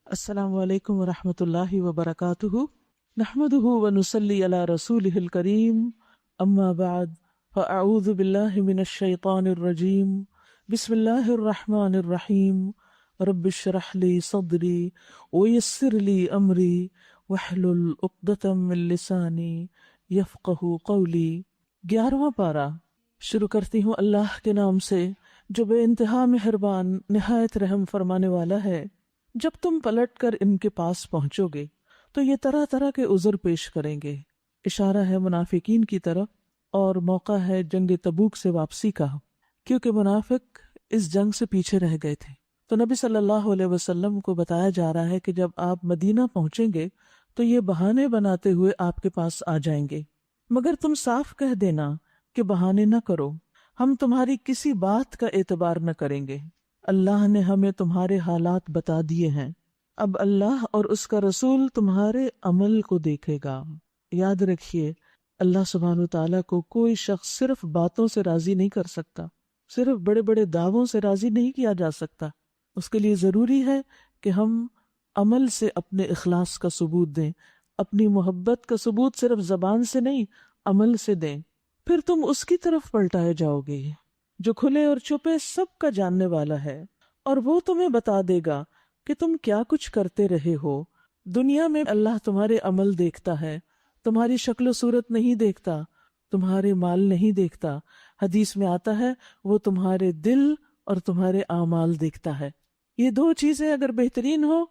السلام علیکم ورحمۃ اللہ وبرکاتہ نحمده ونصلی علی رسولہ الکریم اما بعد فاعوذ باللہ من الشیطان الرجیم بسم اللہ الرحمن الرحیم رب اشرح لی صدری ویسر لی امری واحلل عقدۃ من لسانی یفقہوا قولی۔ 11واں پارہ شروع کرتی ہوں اللہ کے نام سے جو بے انتہا مہربان نہایت رحم فرمانے والا ہے۔ جب تم پلٹ کر ان کے پاس پہنچو گے تو یہ طرح طرح کے عذر پیش کریں گے۔ اشارہ ہے منافقین کی طرف، اور موقع ہے جنگ تبوک سے واپسی کا، کیونکہ منافق اس جنگ سے پیچھے رہ گئے تھے۔ تو نبی صلی اللہ علیہ وسلم کو بتایا جا رہا ہے کہ جب آپ مدینہ پہنچیں گے تو یہ بہانے بناتے ہوئے آپ کے پاس آ جائیں گے، مگر تم صاف کہہ دینا کہ بہانے نہ کرو، ہم تمہاری کسی بات کا اعتبار نہ کریں گے۔ اللہ نے ہمیں تمہارے حالات بتا دیے ہیں، اب اللہ اور اس کا رسول تمہارے عمل کو دیکھے گا۔ یاد رکھیے، اللہ سبحانہ وتعالیٰ کو کوئی شخص صرف باتوں سے راضی نہیں کر سکتا، صرف بڑے بڑے دعووں سے راضی نہیں کیا جا سکتا۔ اس کے لیے ضروری ہے کہ ہم عمل سے اپنے اخلاص کا ثبوت دیں، اپنی محبت کا ثبوت صرف زبان سے نہیں، عمل سے دیں، پھر تم اس کی طرف پلٹائے جاؤ گے جو کھلے اور چھپے سب کا جاننے والا ہے، اور وہ تمہیں بتا دے گا کہ تم کیا کچھ کرتے رہے ہو۔ دنیا میں اللہ تمہارے عمل دیکھتا ہے، تمہاری شکل و صورت نہیں دیکھتا، تمہارے مال نہیں دیکھتا۔ حدیث میں آتا ہے وہ تمہارے دل اور تمہارے اعمال دیکھتا ہے۔ یہ دو چیزیں اگر بہترین ہو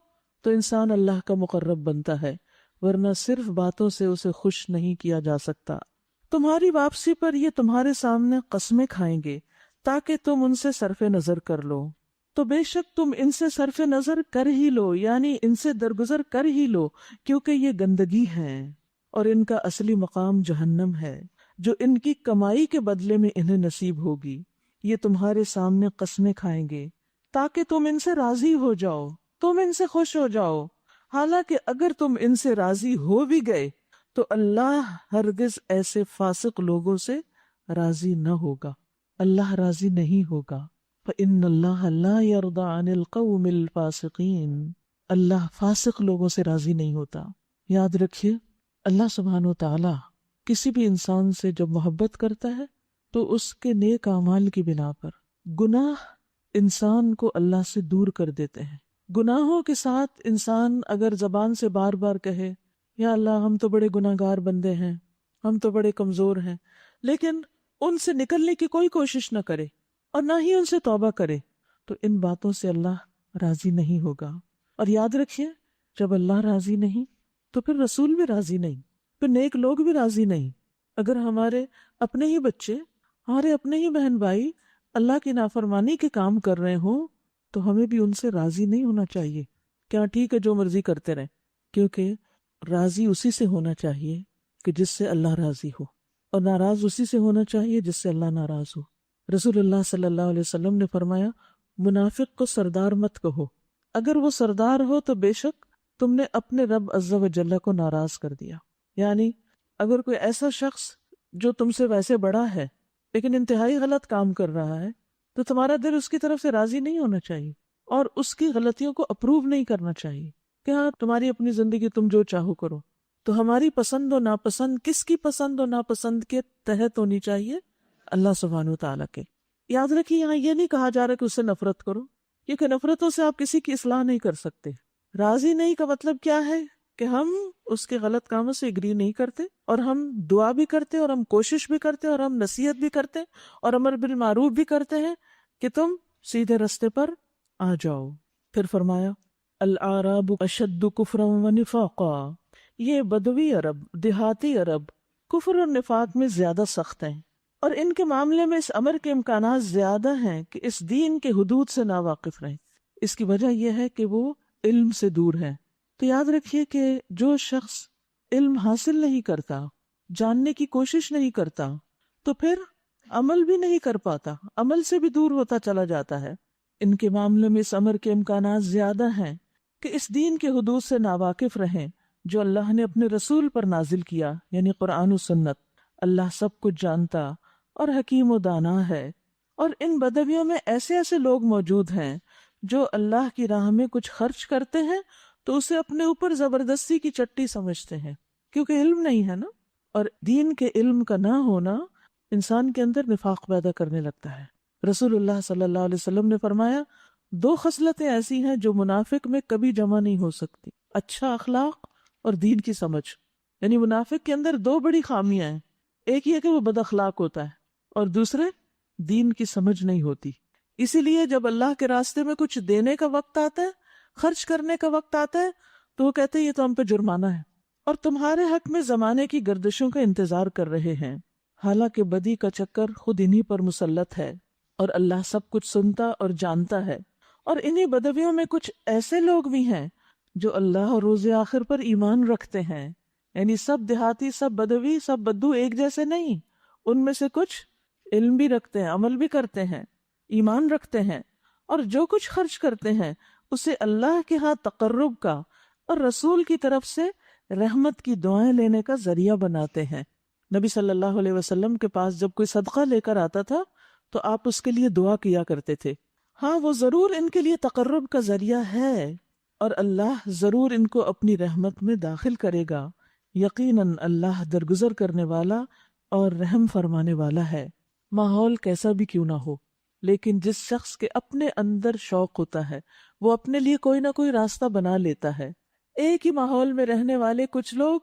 تو انسان اللہ کا مقرب بنتا ہے، ورنہ صرف باتوں سے اسے خوش نہیں کیا جا سکتا۔ تمہاری واپسی پر یہ تمہارے سامنے قسمیں کھائیں گے تاکہ تم ان سے صرف نظر کر لو، تو بے شک تم ان سے صرف نظر کر ہی لو، یعنی ان سے درگزر کر ہی لو، کیونکہ یہ گندگی ہیں اور ان کا اصلی مقام جہنم ہے جو ان کی کمائی کے بدلے میں انہیں نصیب ہوگی۔ یہ تمہارے سامنے قسمیں کھائیں گے تاکہ تم ان سے راضی ہو جاؤ، تم ان سے خوش ہو جاؤ، حالانکہ اگر تم ان سے راضی ہو بھی گئے تو اللہ ہرگز ایسے فاسق لوگوں سے راضی نہ ہوگا، اللہ راضی نہیں ہوگا۔ فَإِنَّ اللَّهَ لَا يَرْضَى عَنِ الْقَوْمِ الْفَاسِقِينَ، اللہ فاسق لوگوں سے راضی نہیں ہوتا۔ یاد رکھیے، اللہ سبحانہ وتعالی کسی بھی انسان سے جب محبت کرتا ہے تو اس کے نیک اعمال کی بنا پر گناہ انسان کو اللہ سے دور کر دیتے ہیں۔ گناہوں کے ساتھ انسان اگر زبان سے بار بار کہے یا اللہ ہم تو بڑے گناہ گار بندے ہیں، ہم تو بڑے کمزور ہیں، لیکن ان سے نکلنے کی کوئی کوشش نہ کرے اور نہ ہی ان سے توبہ کرے، تو ان باتوں سے اللہ راضی نہیں ہوگا۔ اور یاد رکھیے، جب اللہ راضی نہیں تو پھر رسول بھی راضی نہیں، پھر نیک لوگ بھی راضی نہیں۔ اگر ہمارے اپنے ہی بچے، ہمارے اپنے ہی بہن بھائی اللہ کی نافرمانی کے کام کر رہے ہوں تو ہمیں بھی ان سے راضی نہیں ہونا چاہیے۔ کیا ٹھیک ہے جو مرضی کرتے رہیں، کیونکہ راضی اسی سے ہونا چاہیے کہ جس سے اللہ راضی ہو، اور ناراض اسی سے ہونا چاہیے جس سے اللہ ناراض ہو۔ رسول اللہ صلی اللہ علیہ وسلم نے فرمایا، منافق کو سردار مت کہو، اگر وہ سردار ہو تو بے شک تم نے اپنے رب عز و جل کو ناراض کر دیا۔ یعنی اگر کوئی ایسا شخص جو تم سے ویسے بڑا ہے لیکن انتہائی غلط کام کر رہا ہے تو تمہارا دل اس کی طرف سے راضی نہیں ہونا چاہیے اور اس کی غلطیوں کو اپروو نہیں کرنا چاہیے کہ ہاں تمہاری اپنی زندگی تم جو چاہو کرو۔ تو ہماری پسند و ناپسند کس کی پسند و ناپسند کے تحت ہونی چاہیے؟ اللہ سبحانہ وتعالیٰ کے۔ یاد رکھیے، یہاں یہ نہیں کہا جا رہا کہ اس سے نفرت کرو، کیونکہ نفرتوں سے آپ کسی کی اصلاح نہیں کر سکتے۔ راضی نہیں کا مطلب کیا ہے کہ ہم اس کے غلط کاموں سے اگری نہیں کرتے، اور ہم دعا بھی کرتے، اور ہم کوشش بھی کرتے، اور ہم نصیحت بھی کرتے، اور امر بالمعروف بھی کرتے ہیں کہ تم سیدھے رستے پر آ جاؤ۔ پھر فرمایا، الاعراب اشد کفرا و نفاقا، یہ بدوی عرب، دیہاتی عرب کفر اور نفاق میں زیادہ سخت ہیں، اور ان کے معاملے میں اس امر کے امکانات زیادہ ہیں کہ اس دین کے حدود سے ناواقف رہیں۔ اس کی وجہ یہ ہے کہ وہ علم سے دور ہیں۔ تو یاد رکھیے کہ جو شخص علم حاصل نہیں کرتا، جاننے کی کوشش نہیں کرتا، تو پھر عمل بھی نہیں کر پاتا، عمل سے بھی دور ہوتا چلا جاتا ہے۔ ان کے معاملے میں اس امر کے امکانات زیادہ ہیں کہ اس دین کے حدود سے ناواقف رہیں جو اللہ نے اپنے رسول پر نازل کیا، یعنی قرآن و سنت۔ اللہ سب کچھ جانتا اور حکیم و دانا ہے، اور ان بدویوں میں ایسے ایسے لوگ موجود ہیں جو اللہ کی راہ میں کچھ خرچ کرتے ہیں تو اسے اپنے اوپر زبردستی کی چٹی سمجھتے ہیں، کیونکہ علم نہیں ہے نا، اور دین کے علم کا نہ ہونا انسان کے اندر نفاق پیدا کرنے لگتا ہے۔ رسول اللہ صلی اللہ علیہ وسلم نے فرمایا 2 خصلتیں ایسی ہیں جو منافق میں کبھی جمع نہیں ہو سکتی، اچھا اخلاق اور دین کی سمجھ۔ یعنی منافق کے اندر 2 بڑی خامیاں ہیں، ایک یہ کہ وہ بد اخلاق ہوتا ہے، اور دوسرے دین کی سمجھ نہیں ہوتی۔ اسی لیے جب اللہ کے راستے میں کچھ دینے کا وقت آتا ہے، خرچ کرنے کا وقت آتا ہے، تو وہ کہتے ہیں یہ تو ہم پہ جرمانہ ہے اور تمہارے حق میں زمانے کی گردشوں کا انتظار کر رہے ہیں، حالانکہ بدی کا چکر خود انہی پر مسلط ہے اور اللہ سب کچھ سنتا اور جانتا ہے۔ اور انہی بدویوں میں کچھ ایسے لوگ بھی ہیں جو اللہ اور روز آخر پر ایمان رکھتے ہیں، یعنی سب دیہاتی، سب بدوی، سب بدو ایک جیسے نہیں، ان میں سے کچھ علم بھی رکھتے ہیں، عمل بھی کرتے ہیں، ایمان رکھتے ہیں، اور جو کچھ خرچ کرتے ہیں اسے اللہ کے ہاں تقرب کا اور رسول کی طرف سے رحمت کی دعائیں لینے کا ذریعہ بناتے ہیں۔ نبی صلی اللہ علیہ وسلم کے پاس جب کوئی صدقہ لے کر آتا تھا تو آپ اس کے لیے دعا کیا کرتے تھے، ہاں وہ ضرور ان کے لیے تقرب کا ذریعہ ہے اور اللہ ضرور ان کو اپنی رحمت میں داخل کرے گا، یقیناً اللہ درگزر کرنے والا اور رحم فرمانے والا ہے۔ ماحول کیسا بھی کیوں نہ ہو، لیکن جس شخص کے اپنے اندر شوق ہوتا ہے وہ اپنے لیے کوئی نہ کوئی راستہ بنا لیتا ہے۔ ایک ہی ماحول میں رہنے والے کچھ لوگ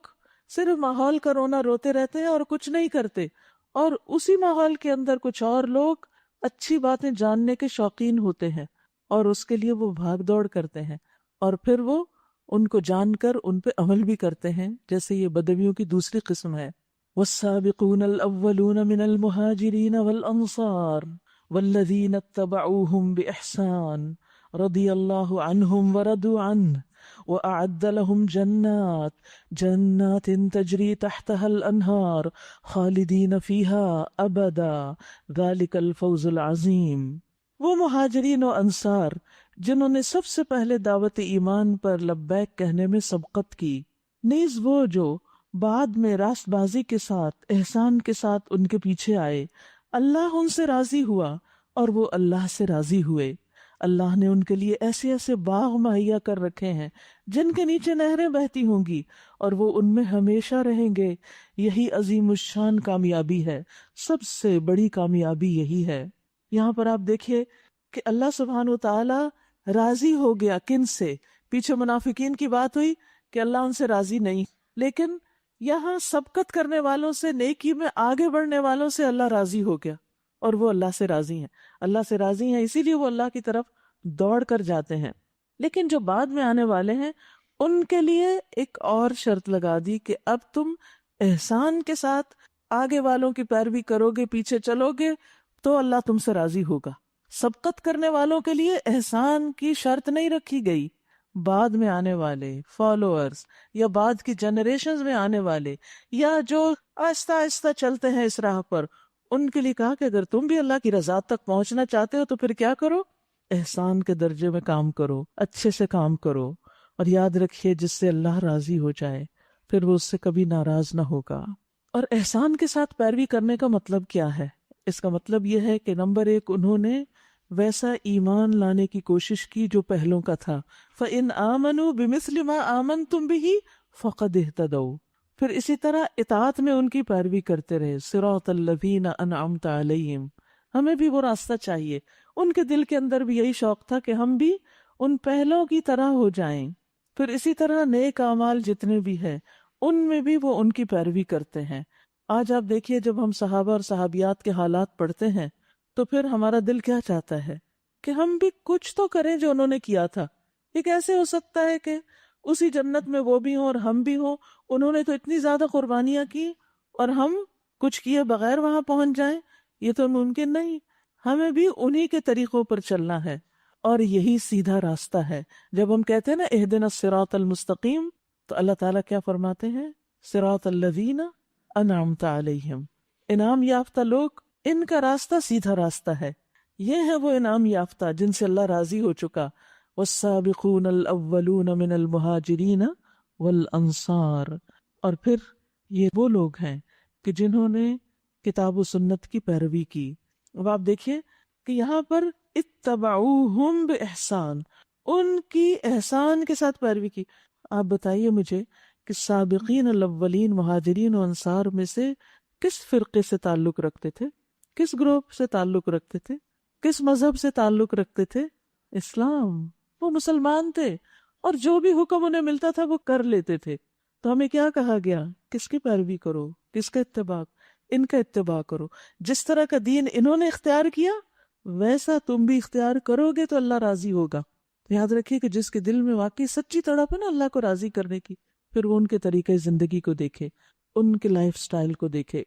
صرف ماحول کا رونا روتے رہتے ہیں اور کچھ نہیں کرتے، اور اسی ماحول کے اندر کچھ اور لوگ اچھی باتیں جاننے کے شوقین ہوتے ہیں اور اس کے لیے وہ بھاگ دوڑ کرتے ہیں، اور پھر وہ ان کو جان کر ان پہ عمل بھی کرتے ہیں، جیسے یہ بدویوں کی دوسری قسم ہے۔ والسابقون الأولون من المهاجرين والأنصار والذين اتبعوهم بإحسان رضي الله عنهم ورضوا عنه وأعد لهم جنات تجري تحتها الأنهار خالدين فيها أبدا ذلك الفوز العظيم۔ وہ مہاجرین و انصار جنہوں نے سب سے پہلے دعوت ایمان پر لبیک کہنے میں سبقت کی، نیز وہ جو بعد میں راست بازی کے ساتھ احسان کے ساتھ ان کے پیچھے آئے، اللہ ان سے راضی ہوا اور وہ اللہ سے راضی ہوئے۔ اللہ نے ان کے لیے ایسے ایسے باغ مہیا کر رکھے ہیں جن کے نیچے نہریں بہتی ہوں گی اور وہ ان میں ہمیشہ رہیں گے، یہی عظیم الشان کامیابی ہے، سب سے بڑی کامیابی یہی ہے۔ یہاں پر آپ دیکھیے کہ اللہ سبحانہ و تعالی راضی ہو گیا کن سے؟ پیچھے منافقین کی بات ہوئی کہ اللہ ان سے راضی نہیں، لیکن یہاں سبقت کرنے والوں سے، نیکی میں آگے بڑھنے والوں سے اللہ راضی ہو گیا اور وہ اللہ سے راضی ہیں۔ اللہ سے راضی ہیں اسی لیے وہ اللہ کی طرف دوڑ کر جاتے ہیں۔ لیکن جو بعد میں آنے والے ہیں ان کے لیے ایک اور شرط لگا دی کہ اب تم احسان کے ساتھ آگے والوں کی پیروی کرو گے، پیچھے چلو گے تو اللہ تم سے راضی ہوگا۔ سبقت کرنے والوں کے لیے احسان کی شرط نہیں رکھی گئی، بعد میں آنے والے فالوورز یا بعد کی جنریشنز میں آنے والے یا جو آہستہ آہستہ چلتے ہیں اس راہ پر، ان کے لیے کہا کہ اگر تم بھی اللہ کی رضا تک پہنچنا چاہتے ہو تو پھر کیا کرو؟ احسان کے درجے میں کام کرو، اچھے سے کام کرو، اور یاد رکھیے جس سے اللہ راضی ہو جائے پھر وہ اس سے کبھی ناراض نہ ہوگا۔ اور احسان کے ساتھ پیروی کرنے کا مطلب کیا ہے؟ اس کا مطلب یہ ہے کہ نمبر 1 انہوں نے ویسا ایمان لانے کی کوشش کی جو پہلوں کا تھا، فَإِنْ آمَنُوا بِمِثْلِ مَا آمَنْتُمْ بِهِ فَقَدْ اهْتَدَوْا۔ پھر اسی طرح اطاعت میں ان کی پیروی کرتے رہے، صِرَاطَ الَّذِينَ أَنْعَمْتَ عَلَيْهِمْ۔ ہمیں بھی وہ راستہ چاہیے، ان کے دل کے اندر بھی یہی شوق تھا کہ ہم بھی ان پہلوں کی طرح ہو جائیں۔ پھر اسی طرح نیک اعمال جتنے بھی ہیں ان میں بھی وہ ان کی پیروی کرتے ہیں۔ آج آپ دیکھیے جب ہم صحابہ اور صحابیات کے حالات پڑھتے ہیں تو پھر ہمارا دل کیا چاہتا ہے کہ ہم بھی کچھ تو کریں جو انہوں نے کیا تھا۔ یہ کیسے ہو سکتا ہے کہ اسی جنت میں وہ بھی ہوں اور ہم بھی ہوں؟ انہوں نے تو اتنی زیادہ قربانیاں کی اور ہم کچھ کیے بغیر وہاں پہنچ جائیں، یہ تو ممکن نہیں۔ ہمیں بھی انہی کے طریقوں پر چلنا ہے اور یہی سیدھا راستہ ہے۔ جب ہم کہتے ہیں نا اہدنا الصراط المستقیم، تو اللہ تعالیٰ کیا فرماتے ہیں؟ صراط الذین انعمت علیہم، انعام یافتہ لوگ، ان کا راستہ سیدھا راستہ ہے۔ یہ ہے وہ انعام یافتہ جن سے اللہ راضی ہو چکا۔ والسابقون الاولون من المہاجرین والانصار، اور پھر یہ وہ لوگ ہیں کہ جنہوں نے کتاب و سنت کی پیروی کی۔ اب آپ دیکھیے کہ یہاں پر اتبعوہم بإحسان، ان کی احسان کے ساتھ پیروی کی۔ آپ بتائیے مجھے کہ سابقین الاولین مہاجرین و انصار میں سے کس فرقے سے تعلق رکھتے تھے، کس گروپ سے تعلق رکھتے تھے، کس مذہب سے تعلق رکھتے تھے؟ اسلام۔ وہ مسلمان تھے اور جو بھی حکم انہیں ملتا تھا وہ کر لیتے تھے۔ تو ہمیں کیا کہا گیا؟ کس کی پیروی کرو، کس کا اتباع؟ ان کا اتباع کرو۔ جس طرح کا دین انہوں نے اختیار کیا ویسا تم بھی اختیار کرو گے تو اللہ راضی ہوگا۔ یاد رکھیے کہ جس کے دل میں واقعی سچی تڑپ ہے نا اللہ کو راضی کرنے کی، پھر وہ ان کے طریقے زندگی کو دیکھے، ان کے لائف سٹائل کو دیکھے۔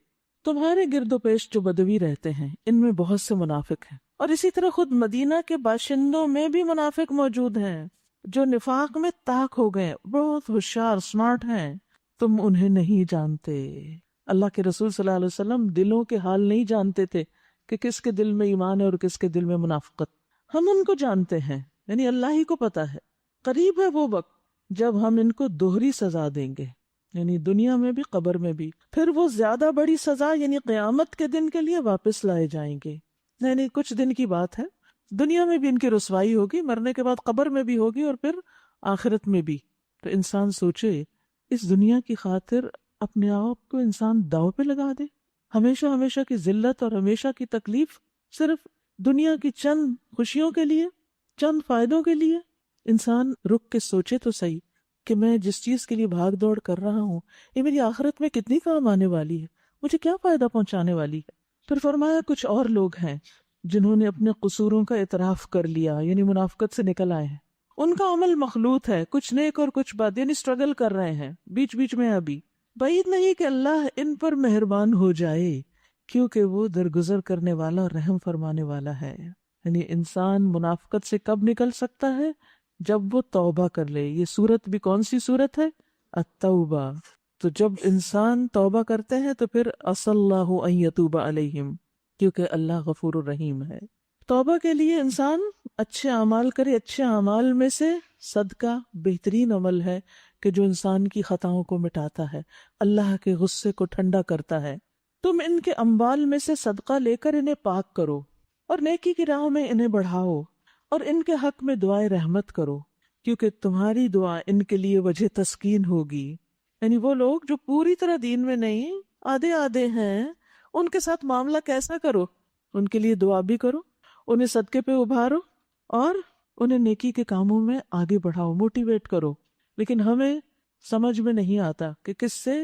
تمہارے گرد و پیش جو بدوی رہتے ہیں ان میں بہت سے منافق ہیں، اور اسی طرح خود مدینہ کے باشندوں میں بھی منافق موجود ہیں جو نفاق میں طاق ہو گئے، بہت ہوشیار سمارٹ ہیں، تم انہیں نہیں جانتے۔ اللہ کے رسول صلی اللہ علیہ وسلم دلوں کے حال نہیں جانتے تھے کہ کس کے دل میں ایمان ہے اور کس کے دل میں منافقت۔ ہم ان کو جانتے ہیں، یعنی اللہ ہی کو پتا ہے۔ قریب ہے وہ وقت جب ہم ان کو دوہری سزا دیں گے، یعنی دنیا میں بھی قبر میں بھی، پھر وہ زیادہ بڑی سزا یعنی قیامت کے دن کے لیے واپس لائے جائیں گے۔ یعنی کچھ دن کی بات ہے، دنیا میں بھی ان کی رسوائی ہوگی، مرنے کے بعد قبر میں بھی ہوگی اور پھر آخرت میں بھی۔ تو انسان سوچے اس دنیا کی خاطر اپنے آپ کو انسان داؤ پہ لگا دے، ہمیشہ ہمیشہ کی ذلت اور ہمیشہ کی تکلیف صرف دنیا کی چند خوشیوں کے لیے، چند فائدوں کے لیے۔ انسان رک کے سوچے تو صحیح کہ میں جس چیز کے لیے بھاگ دوڑ کر رہا ہوں یہ میری آخرت میں کتنی کام آنے والی ہے، مجھے کیا فائدہ پہنچانے والی ہے۔ پھر فرمایا کچھ اور لوگ ہیں جنہوں نے اپنے قصوروں کا اعتراف کر لیا، یعنی منافقت سے نکل آئے ہیں، ان کا عمل مخلوط ہے، کچھ نیک اور کچھ بد، یعنی اسٹرگل کر رہے ہیں بیچ بیچ میں۔ ابھی بعید نہیں کہ اللہ ان پر مہربان ہو جائے کیونکہ وہ درگزر کرنے والا اور رحم فرمانے والا ہے۔ یعنی انسان منافقت سے کب نکل سکتا ہے؟ جب وہ توبہ کر لے۔ یہ سورت بھی کون سی سورت ہے؟ التوبہ۔ تو جب انسان توبہ کرتے ہیں تو پھر عسى اللہ ان یتوب علیہم، کیونکہ اللہ غفور الرحیم ہے۔ توبہ کے لیے انسان اچھے اعمال کرے۔ اچھے اعمال میں سے صدقہ بہترین عمل ہے کہ جو انسان کی خطاؤں کو مٹاتا ہے، اللہ کے غصے کو ٹھنڈا کرتا ہے۔ تم ان کے اموال میں سے صدقہ لے کر انہیں پاک کرو اور نیکی کی راہ میں انہیں بڑھاؤ، اور ان کے حق میں دعائے رحمت کرو، کیونکہ تمہاری دعا ان کے لیے وجہ تسکین ہوگی۔ یعنی وہ لوگ جو پوری طرح دین میں نہیں، آدھے آدھے ہیں، ان کے ساتھ معاملہ کیسا کرو؟ ان کے لیے دعا بھی کرو، انہیں صدقے پہ ابھارو اور انہیں نیکی کے کاموں میں آگے بڑھاؤ، موٹیویٹ کرو۔ لیکن ہمیں سمجھ میں نہیں آتا کہ کس سے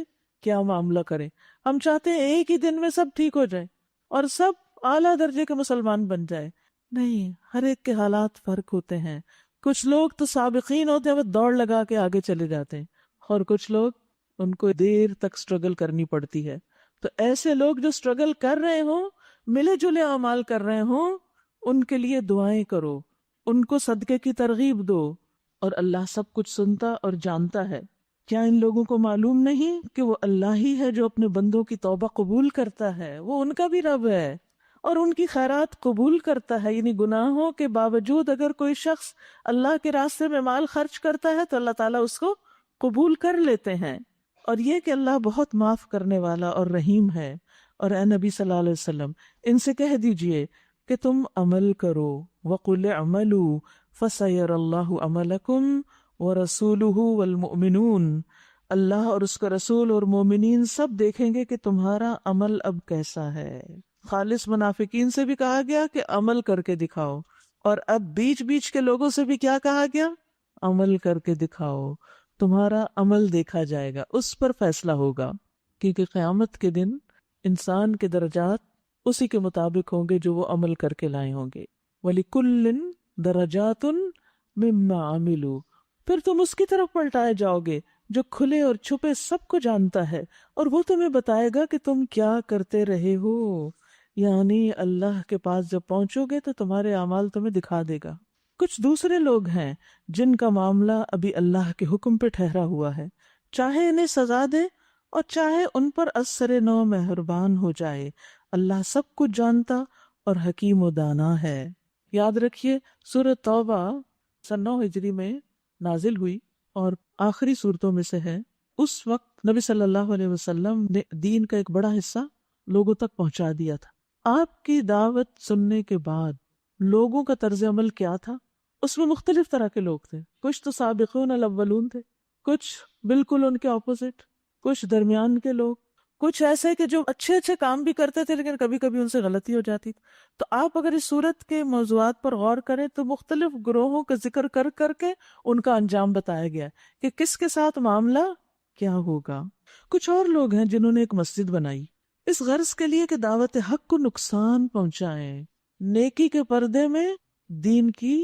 کیا معاملہ کریں۔ ہم چاہتے ہیں ایک ہی دن میں سب ٹھیک ہو جائے اور سب اعلیٰ درجے کے مسلمان بن جائے۔ نہیں، ہر ایک کے حالات فرق ہوتے ہیں۔ کچھ لوگ تو سابقین ہوتے ہیں، وہ دوڑ لگا کے آگے چلے جاتے ہیں، اور کچھ لوگ ان کو دیر تک سٹرگل کرنی پڑتی ہے۔ تو ایسے لوگ جو سٹرگل کر رہے ہوں، ملے جلے اعمال کر رہے ہوں، ان کے لیے دعائیں کرو، ان کو صدقے کی ترغیب دو، اور اللہ سب کچھ سنتا اور جانتا ہے۔ کیا ان لوگوں کو معلوم نہیں کہ وہ اللہ ہی ہے جو اپنے بندوں کی توبہ قبول کرتا ہے؟ وہ ان کا بھی رب ہے اور ان کی خیرات قبول کرتا ہے۔ یعنی گناہوں کے باوجود اگر کوئی شخص اللہ کے راستے میں مال خرچ کرتا ہے تو اللہ تعالیٰ اس کو قبول کر لیتے ہیں۔ اور یہ کہ اللہ بہت معاف کرنے والا اور رحیم ہے۔ اور اے نبی صلی اللہ علیہ وسلم ان سے کہہ دیجئے کہ تم عمل کرو، وَقُلِ اعْمَلُوا فَسَيَرَى اللَّهُ عَمَلَكُمْ وَرَسُولُهُ وَالْمُؤْمِنُونَ، اللہ اور اس کا رسول اور مومنین سب دیکھیں گے کہ تمہارا عمل اب کیسا ہے۔ خالص منافقین سے بھی کہا گیا کہ عمل کر کے دکھاؤ، اور اب بیچ بیچ کے لوگوں سے بھی کیا کہا گیا؟ عمل کر کے دکھاؤ، تمہارا عمل دیکھا جائے گا، اس پر فیصلہ ہوگا، کیونکہ قیامت کے دن انسان کے درجات اسی کے مطابق ہوں گے جو وہ عمل کر کے لائے ہوں گے۔ وَلِكُلٍّ دَرَجَاتٌ مِّمَّا عَمِلُوا، پھر تم اس کی طرف پلٹائے جاؤ گے جو کھلے اور چھپے سب کو جانتا ہے، اور وہ تمہیں بتائے گا کہ تم کیا کرتے رہے ہو۔ یعنی اللہ کے پاس جب پہنچو گے تو تمہارے اعمال تمہیں دکھا دے گا۔ کچھ دوسرے لوگ ہیں جن کا معاملہ ابھی اللہ کے حکم پہ ٹھہرا ہوا ہے، چاہے انہیں سزا دے اور چاہے ان پر اثر نو مہربان ہو جائے، اللہ سب کچھ جانتا اور حکیم و دانا ہے۔ یاد رکھیے سورۃ توبہ 9 ہجری میں نازل ہوئی اور آخری صورتوں میں سے ہے۔ اس وقت نبی صلی اللہ علیہ وسلم نے دین کا ایک بڑا حصہ لوگوں تک پہنچا دیا تھا۔ آپ کی دعوت سننے کے بعد لوگوں کا طرز عمل کیا تھا؟ اس میں مختلف طرح کے لوگ تھے. کچھ تو سابقون الاولون تھے، کچھ بالکل ان کے اپوزٹ، کچھ درمیان کے لوگ، کچھ ایسے کہ جو اچھے اچھے کام بھی کرتے تھے لیکن کبھی کبھی ان سے غلطی ہو جاتی تھی. تو آپ اگر اس صورت کے موضوعات پر غور کریں تو مختلف گروہوں کا ذکر کر کر کے ان کا انجام بتایا گیا ہے کہ کس کے ساتھ معاملہ کیا ہوگا. کچھ اور لوگ ہیں جنہوں نے ایک مسجد بنائی اس غرض کے لیے کہ دعوت حق کو نقصان پہنچائیں، نیکی کے پردے میں دین کی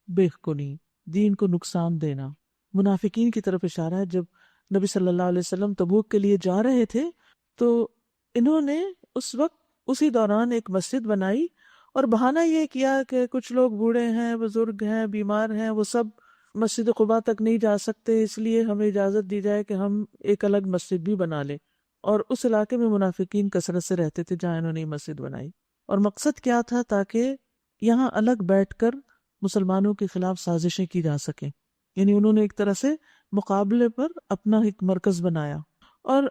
بے کنی، دین کو نقصان دینا. منافقین کی طرف اشارہ ہے. جب نبی صلی اللہ علیہ وسلم تبوک کے لیے جا رہے تھے تو انہوں نے اس وقت اسی دوران ایک مسجد بنائی اور بہانہ یہ کیا کہ کچھ لوگ بوڑھے ہیں، بزرگ ہیں، بیمار ہیں، وہ سب مسجد قباء تک نہیں جا سکتے، اس لیے ہمیں اجازت دی جائے کہ ہم ایک الگ مسجد بھی بنا لیں. اور اس علاقے میں منافقین کثرت سے رہتے تھے جہاں انہوں نے یہ مسجد بنائی. اور مقصد کیا تھا؟ تاکہ یہاں الگ بیٹھ کر مسلمانوں کے خلاف سازشیں کی جا سکیں. یعنی انہوں نے ایک طرح سے مقابلے پر اپنا ایک مرکز بنایا. اور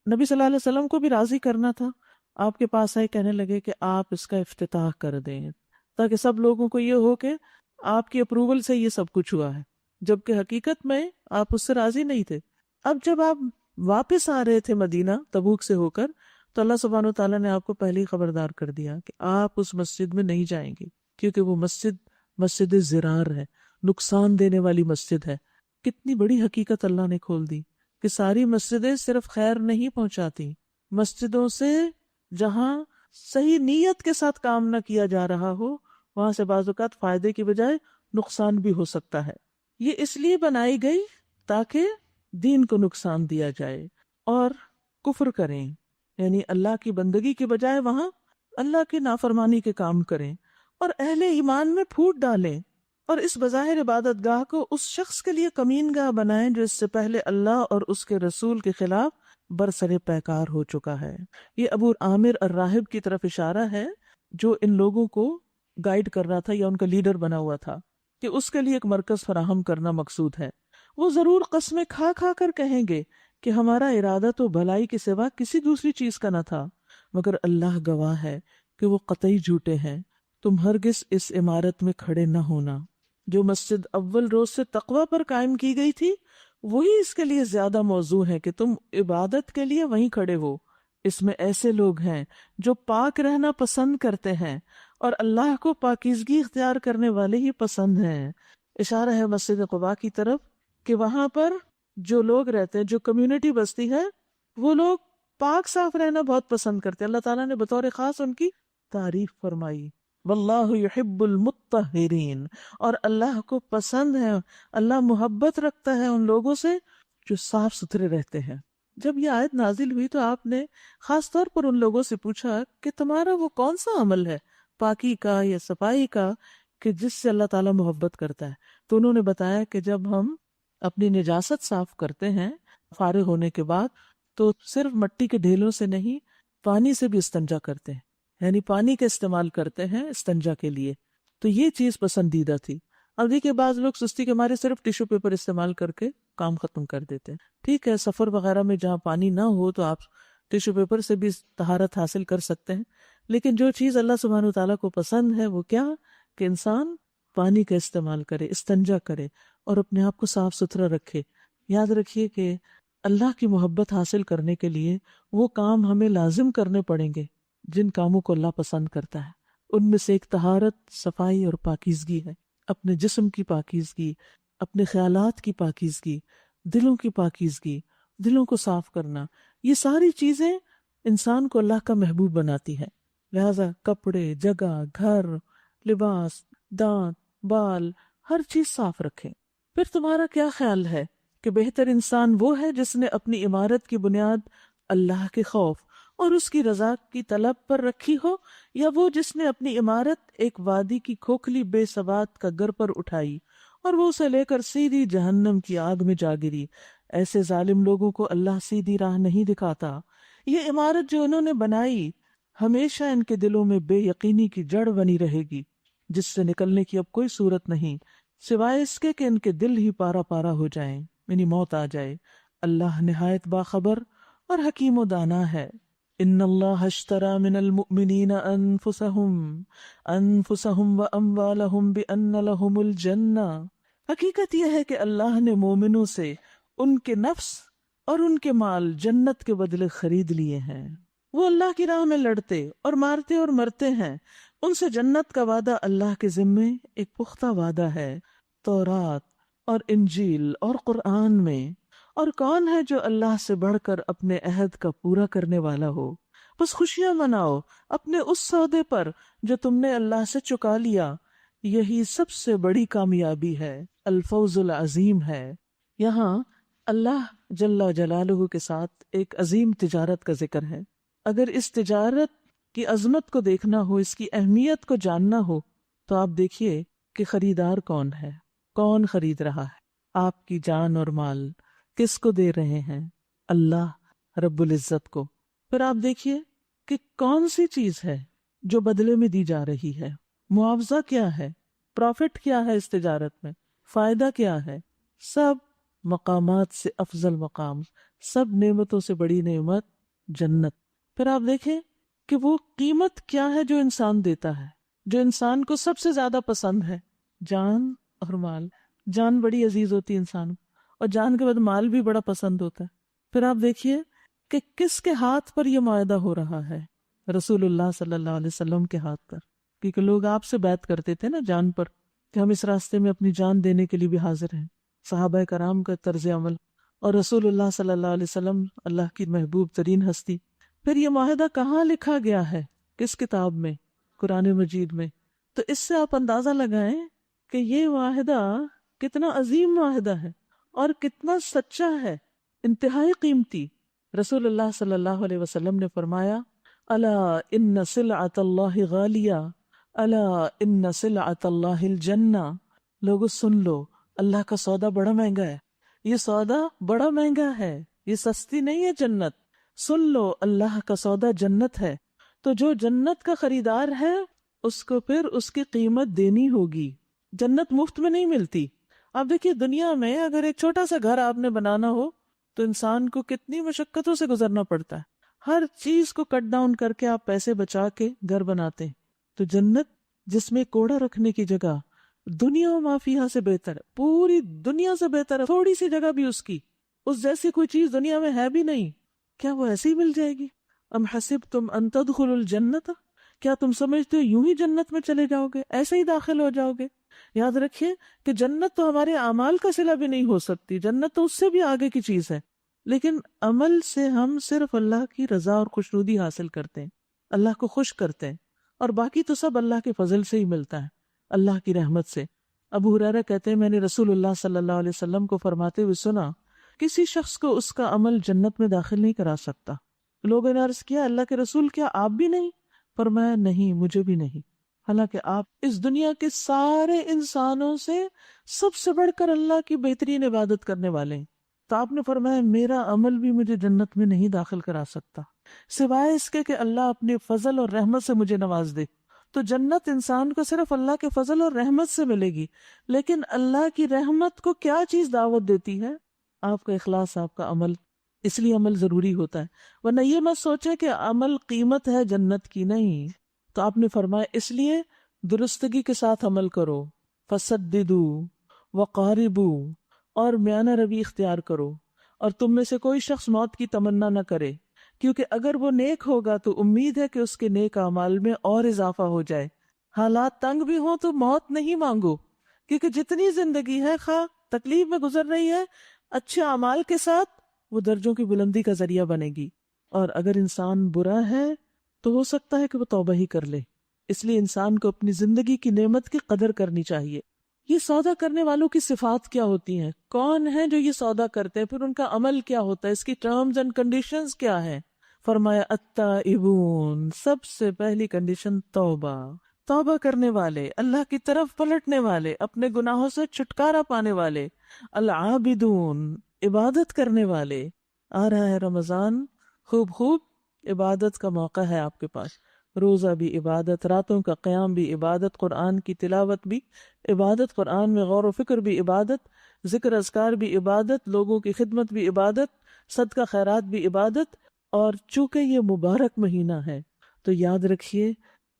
نبی صلی اللہ علیہ وسلم کو بھی راضی کرنا تھا. آپ کے پاس آئے کہنے لگے کہ آپ اس کا افتتاح کر دیں تاکہ سب لوگوں کو یہ ہو کہ آپ کی اپروول سے یہ سب کچھ ہوا ہے، جبکہ حقیقت میں آپ اس سے راضی نہیں تھے. اب جب آپ واپس آ رہے تھے مدینہ تبوک سے ہو کر تو اللہ سبحانہ و تعالیٰ نے آپ کو پہلے ہی خبردار کر دیا کہ آپ اس مسجد میں نہیں جائیں گے، کیونکہ وہ مسجد زرار ہے، نقصان دینے والی مسجد ہے. کتنی بڑی حقیقت اللہ نے کھول دی کہ ساری مسجدیں صرف خیر نہیں پہنچاتی. مسجدوں سے جہاں صحیح نیت کے ساتھ کام نہ کیا جا رہا ہو وہاں سے بعض اوقات فائدے کی بجائے نقصان بھی ہو سکتا ہے. یہ اس لیے بنائی گئی تاکہ دین کو نقصان دیا جائے اور کفر کریں، یعنی اللہ کی بندگی کے بجائے وہاں اللہ کی نافرمانی کے کام کریں اور اہل ایمان میں پھوٹ ڈالیں، اور اس بظاہر عبادت گاہ کو اس شخص کے لیے کمین گاہ بنائیں جو اس سے پہلے اللہ اور اس کے رسول کے خلاف برسر پیکار ہو چکا ہے. یہ ابو عامر الراہب کی طرف اشارہ ہے جو ان لوگوں کو گائیڈ کر رہا تھا یا ان کا لیڈر بنا ہوا تھا کہ اس کے لیے ایک مرکز فراہم کرنا مقصود ہے. وہ ضرور قسمیں کھا کھا کر کہیں گے کہ ہمارا ارادہ تو بھلائی کے سوا کسی دوسری چیز کا نہ تھا، مگر اللہ گواہ ہے کہ وہ قطعی جھوٹے ہیں. تم ہرگز اس عمارت میں کھڑے نہ ہونا جو مسجد اول روز سے تقوی پر قائم کی گئی تھی، وہی اس کے لیے زیادہ موزوں ہے کہ تم عبادت کے لیے وہیں کھڑے ہو. اس میں ایسے لوگ ہیں جو پاک رہنا پسند کرتے ہیں اور اللہ کو پاکیزگی اختیار کرنے والے ہی پسند ہیں. اشارہ ہے مسجد قباء کی طرف کہ وہاں پر جو لوگ رہتے ہیں، جو کمیونٹی بستی ہے، وہ لوگ پاک صاف رہنا بہت پسند کرتے ہیں. اللہ تعالیٰ نے بطور خاص ان کی تعریف فرمائی، واللہ یحب المطہرین، اور اللہ کو پسند ہے، اللہ محبت رکھتا ہے ان لوگوں سے جو صاف ستھرے رہتے ہیں. جب یہ آیت نازل ہوئی تو آپ نے خاص طور پر ان لوگوں سے پوچھا کہ تمہارا وہ کون سا عمل ہے پاکی کا یا صفائی کا کہ جس سے اللہ تعالیٰ محبت کرتا ہے. تو انہوں نے بتایا کہ جب ہم اپنی نجاست صاف کرتے ہیں فارغ ہونے کے بعد تو صرف مٹی کے ڈھیلوں سے نہیں، پانی سے بھی استنجا کرتے ہیں، یعنی پانی کا استعمال کرتے ہیں استنجا کے لیے. تو یہ چیز پسندیدہ تھی. اب دیکھیے بعض لوگ سستی کے مارے صرف ٹیشو پیپر استعمال کر کے کام ختم کر دیتے ہیں. ٹھیک ہے، سفر وغیرہ میں جہاں پانی نہ ہو تو آپ ٹیشو پیپر سے بھی طہارت حاصل کر سکتے ہیں، لیکن جو چیز اللہ سبحانہ و تعالیٰ کو پسند ہے وہ کیا کہ انسان پانی کا استعمال کرے، استنجا کرے اور اپنے آپ کو صاف ستھرا رکھے. یاد رکھیے کہ اللہ کی محبت حاصل کرنے کے لیے وہ کام ہمیں لازم کرنے پڑیں گے جن کاموں کو اللہ پسند کرتا ہے. ان میں سے ایک طہارت، صفائی اور پاکیزگی ہے. اپنے جسم کی پاکیزگی، اپنے خیالات کی پاکیزگی، دلوں کی پاکیزگی، دلوں کو صاف کرنا، یہ ساری چیزیں انسان کو اللہ کا محبوب بناتی ہے. لہذا کپڑے، جگہ، گھر، لباس، دانت، بال، ہر چیز صاف رکھیں. پھر تمہارا کیا خیال ہے کہ بہتر انسان وہ ہے جس نے اپنی عمارت کی بنیاد اللہ کے خوف اور اس کی رضا کی طلب پر رکھی ہو، یا وہ جس نے اپنی عمارت ایک وادی کی کھوکھلی بے ثبات کا گر پر اٹھائی اور وہ اسے لے کر سیدھی جہنم کی آگ میں جا گری. ایسے ظالم لوگوں کو اللہ سیدھی راہ نہیں دکھاتا. یہ عمارت جو انہوں نے بنائی ہمیشہ ان کے دلوں میں بے یقینی کی جڑ بنی رہے گی جس سے نکلنے کی اب کوئی صورت نہیں سوائے اس کے کہ ان کے دل ہی پارا پارا ہو جائیں، یعنی موت آ جائے. اللہ نہایت باخبر اور حکیم و دانا ہے. ان اللہ اشتری من المؤمنین انفسهم واموالهم بان لهم الجنہ، حقیقت یہ ہے کہ اللہ نے مومنوں سے ان کے نفس اور ان کے مال جنت کے بدلے خرید لیے ہیں۔ وہ اللہ کی راہ میں لڑتے اور مارتے اور مرتے ہیں، ان سے جنت کا وعدہ اللہ کے ذمے ایک پختہ وعدہ ہے، تورات اور انجیل اور قرآن میں۔ اور کون ہے جو اللہ سے بڑھ کر اپنے عہد کا پورا کرنے والا ہو؟ بس خوشیاں مناؤ اپنے اس سودے پر جو تم نے اللہ سے چکا لیا، یہی سب سے بڑی کامیابی ہے، الفوز العظیم ہے۔ یہاں اللہ جل جلالہ کے ساتھ ایک عظیم تجارت کا ذکر ہے۔ اگر اس تجارت کی عظمت کو دیکھنا ہو، اس کی اہمیت کو جاننا ہو، تو آپ دیکھیے کہ خریدار کون ہے، کون خرید رہا ہے آپ کی جان اور مال، کس کو دے رہے ہیں؟ اللہ رب العزت کو۔ پھر آپ دیکھیے کہ کون سی چیز ہے جو بدلے میں دی جا رہی ہے، معاوضہ کیا ہے، پروفٹ کیا ہے اس تجارت میں، فائدہ کیا ہے؟ سب مقامات سے افضل مقام، سب نعمتوں سے بڑی نعمت جنت۔ پھر آپ دیکھیں کہ وہ قیمت کیا ہے جو انسان دیتا ہے، جو انسان کو سب سے زیادہ پسند ہے، جان اور مال۔ جان بڑی عزیز ہوتی ہے انسان کو، اور جان کے بعد مال بھی بڑا پسند ہوتا ہے۔ پھر آپ دیکھیے کہ کس کے ہاتھ پر یہ معاہدہ ہو رہا ہے، رسول اللہ صلی اللہ علیہ وسلم کے ہاتھ پر، کیونکہ لوگ آپ سے بیعت کرتے تھے نا جان پر، کہ ہم اس راستے میں اپنی جان دینے کے لیے بھی حاضر ہیں، صحابہ کرام کا طرز عمل، اور رسول اللہ صلی اللہ علیہ وسلم اللہ کی محبوب ترین ہستی۔ پھر یہ معاہدہ کہاں لکھا گیا ہے، کس کتاب میں؟ قرآن مجید میں۔ تو اس سے آپ اندازہ لگائیں کہ یہ معاہدہ کتنا عظیم معاہدہ ہے اور کتنا سچا ہے، انتہائی قیمتی۔ رسول اللہ صلی اللہ علیہ وسلم نے فرمایا، الا ان سلعۃ اللہ غالیہ، الا ان سلعۃ اللہ الجنہ۔ لوگو سن لو، اللہ کا سودا بڑا مہنگا ہے، یہ سودا بڑا مہنگا ہے، یہ سستی نہیں ہے جنت۔ سن لو، اللہ کا سودا جنت ہے۔ تو جو جنت کا خریدار ہے اس کو پھر اس کی قیمت دینی ہوگی۔ جنت مفت میں نہیں ملتی۔ آپ دیکھیے دنیا میں اگر ایک چھوٹا سا گھر آپ نے بنانا ہو تو انسان کو کتنی مشقتوں سے گزرنا پڑتا ہے، ہر چیز کو کٹ ڈاؤن کر کے آپ پیسے بچا کے گھر بناتے ہیں۔ تو جنت جس میں کوڑا رکھنے کی جگہ دنیا و ما فیہا سے بہتر ہے، پوری دنیا سے بہتر ہے، تھوڑی سی جگہ بھی اس کی، اس جیسی کوئی چیز دنیا میں ہے بھی نہیں، کیا وہ ایسی مل جائے گی؟ ام حسبتم ان تدخلوا الجنت، کیا تم سمجھتے ہو یوں ہی جنت میں چلے جاؤ گے، ایسے ہی داخل ہو جاؤ گے؟ یاد رکھیے کہ جنت تو ہمارے اعمال کا صلہ بھی نہیں ہو سکتی، جنت تو اس سے بھی آگے کی چیز ہے، لیکن عمل سے ہم صرف اللہ کی رضا اور خوشنودی حاصل کرتے ہیں، اللہ کو خوش کرتے ہیں، اور باقی تو سب اللہ کے فضل سے ہی ملتا ہے، اللہ کی رحمت سے۔ ابو ہریرہ کہتے ہیں میں نے رسول اللہ صلی اللہ علیہ وسلم کو فرماتے ہوئے سنا، کسی شخص کو اس کا عمل جنت میں داخل نہیں کرا سکتا۔ لوگوں نے عرض کیا اللہ کے رسول کیا آپ بھی نہیں؟ فرمایا نہیں، مجھے بھی نہیں، حالانکہ آپ اس دنیا کے سارے انسانوں سے سب سے بڑھ کر اللہ کی بہترین عبادت کرنے والے ہیں۔ تو آپ نے فرمایا میرا عمل بھی مجھے جنت میں نہیں داخل کرا سکتا، سوائے اس کے کہ اللہ اپنے فضل اور رحمت سے مجھے نواز دے۔ تو جنت انسان کو صرف اللہ کے فضل اور رحمت سے ملے گی، لیکن اللہ کی رحمت کو کیا چیز دعوت دیتی ہے؟ آپ کا اخلاص، آپ کا عمل۔ اس لیے عمل ضروری ہوتا ہے، ورنہ یہ مت سوچے کہ عمل قیمت ہے جنت کی، نہیں۔ تو آپ نے فرمایا اس لیے درستگی کے ساتھ عمل کرو، فسددوا وقاربوا، اور میانہ روی اختیار کرو، اور تم میں سے کوئی شخص موت کی تمنا نہ کرے، کیونکہ اگر وہ نیک ہوگا تو امید ہے کہ اس کے نیک اعمال میں اور اضافہ ہو جائے۔ حالات تنگ بھی ہوں تو موت نہیں مانگو، کیونکہ جتنی زندگی ہے خواہ تکلیف میں گزر رہی ہے، اچھے اعمال کے ساتھ وہ درجوں کی بلندی کا ذریعہ بنے گی۔ اور اگر انسان برا ہے تو ہو سکتا ہے کہ وہ توبہ ہی کر لے۔ اس لیے انسان کو اپنی زندگی کی نعمت کی قدر کرنی چاہیے۔ یہ سودا کرنے والوں کی صفات کیا ہوتی ہیں؟ کون ہیں جو یہ سودا کرتے ہیں؟ پھر ان کا عمل کیا ہوتا ہے؟ اس کی ٹرمز اینڈ کنڈیشنز کیا ہیں؟ فرمایا التائبون، سب سے پہلی کنڈیشن توبہ، توبہ کرنے والے، اللہ کی طرف پلٹنے والے، اپنے گناہوں سے چھٹکارا پانے والے۔ العابدون، عبادت کرنے والے۔ آ رہا ہے رمضان، خوب خوب عبادت کا موقع ہے آپ کے پاس، روزہ بھی عبادت، راتوں کا قیام بھی عبادت، قرآن کی تلاوت بھی عبادت، قرآن میں غور و فکر بھی عبادت، ذکر اذکار بھی عبادت، لوگوں کی خدمت بھی عبادت، صدقہ خیرات بھی عبادت، اور چونکہ یہ مبارک مہینہ ہے تو یاد رکھیے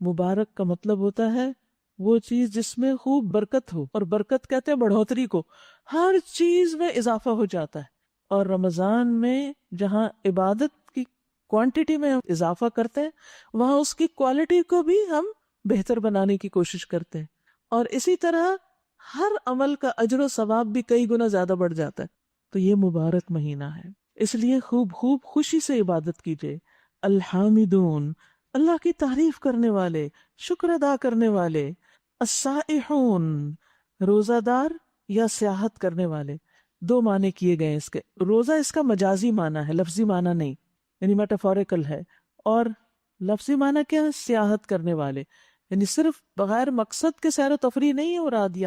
مبارک کا مطلب ہوتا ہے وہ چیز جس میں خوب برکت ہو، اور برکت کہتے ہیں بڑھوتری کو، ہر چیز میں اضافہ ہو جاتا ہے۔ اور رمضان میں جہاں عبادت کی کوانٹٹی میں ہم اضافہ کرتے ہیں وہاں اس کی کوالٹی کو بھی ہم بہتر بنانے کی کوشش کرتے ہیں، اور اسی طرح ہر عمل کا اجر و ثواب بھی کئی گنا زیادہ بڑھ جاتا ہے۔ تو یہ مبارک مہینہ ہے، اس لیے خوب خوب خوشی سے عبادت کیجیے۔ الحامدون، اللہ کی تعریف کرنے والے، شکر ادا کرنے والے، السائحون، روزہ دار یا سیاحت کرنے والے۔ دو معنی کیے گئے اس کے، روزہ اس کا مجازی معنی ہے، لفظی معنی نہیں، یعنی میٹافوریکل ہے، اور لفظی معنی کیا ہے؟ سیاحت کرنے والے، یعنی صرف بغیر مقصد کے سیر و تفریح نہیں ہے مراد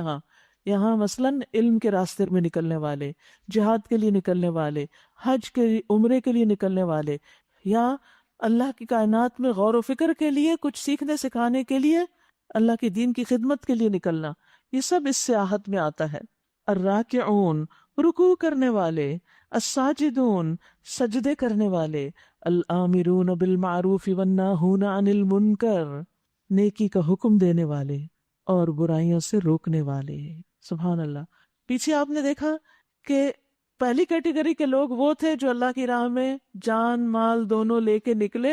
یہاں مثلاً علم کے راستے میں نکلنے والے، جہاد کے لیے نکلنے والے، حج کے عمرے کے لیے نکلنے والے، یا اللہ کی کائنات میں غور و فکر کے لیے کچھ سیکھنے سکھانے کے لیے، اللہ کے دین کی خدمت کے لیے نکلنا، یہ سب اس سیاحت میں آتا ہے۔ الراکعون، رکوع کرنے والے، الساجدون، سجدے کرنے والے، الآمرون بالمعروف والناہون عن المنکر، نیکی کا حکم دینے والے اور برائیوں سے روکنے والے۔ سبحان اللہ۔ پیچھے آپ نے دیکھا کہ پہلی کیٹیگری کے لوگ وہ تھے جو اللہ کی راہ میں جان مال دونوں لے کے نکلے،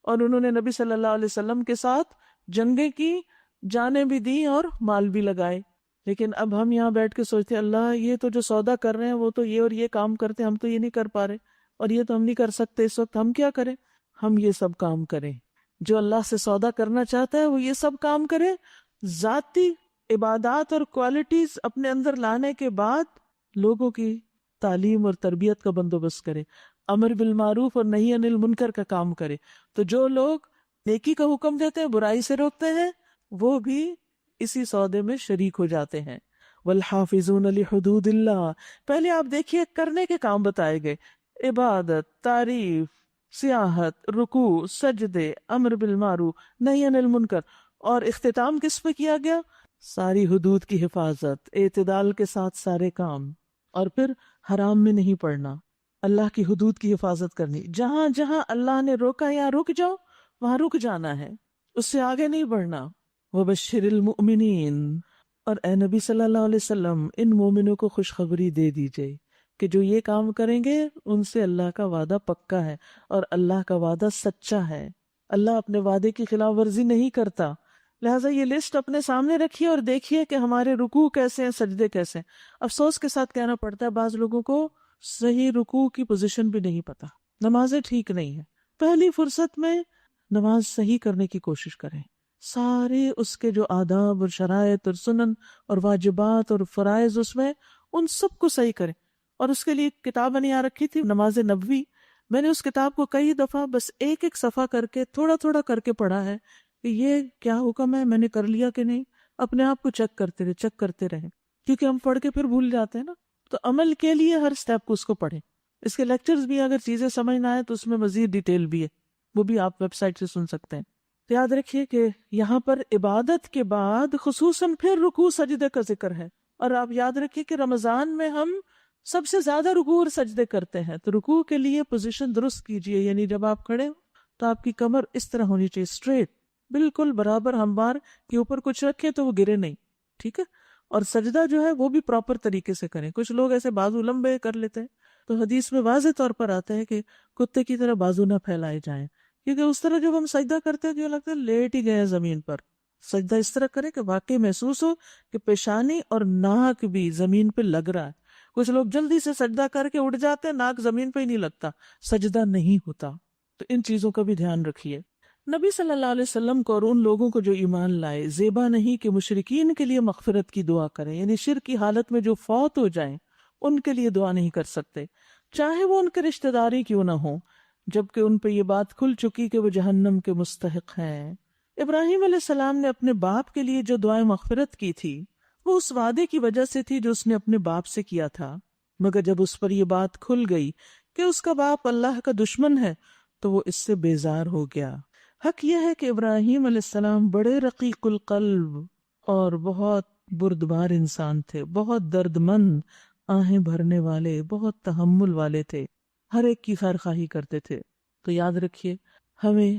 اور انہوں نے نبی صلی اللہ علیہ وسلم کے ساتھ جنگیں کی، جانیں بھی دی اور مال بھی لگائے۔ لیکن اب ہم یہاں بیٹھ کے سوچتے ہیں اللہ یہ تو جو سودا کر رہے ہیں وہ تو یہ اور یہ کام کرتے ہیں، ہم تو یہ نہیں کر پا رہے، اور یہ تو ہم نہیں کر سکتے، اس وقت ہم کیا کریں؟ ہم یہ سب کام کریں۔ جو اللہ سے سودا کرنا چاہتا ہے وہ یہ سب کام کرے، ذاتی عبادات اور کوالٹیز اپنے اندر لانے کے بعد لوگوں کی تعلیم اور تربیت کا بندوبست کرے، امر بالمعروف اور نہی عن المنکر کا کام کرے۔ تو جو لوگ نیکی کا حکم دیتے ہیں، برائی سے روکتے ہیں، وہ بھی اسی سودے میں شریک ہو جاتے ہیں۔ والحافظون لحدود اللہ، پہلے آپ دیکھیے کرنے کے کام بتائے گئے، عبادت، تعریف، سیاحت، رکوع، سجدے، امر بالمعروف، نہی عن المنکر، اور اختتام کس پہ کیا گیا؟ ساری حدود کی حفاظت، اعتدال کے ساتھ سارے کام، اور پھر حرام میں نہیں پڑنا، اللہ کی حدود کی حفاظت کرنی، جہاں جہاں اللہ نے روکا یا رک جاؤ وہاں رک جانا ہے، اس سے آگے نہیں بڑھنا۔ وبشر المؤمنین، اور اے نبی صلی اللہ علیہ وسلم ان مومنوں کو خوشخبری دے دیجئے کہ جو یہ کام کریں گے ان سے اللہ کا وعدہ پکا ہے، اور اللہ کا وعدہ سچا ہے، اللہ اپنے وعدے کی خلاف ورزی نہیں کرتا۔ لہٰذا یہ لسٹ اپنے سامنے رکھیے اور دیکھیے کہ ہمارے رکوع کیسے ہیں، سجدے کیسے ہیں۔ افسوس کے ساتھ کہنا پڑتا ہے بعض لوگوں کو صحیح رکوع کی پوزیشن بھی نہیں پتا، نمازیں ٹھیک نہیں ہیں۔ پہلی فرصت میں نماز صحیح کرنے کی کوشش کریں، سارے اس کے جو آداب اور شرائط اور سنن اور واجبات اور فرائض اس میں، ان سب کو صحیح کریں۔ اور اس کے لیے ایک کتاب میں نے یہاں رکھی تھی، نماز نبوی، میں نے اس کتاب کو کئی دفعہ بس ایک ایک صفحہ کر کے تھوڑا تھوڑا کر کے پڑھا ہے کہ یہ کیا حکم ہے، میں نے کر لیا کہ نہیں، اپنے آپ کو چیک کرتے رہیں، کیونکہ ہم پڑھ کے پھر بھول جاتے ہیں نا۔ تو عمل کے لیے ہر سٹیپ کو اس کو پڑھیں۔ اس کے لیکچرز بھی اگر چیزیں سمجھ نہ آئے تو اس میں مزید ڈیٹیل بھی ہے، وہ بھی آپ ویب سائٹ سے سن سکتے ہیں۔ تو یاد رکھیے کہ یہاں پر عبادت کے بعد خصوصاً پھر رکوع سجدے کا ذکر ہے، اور آپ یاد رکھیے کہ رمضان میں ہم سب سے زیادہ رکوع اور سجدے کرتے ہیں۔ تو رکوع کے لیے پوزیشن درست کیجئے، یعنی جب آپ کھڑے ہو تو آپ کی کمر اس طرح ہونی چاہیے، اسٹریٹ، بالکل برابر، ہموار، کے اوپر کچھ رکھے تو وہ گرے نہیں، ٹھیک ہے؟ اور سجدہ جو ہے وہ بھی پراپر طریقے سے کریں۔ کچھ لوگ ایسے بازو لمبے کر لیتے ہیں، تو حدیث میں واضح طور پر آتا ہے کہ کتے کی طرح بازو نہ پھیلائے جائیں، کیونکہ اس طرح جب ہم سجدہ کرتے ہیں تو یہ لگتا ہے لیٹ ہی گئے زمین پر۔ سجدہ اس طرح کریں کہ واقعی محسوس ہو کہ پیشانی اور ناک بھی زمین پہ لگ رہا ہے۔ کچھ لوگ جلدی سے سجدہ کر کے اٹھ جاتے ہیں، ناک زمین پہ ہی نہیں لگتا، سجدہ نہیں ہوتا۔ تو ان چیزوں کا بھی دھیان رکھیے۔ نبی صلی اللہ علیہ وسلم کو اور ان لوگوں کو جو ایمان لائے زیبا نہیں کہ مشرکین کے لیے مغفرت کی دعا کریں، یعنی شرک کی حالت میں جو فوت ہو جائیں ان کے لیے دعا نہیں کر سکتے، چاہے وہ ان کے رشتہ داری کیوں نہ ہوں، جبکہ ان پہ یہ بات کھل چکی کہ وہ جہنم کے مستحق ہیں۔ ابراہیم علیہ السلام نے اپنے باپ کے لیے جو دعائیں مغفرت کی تھی وہ اس وعدے کی وجہ سے تھی جو اس نے اپنے باپ سے کیا تھا، مگر جب اس پر یہ بات کھل گئی کہ اس کا باپ اللہ کا دشمن ہے تو وہ اس سے بیزار ہو گیا۔ حق یہ ہے کہ ابراہیم علیہ السلام بڑے رقیق القلب اور بہت بردبار انسان تھے، بہت درد مند، آہیں بھرنے والے، بہت تحمل والے تھے، ہر ایک کی خیر خواہی کرتے تھے۔ تو یاد رکھیے ہمیں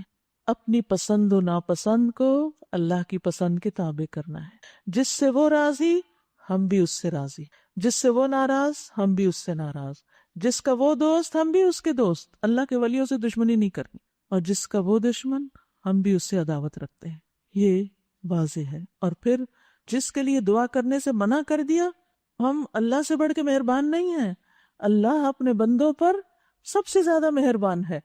اپنی پسند و ناپسند کو اللہ کی پسند کے تابع کرنا ہے. جس سے وہ راضی ہم بھی اس سے راضی، جس سے وہ ناراض ہم بھی اس سے ناراض، جس کا وہ دوست ہم بھی اس کے دوست. اللہ کے ولیوں سے دشمنی نہیں کرنی، اور جس کا وہ دشمن ہم بھی اس سے عداوت رکھتے ہیں. یہ واضح ہے. اور پھر جس کے لیے دعا کرنے سے منع کر دیا، ہم اللہ سے بڑھ کے مہربان نہیں ہیں. اللہ اپنے بندوں پر سب سے زیادہ مہربان ہے.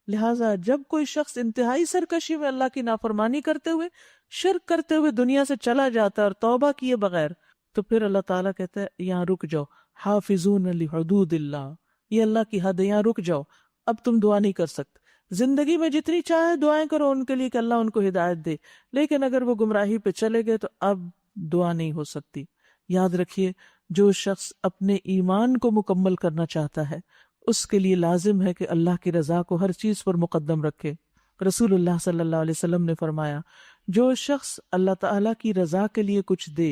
لہٰذا جب کوئی شخص انتہائی سرکشی میں اللہ کی نافرمانی کرتے ہوئے، شرک کرتے ہوئے دنیا سے چلا جاتا ہے اور توبہ کیے بغیر، تو پھر اللہ تعالیٰ کہتا ہے یہاں رک جاؤ، حافظون لحدود اللہ، یہ اللہ کی حد ہے، یہاں رک جاؤ، اب تم دعا نہیں کر سکتے. زندگی میں جتنی چاہے دعائیں کرو ان کے لیے کہ اللہ ان کو ہدایت دے، لیکن اگر وہ گمراہی پہ چلے گئے تو اب دعا نہیں ہو سکتی. یاد رکھیے جو شخص اپنے ایمان کو مکمل کرنا چاہتا ہے اس کے لیے لازم ہے کہ اللہ کی رضا کو ہر چیز پر مقدم رکھے. رسول اللہ صلی اللہ علیہ وسلم نے فرمایا جو شخص اللہ تعالیٰ کی رضا کے لیے کچھ دے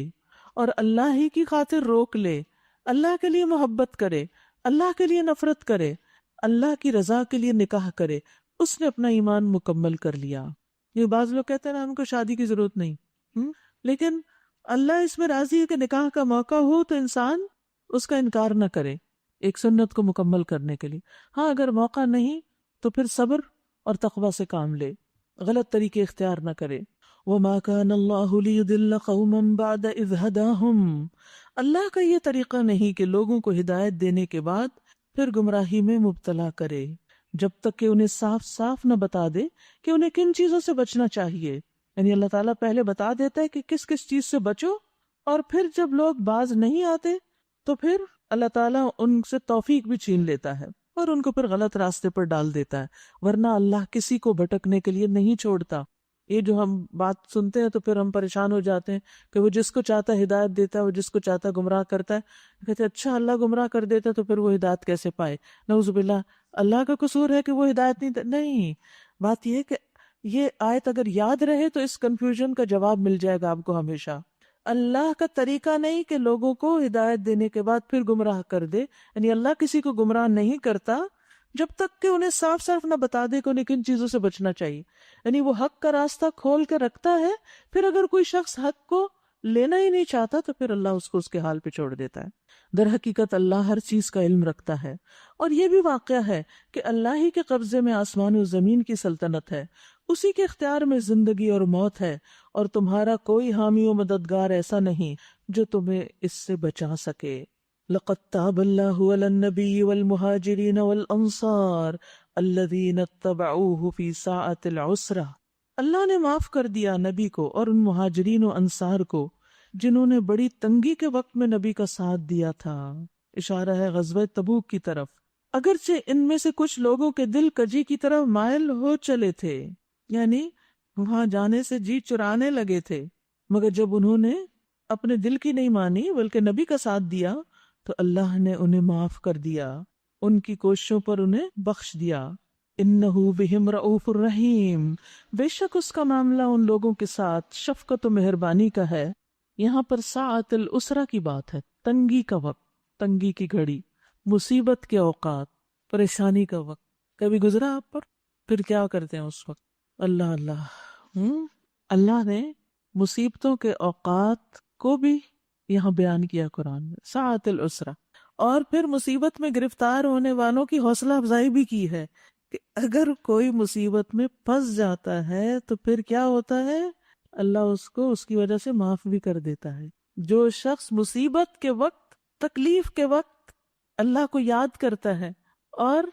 اور اللہ ہی کی خاطر روک لے، اللہ کے لیے محبت کرے، اللہ کے لیے نفرت کرے، اللہ کی رضا کے لیے نکاح کرے، اس نے اپنا ایمان مکمل کر لیا. یہ بعض لوگ کہتے ہیں نا ہم کو شادی کی ضرورت نہیں، لیکن اللہ اس میں راضی ہے کہ نکاح کا موقع ہو تو انسان اس کا انکار نہ کرے ایک سنت کو مکمل کرنے کے لیے. ہاں اگر موقع نہیں تو پھر صبر اور تقوی سے کام لے، غلط طریقے اختیار نہ کرے. وَمَا كَانَ اللَّهُ لِيُضِلَّ قَوْمًا بَعْدَ إِذْ هَدَاهُمْ، اللہ کا یہ طریقہ نہیں کہ لوگوں کو ہدایت دینے کے بعد پھر گمراہی میں مبتلا کرے، جب تک کہ انہیں صاف صاف نہ بتا دے کہ انہیں کن چیزوں سے بچنا چاہیے. یعنی اللہ تعالیٰ پہلے بتا دیتا ہے کہ کس کس چیز سے بچو، اور پھر جب لوگ باز نہیں آتے تو پھر اللہ تعالیٰ ان سے توفیق بھی چھین لیتا ہے اور ان کو پھر غلط راستے پر ڈال دیتا ہے. ورنہ اللہ کسی کو بھٹکنے کے لیے نہیں چھوڑتا. یہ جو ہم بات سنتے ہیں تو پھر ہم پریشان ہو جاتے ہیں کہ وہ جس کو چاہتا ہے ہدایت دیتا ہے، وہ جس کو چاہتا ہے گمراہ کرتا ہے. کہتے ہیں اچھا اللہ گمراہ کر دیتا ہے تو پھر وہ ہدایت کیسے پائے؟ نعوذ باللہ، اللہ کا قصور ہے کہ وہ ہدایت نہیں. بات یہ ہے کہ یہ آیت اگر یاد رہے تو اس کنفیوژن کا جواب مل جائے گا آپ کو ہمیشہ. اللہ کا طریقہ نہیں کہ لوگوں کو ہدایت دینے کے بعد پھر گمراہ کر دے. یعنی اللہ کسی کو گمراہ نہیں کرتا جب تک کہ انہیں صاف صاف نہ بتا دے کہ انہیں کن چیزوں سے بچنا چاہیے. یعنی وہ حق کا راستہ کھول کے رکھتا ہے، پھر اگر کوئی شخص حق کو لینا ہی نہیں چاہتا تو پھر اللہ اس کو اس کے حال پہ چھوڑ دیتا ہے. در حقیقت اللہ ہر چیز کا علم رکھتا ہے، اور یہ بھی واقعہ ہے کہ اللہ ہی کے قبضے میں آسمان و زمین کی سلطنت ہے، اسی کے اختیار میں زندگی اور موت ہے، اور تمہارا کوئی حامی و مددگار ایسا نہیں جو تمہیں اس سے بچا سکے. لقد تاب اللہ علی النبی والمہاجرین والانصار الذین اتبعوہ فی ساعۃ العسرہ، اللہ نے معاف کر دیا نبی کو اور ان مہاجرین و انصار کو جنہوں نے بڑی تنگی کے وقت میں نبی کا ساتھ دیا تھا. اشارہ ہے غزوہ تبوک کی طرف. اگرچہ ان میں سے کچھ لوگوں کے دل کجی کی طرف مائل ہو چلے تھے، یعنی وہاں جانے سے جی چرانے لگے تھے، مگر جب انہوں نے اپنے دل کی نہیں مانی بلکہ نبی کا ساتھ دیا تو اللہ نے انہیں معاف کر دیا، ان کی کوششوں پر انہیں بخش دیا. انہ بہم رؤوف الرحیم، بے شک اس کا معاملہ ان لوگوں کے ساتھ شفقت و مہربانی کا ہے. یہاں پر ساعت الاسرہ کی بات ہے، تنگی کا وقت، تنگی کی گھڑی، مصیبت کے اوقات، پریشانی کا وقت. کبھی گزرا آپ پر؟ پھر کیا کرتے ہیں اس وقت؟ اللہ اللہ اللہ نے مصیبتوں کے اوقات کو بھی یہاں بیان کیا قرآن میں، ساعت الاسرہ. اور پھر مصیبت میں گرفتار ہونے والوں کی حوصلہ افزائی بھی کی ہے کہ اگر کوئی مصیبت میں پھنس جاتا ہے تو پھر کیا ہوتا ہے، اللہ اس کو اس کی وجہ سے معاف بھی کر دیتا ہے. جو شخص مصیبت کے وقت، تکلیف کے وقت اللہ کو یاد کرتا ہے اور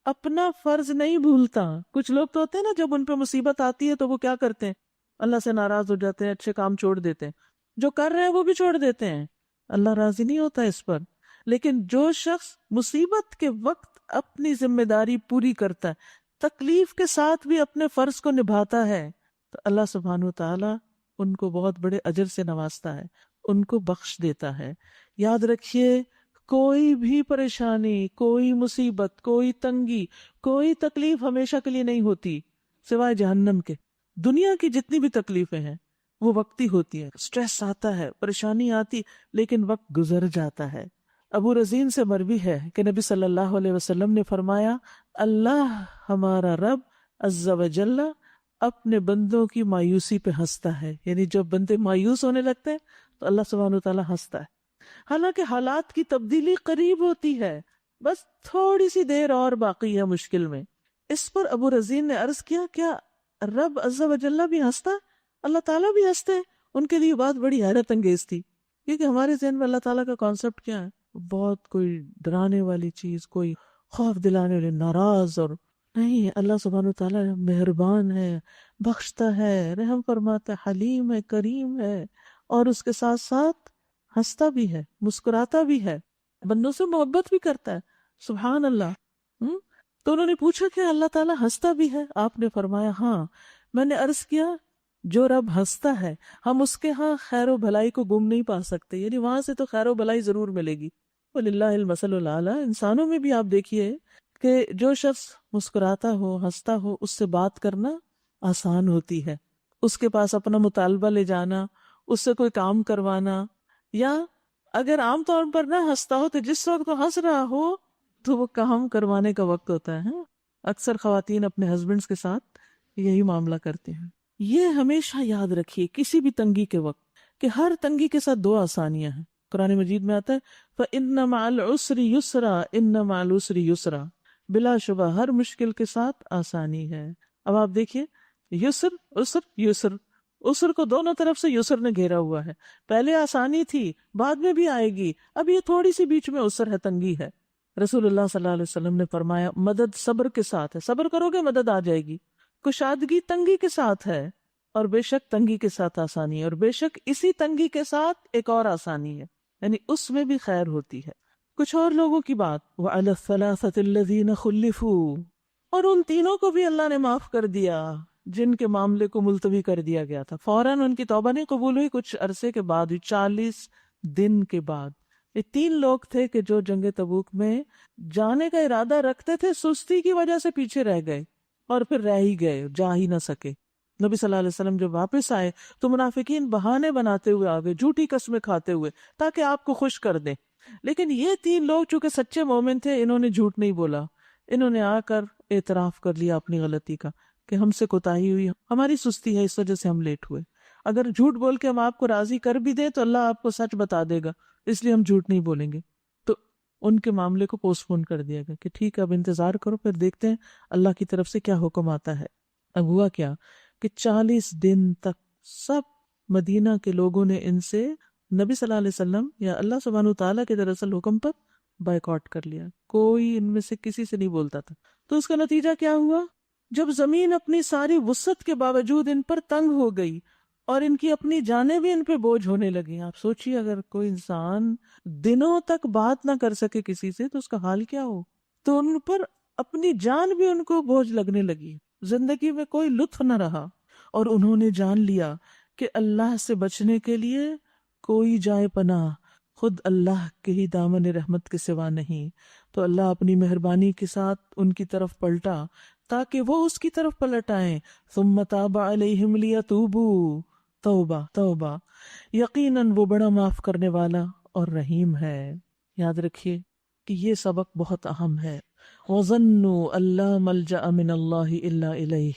اپنا فرض نہیں بھولتا. کچھ لوگ تو ہوتے ہیں نا جب ان پہ مصیبت آتی ہے تو وہ کیا کرتے ہیں، اللہ سے ناراض ہو جاتے ہیں، اچھے کام چھوڑ دیتے ہیں، جو کر رہے ہیں وہ بھی چھوڑ دیتے ہیں. اللہ راضی نہیں ہوتا اس پر. لیکن جو شخص مصیبت کے وقت اپنی ذمہ داری پوری کرتا ہے، تکلیف کے ساتھ بھی اپنے فرض کو نبھاتا ہے، تو اللہ سبحانہ وتعالی ان کو بہت بڑے اجر سے نوازتا ہے، ان کو بخش دیتا ہے. یاد رکھیے کوئی بھی پریشانی، کوئی مصیبت، کوئی تنگی، کوئی تکلیف ہمیشہ کے لیے نہیں ہوتی سوائے جہنم کے. دنیا کی جتنی بھی تکلیفیں ہیں وہ وقتی ہوتی ہے، سٹریس آتا ہے، پریشانی آتی، لیکن وقت گزر جاتا ہے. ابو رزین سے مروی ہے کہ نبی صلی اللہ علیہ وسلم نے فرمایا اللہ ہمارا رب عز و جل اپنے بندوں کی مایوسی پہ ہنستا ہے، یعنی جب بندے مایوس ہونے لگتے ہیں تو اللہ سبحانہ وتعالیٰ ہنستا ہے، حالانکہ حالات کی تبدیلی قریب ہوتی ہے، بس تھوڑی سی دیر اور باقی ہے مشکل میں۔ اس پر ابو رزین نے عرض کیا کیا رب عز و جل بھی ہنستا ہے؟ اللہ تعالیٰ بھی ہنستے ہیں؟ ان کے لیے بات بڑی حیرت انگیز تھی، کیونکہ ہمارے ذہن میں اللہ تعالیٰ کا کانسیپٹ کیا ہے، بہت کوئی ڈرانے والی چیز، کوئی خوف دلانے والی، ناراض، اور نہیں، اللہ سبحانہ وتعالیٰ مہربان ہے، بخشتا ہے، رحم فرماتا ہے، حلیم ہے، کریم ہے، اور اس کے ساتھ ساتھ ہنستا بھی ہے، مسکراتا بھی ہے، بندوں سے محبت بھی کرتا ہے، سبحان اللہ۔ تو انہوں نے پوچھا کہ اللہ تعالیٰ ہنستا بھی ہے؟ آپ نے فرمایا ہاں۔ میں نے عرض کیا جو رب ہنستا ہے ہم اس کے ہاں خیر و بھلائی کو گم نہیں پا سکتے، یعنی وہاں سے تو خیر و بھلائی ضرور ملے گی۔ وَلِلَّهِ الْمَثَلُ الْأَعْلَىٰ۔ انسانوں میں بھی آپ دیکھیے کہ جو شخص مسکراتا ہو، ہنستا ہو، اس سے بات کرنا آسان ہوتی ہے، اس کے پاس اپنا مطالبہ لے جانا، اس سے کوئی کام کروانا، یا اگر عام طور پر نہ ہنستا ہو تو جس وقت وہ ہنس رہا ہو تو وہ کام کروانے کا وقت ہوتا ہے۔ اکثر خواتین اپنے ہسبینڈز کے ساتھ یہی معاملہ کرتے ہیں۔ یہ ہمیشہ یاد رکھیے کسی بھی تنگی کے وقت کہ ہر تنگی کے ساتھ دو آسانیاں ہیں۔ قرآن مجید میں آتا ہے فَإِنَّ مَعَ الْعُسْرِ يُسْرًا إِنَّ مَعَ الْعُسْرِ يُسْرًا، بلا شبہ ہر مشکل کے ساتھ آسانی ہے۔ اب آپ دیکھیے یسر، عسر، یسر، عسر کو دونوں طرف سے یسر نے گھیرا ہوا ہے، پہلے آسانی تھی، بعد میں بھی آئے گی، اب یہ تھوڑی سی بیچ میں عسر ہے، تنگی ہے۔ رسول اللہ صلی اللہ علیہ وسلم نے فرمایا مدد صبر کے ساتھ ہے، صبر کرو گے مدد آ جائے گی، کشادگی تنگی کے ساتھ ہے، اور بے شک تنگی کے ساتھ آسانی ہے، اور بے شک اسی تنگی کے ساتھ ایک اور آسانی ہے، یعنی اس میں بھی خیر ہوتی ہے۔ کچھ اور لوگوں کی بات وَعَلَى الثَّلَاثَةِ الَّذِينَ خُلِّفُوا، اور ان تینوں کو بھی اللہ نے معاف کر دیا جن کے معاملے کو ملتوی کر دیا گیا تھا، فوراً ان کی توبہ نہیں قبول ہوئی، کچھ عرصے کے بعد، 40 دن کے بعد۔ یہ 3 لوگ تھے کہ جو جنگ تبوک میں جانے کا ارادہ رکھتے تھے، سستی کی وجہ سے پیچھے رہ گئے اور پھر رہ ہی گئے، جا ہی نہ سکے۔ نبی صلی اللہ علیہ وسلم جب واپس آئے تو منافقین بہانے بناتے ہوئے آگے، جھوٹی قسمیں کھاتے ہوئے تاکہ آپ کو خوش کر دیں، لیکن یہ 3 لوگ چونکہ سچے مومن تھے، انہوں نے جھوٹ نہیں بولا، انہوں نے آ کر اعتراف کر لیا اپنی غلطی کا کہ ہم سے کوتاہی ہوئی، ہماری سستی ہے، اس وجہ سے ہم لیٹ ہوئے۔ اگر جھوٹ بول کے ہم آپ کو راضی کر بھی دیں تو اللہ آپ کو سچ بتا دے گا، اس لیے ہم جھوٹ نہیں بولیں گے۔ تو ان کے معاملے کو پوسٹ پون کر دیا گیا کہ ٹھیک ہے اب انتظار کرو، پھر دیکھتے ہیں اللہ کی طرف سے کیا حکم آتا ہے۔ اب ہوا کیا کہ 40 دن تک سب مدینہ کے لوگوں نے ان سے نبی صلی اللہ علیہ وسلم یا اللہ سبحانہ وتعالیٰ کے دراصل حکم پر بائیکاٹ کر لیا، کوئی ان میں سے کسی سے نہیں بولتا تھا۔ تو اس کا نتیجہ کیا ہوا؟ جب زمین اپنی ساری وسعت کے باوجود ان پر تنگ ہو گئی اور ان کی اپنی جانیں بھی ان پہ بوجھ ہونے لگی، آپ سوچیے اگر کوئی انسان دنوں تک بات نہ کر سکے کسی سے تو اس کا حال کیا ہو؟ تو ان پر اپنی جان بھی ان کو بوجھ لگنے لگی، زندگی میں کوئی لطف نہ رہا، اور انہوں نے جان لیا کہ اللہ سے بچنے کے لیے کوئی جائے پناہ خود اللہ کے ہی دامن رحمت کے سوا نہیں۔ تو اللہ اپنی مہربانی کے ساتھ ان کی طرف پلٹا تاکہ وہ اس کی طرف پلٹ آئیں۔ ثم تاب علیہم لیتوبوا، توبہ توبہ، یقیناً وہ بڑا معاف کرنے والا اور رحیم ہے۔ یاد رکھیے کہ یہ سبق بہت اہم ہے۔ وَظَنُّوا أَن لَّا مَلْجَأَ مِنَ اللَّهِ إِلَّا إِلَيْهِ،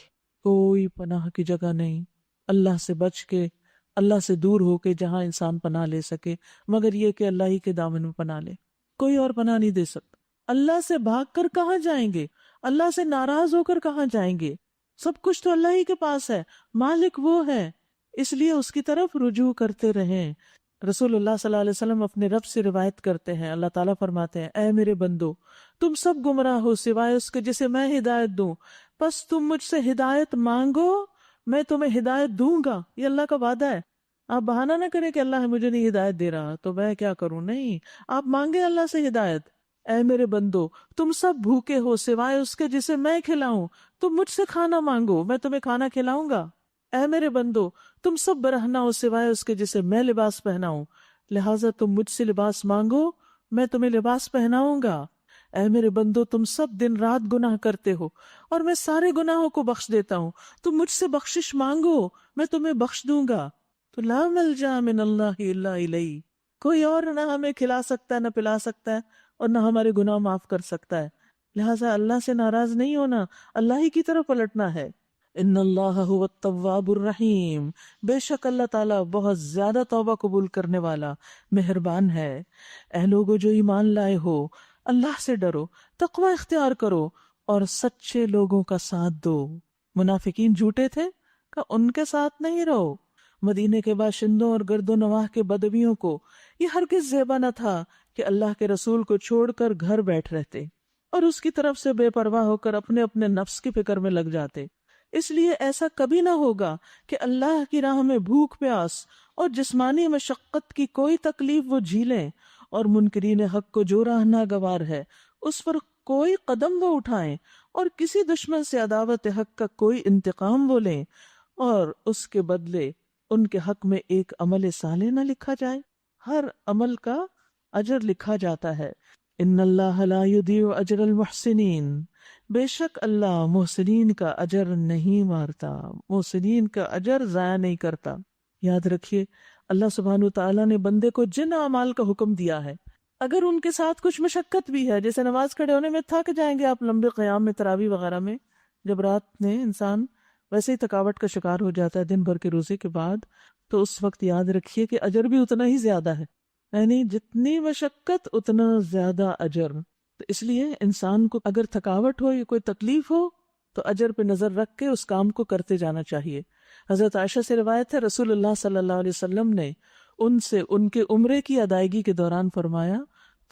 کوئی پناہ کی جگہ نہیں اللہ سے بچ کے، اللہ سے دور ہو کے جہاں انسان پناہ لے سکے، مگر یہ کہ اللہ ہی کے دامن میں پناہ لے، کوئی اور پناہ نہیں دے سکتا۔ اللہ سے بھاگ کر کہاں جائیں گے؟ اللہ سے ناراض ہو کر کہاں جائیں گے؟ سب کچھ تو اللہ ہی کے پاس ہے، مالک وہ ہے، اس لیے اس کی طرف رجوع کرتے رہیں۔ رسول اللہ صلی اللہ علیہ وسلم اپنے رب سے روایت کرتے ہیں، اللہ تعالیٰ فرماتے ہیں اے میرے بندو، تم سب گمراہ ہو سوائے اس کے جسے میں ہدایت دوں، پس تم مجھ سے ہدایت مانگو میں تمہیں ہدایت دوں گا۔ یہ اللہ کا وعدہ ہے۔ آپ بہانہ نہ کریں کہ اللہ مجھے نہیں ہدایت دے رہا تو میں کیا کروں، نہیں، آپ مانگے اللہ سے ہدایت۔ اے میرے بندو، تم سب بھوکے ہو سوائے اس کے جسے میں کھلاؤں، تم مجھ سے کھانا مانگو میں تمہیں کھانا کھلاؤں گا۔ اے میرے بندو، تم سب برہنہ ہو سوائے اس کے جسے میں لباس پہناؤں، لہٰذا تم مجھ سے لباس مانگو میں تمہیں لباس پہناؤں گا۔ اے میرے بندو، تم سب دن رات گناہ کرتے ہو اور میں سارے گناہوں کو بخش دیتا ہوں، تم مجھ سے بخشش مانگو میں تمہیں بخش دوں گا۔ تو لا ملجا من اللہ الا الیہ، کوئی اور نہ ہمیں کھلا سکتا ہے، نہ پلا سکتا ہے، اور نہ ہمارے گناہ معاف کر سکتا ہے. لہٰذا اللہ سے ناراض نہیں ہونا، اللہ ہی کی طرف پلٹنا ہے. ان اللہ هو التواب الرحیم، بے شک اللہ تعالیٰ بہت زیادہ توبہ قبول کرنے والا، مہربان ہے. اے لوگو جو ایمان لائے ہو، اللہ سے ڈرو، تقوی اختیار کرو اور سچے لوگوں کا ساتھ دو. منافقین جھوٹے تھے کہ ان کے ساتھ نہیں رہو. مدینے کے باشندوں اور گرد و نواح کے بدویوں کو یہ ہرگز زیبا نہ تھا کہ اللہ کے رسول کو چھوڑ کر گھر بیٹھ رہتے اور اس کی طرف سے بے پرواہ ہو کر اپنے اپنے نفس کی فکر میں لگ جاتے. اس لیے ایسا کبھی نہ ہوگا کہ اللہ کی راہ میں بھوک پیاس اور جسمانی مشقت کی کوئی تکلیف وہ جھیلیں، اور منکرین حق کو جو راہ ناگوار ہے اس پر کوئی قدم وہ اٹھائیں، اور کسی دشمن سے عداوت حق کا کوئی انتقام وہ لیں، اور اس کے بدلے ان کے حق میں ایک عمل صالح نہ لکھا جائے. ہر عمل کا اجر لکھا جاتا ہے. ان اللہ لا یضیع اجر المحسنین، بے شک اللہ محسنین کا اجر نہیں مارتا، محسنین کا اجر ضائع نہیں کرتا. یاد رکھیے اللہ سبحانہ تعالیٰ نے بندے کو جن اعمال کا حکم دیا ہے، اگر ان کے ساتھ کچھ مشقت بھی ہے، جیسے نماز کھڑے ہونے میں تھک جائیں گے آپ لمبے قیام میں، تراویح وغیرہ میں، جب رات میں انسان ویسے ہی تھکاوٹ کا شکار ہو جاتا ہے دن بھر کے روزے کے بعد، تو اس وقت یاد رکھیے کہ اجر بھی اتنا ہی زیادہ ہے، یعنی جتنی مشقت اتنا زیادہ اجر. تو اس لیے انسان کو اگر تھکاوٹ ہو یا کوئی تکلیف ہو تو اجر پہ نظر رکھ کے اس کام کو کرتے جانا چاہیے. حضرت عائشہ سے روایت ہے رسول اللہ صلی اللہ علیہ وسلم نے ان سے ان کے عمرے کی ادائیگی کے دوران فرمایا،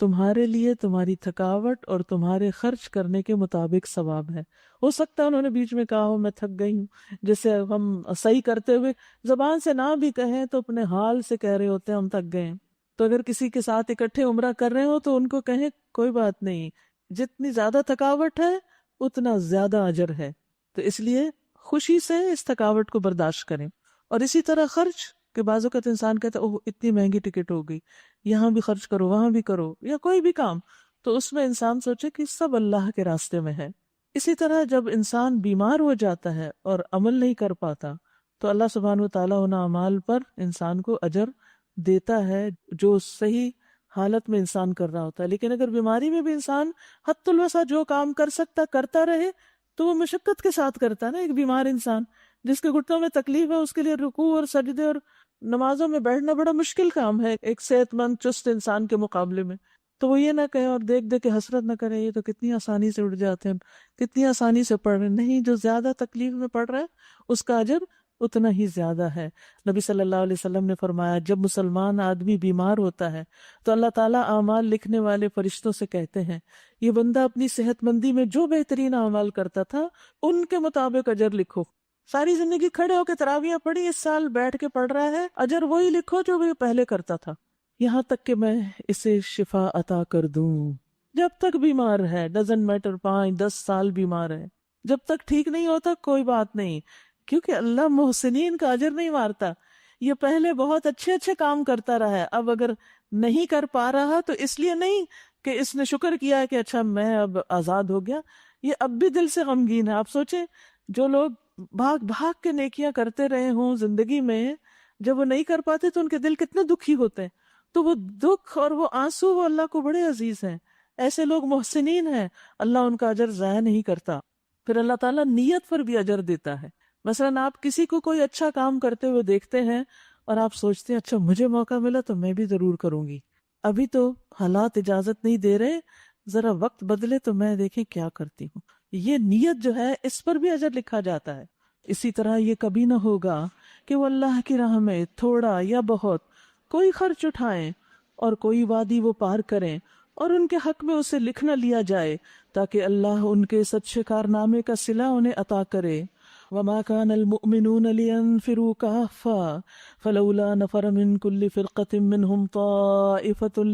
تمہارے لیے تمہاری تھکاوٹ اور تمہارے خرچ کرنے کے مطابق ثواب ہے. ہو سکتا ہے انہوں نے بیچ میں کہا ہو میں تھک گئی ہوں، جسے ہم صحیح کرتے ہوئے زبان سے نہ بھی کہیں تو اپنے حال سے کہہ رہے ہوتے ہیں ہم تھک گئے ہیں. تو اگر کسی کے ساتھ اکٹھے عمرہ کر رہے ہو تو ان کو کہیں کوئی بات نہیں، جتنی زیادہ تھکاوٹ ہے اتنا زیادہ اجر ہے. تو اس لیے خوشی سے اس تھکاوٹ کو برداشت کریں. اور اسی طرح خرچ کہ بعض اوقات انسان کہتا ہے اوہ اتنی مہنگی ٹکٹ ہو گئی، یہاں بھی خرچ کرو وہاں بھی کرو، یا کوئی بھی کام، تو اس میں انسان سوچے کہ سب اللہ کے راستے میں ہے. اسی طرح جب انسان بیمار ہو جاتا ہے اور عمل نہیں کر پاتا تو اللہ سبحانہ و تعالیٰ ان اعمال پر انسان کو اجر دیتا ہے جو صحیح حالت میں انسان کر رہا ہوتا ہے. لیکن اگر بیماری میں بھی انسان حد الوسع جو کام کر سکتا کرتا رہے تو وہ مشقت کے ساتھ کرتا ہے نا. ایک بیمار انسان جس کے گھٹنوں میں تکلیف ہے اس کے لیے رکوع اور سجدے اور نمازوں میں بیٹھنا بڑا مشکل کام ہے ایک صحت مند چست انسان کے مقابلے میں. تو وہ یہ نہ کہے اور دیکھ دیکھ کے حسرت نہ کرے یہ تو کتنی آسانی سے اٹھ جاتے ہیں، کتنی آسانی سے پڑھ رہے ہیں. نہیں، جو زیادہ تکلیف میں پڑھ رہا ہے اس کا اجر اتنا ہی زیادہ ہے. نبی صلی اللہ علیہ وسلم نے فرمایا جب مسلمان آدمی بیمار ہوتا ہے تو اللہ تعالیٰ اعمال لکھنے والے فرشتوں سے کہتے ہیں یہ بندہ اپنی صحت مندی میں جو بہترین اعمال کرتا تھا ان کے مطابق اجر لکھو. ساری زندگی کھڑے ہو کے تراویحیں پڑھی، اس سال بیٹھ کے پڑھ رہا ہے، اجر وہی لکھو جو وہ پہلے کرتا تھا، یہاں تک کہ میں اسے شفا عطا کر دوں. جب تک بیمار ہے، ڈزنٹ میٹر 5-10 سال بیمار ہے، جب تک ٹھیک نہیں ہوتا کوئی بات نہیں، کیونکہ اللہ محسنین کا اجر نہیں مارتا. یہ پہلے بہت اچھے کام کرتا رہا ہے، اب اگر نہیں کر پا رہا تو اس لیے نہیں کہ اس نے شکر کیا ہے کہ اچھا میں اب آزاد ہو گیا، یہ اب بھی دل سے غمگین ہے. آپ سوچیں جو لوگ بھاگ بھاگ کے نیکیاں کرتے رہے ہوں زندگی میں، جب وہ نہیں کر پاتے تو ان کے دل کتنے دکھی ہوتے ہیں. تو وہ دکھ اور وہ آنسو وہ اللہ کو بڑے عزیز ہیں. ایسے لوگ محسنین ہیں، اللہ ان کا اجر ضائع نہیں کرتا. پھر اللہ تعالیٰ نیت پر بھی اجر دیتا ہے. مثلاً آپ کسی کو کوئی اچھا کام کرتے ہوئے دیکھتے ہیں اور آپ سوچتے ہیں اچھا مجھے موقع ملا تو میں بھی ضرور کروں گی، ابھی تو حالات اجازت نہیں دے رہے، ذرا وقت بدلے تو میں دیکھیں کیا کرتی ہوں. یہ نیت جو ہے اس پر بھی اجر لکھا جاتا ہے. اسی طرح یہ کبھی نہ ہوگا کہ وہ اللہ کی راہ میں تھوڑا یا بہت کوئی خرچ اٹھائیں اور کوئی وادی وہ پار کریں اور ان کے حق میں اسے لکھ نہ لیا جائے تاکہ اللہ ان کے سچے کارنامے کا صلہ انہیں عطا کرے. وما كان المؤمنون لينفروا كافة فلولا نفر من كل فرقة منهم طائفة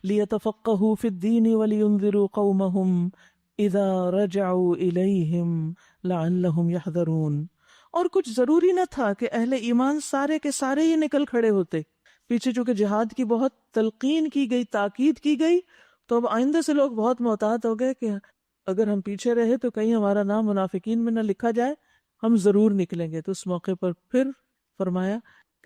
ليتفقهوا في الدين ولينذروا قومهم اذا رجعوا الیہم لعلہم یحذرون. اور کچھ ضروری نہ تھا کہ اہل ایمان سارے کے سارے ہی نکل کھڑے ہوتے. پیچھے چونکہ جہاد کی بہت تلقین کی گئی، تاکید کی گئی، تو اب آئندہ سے لوگ بہت محتاط ہو گئے کہ اگر ہم پیچھے رہے تو کہیں ہمارا نام منافقین میں نہ لکھا جائے، ہم ضرور نکلیں گے. تو اس موقع پر پھر فرمایا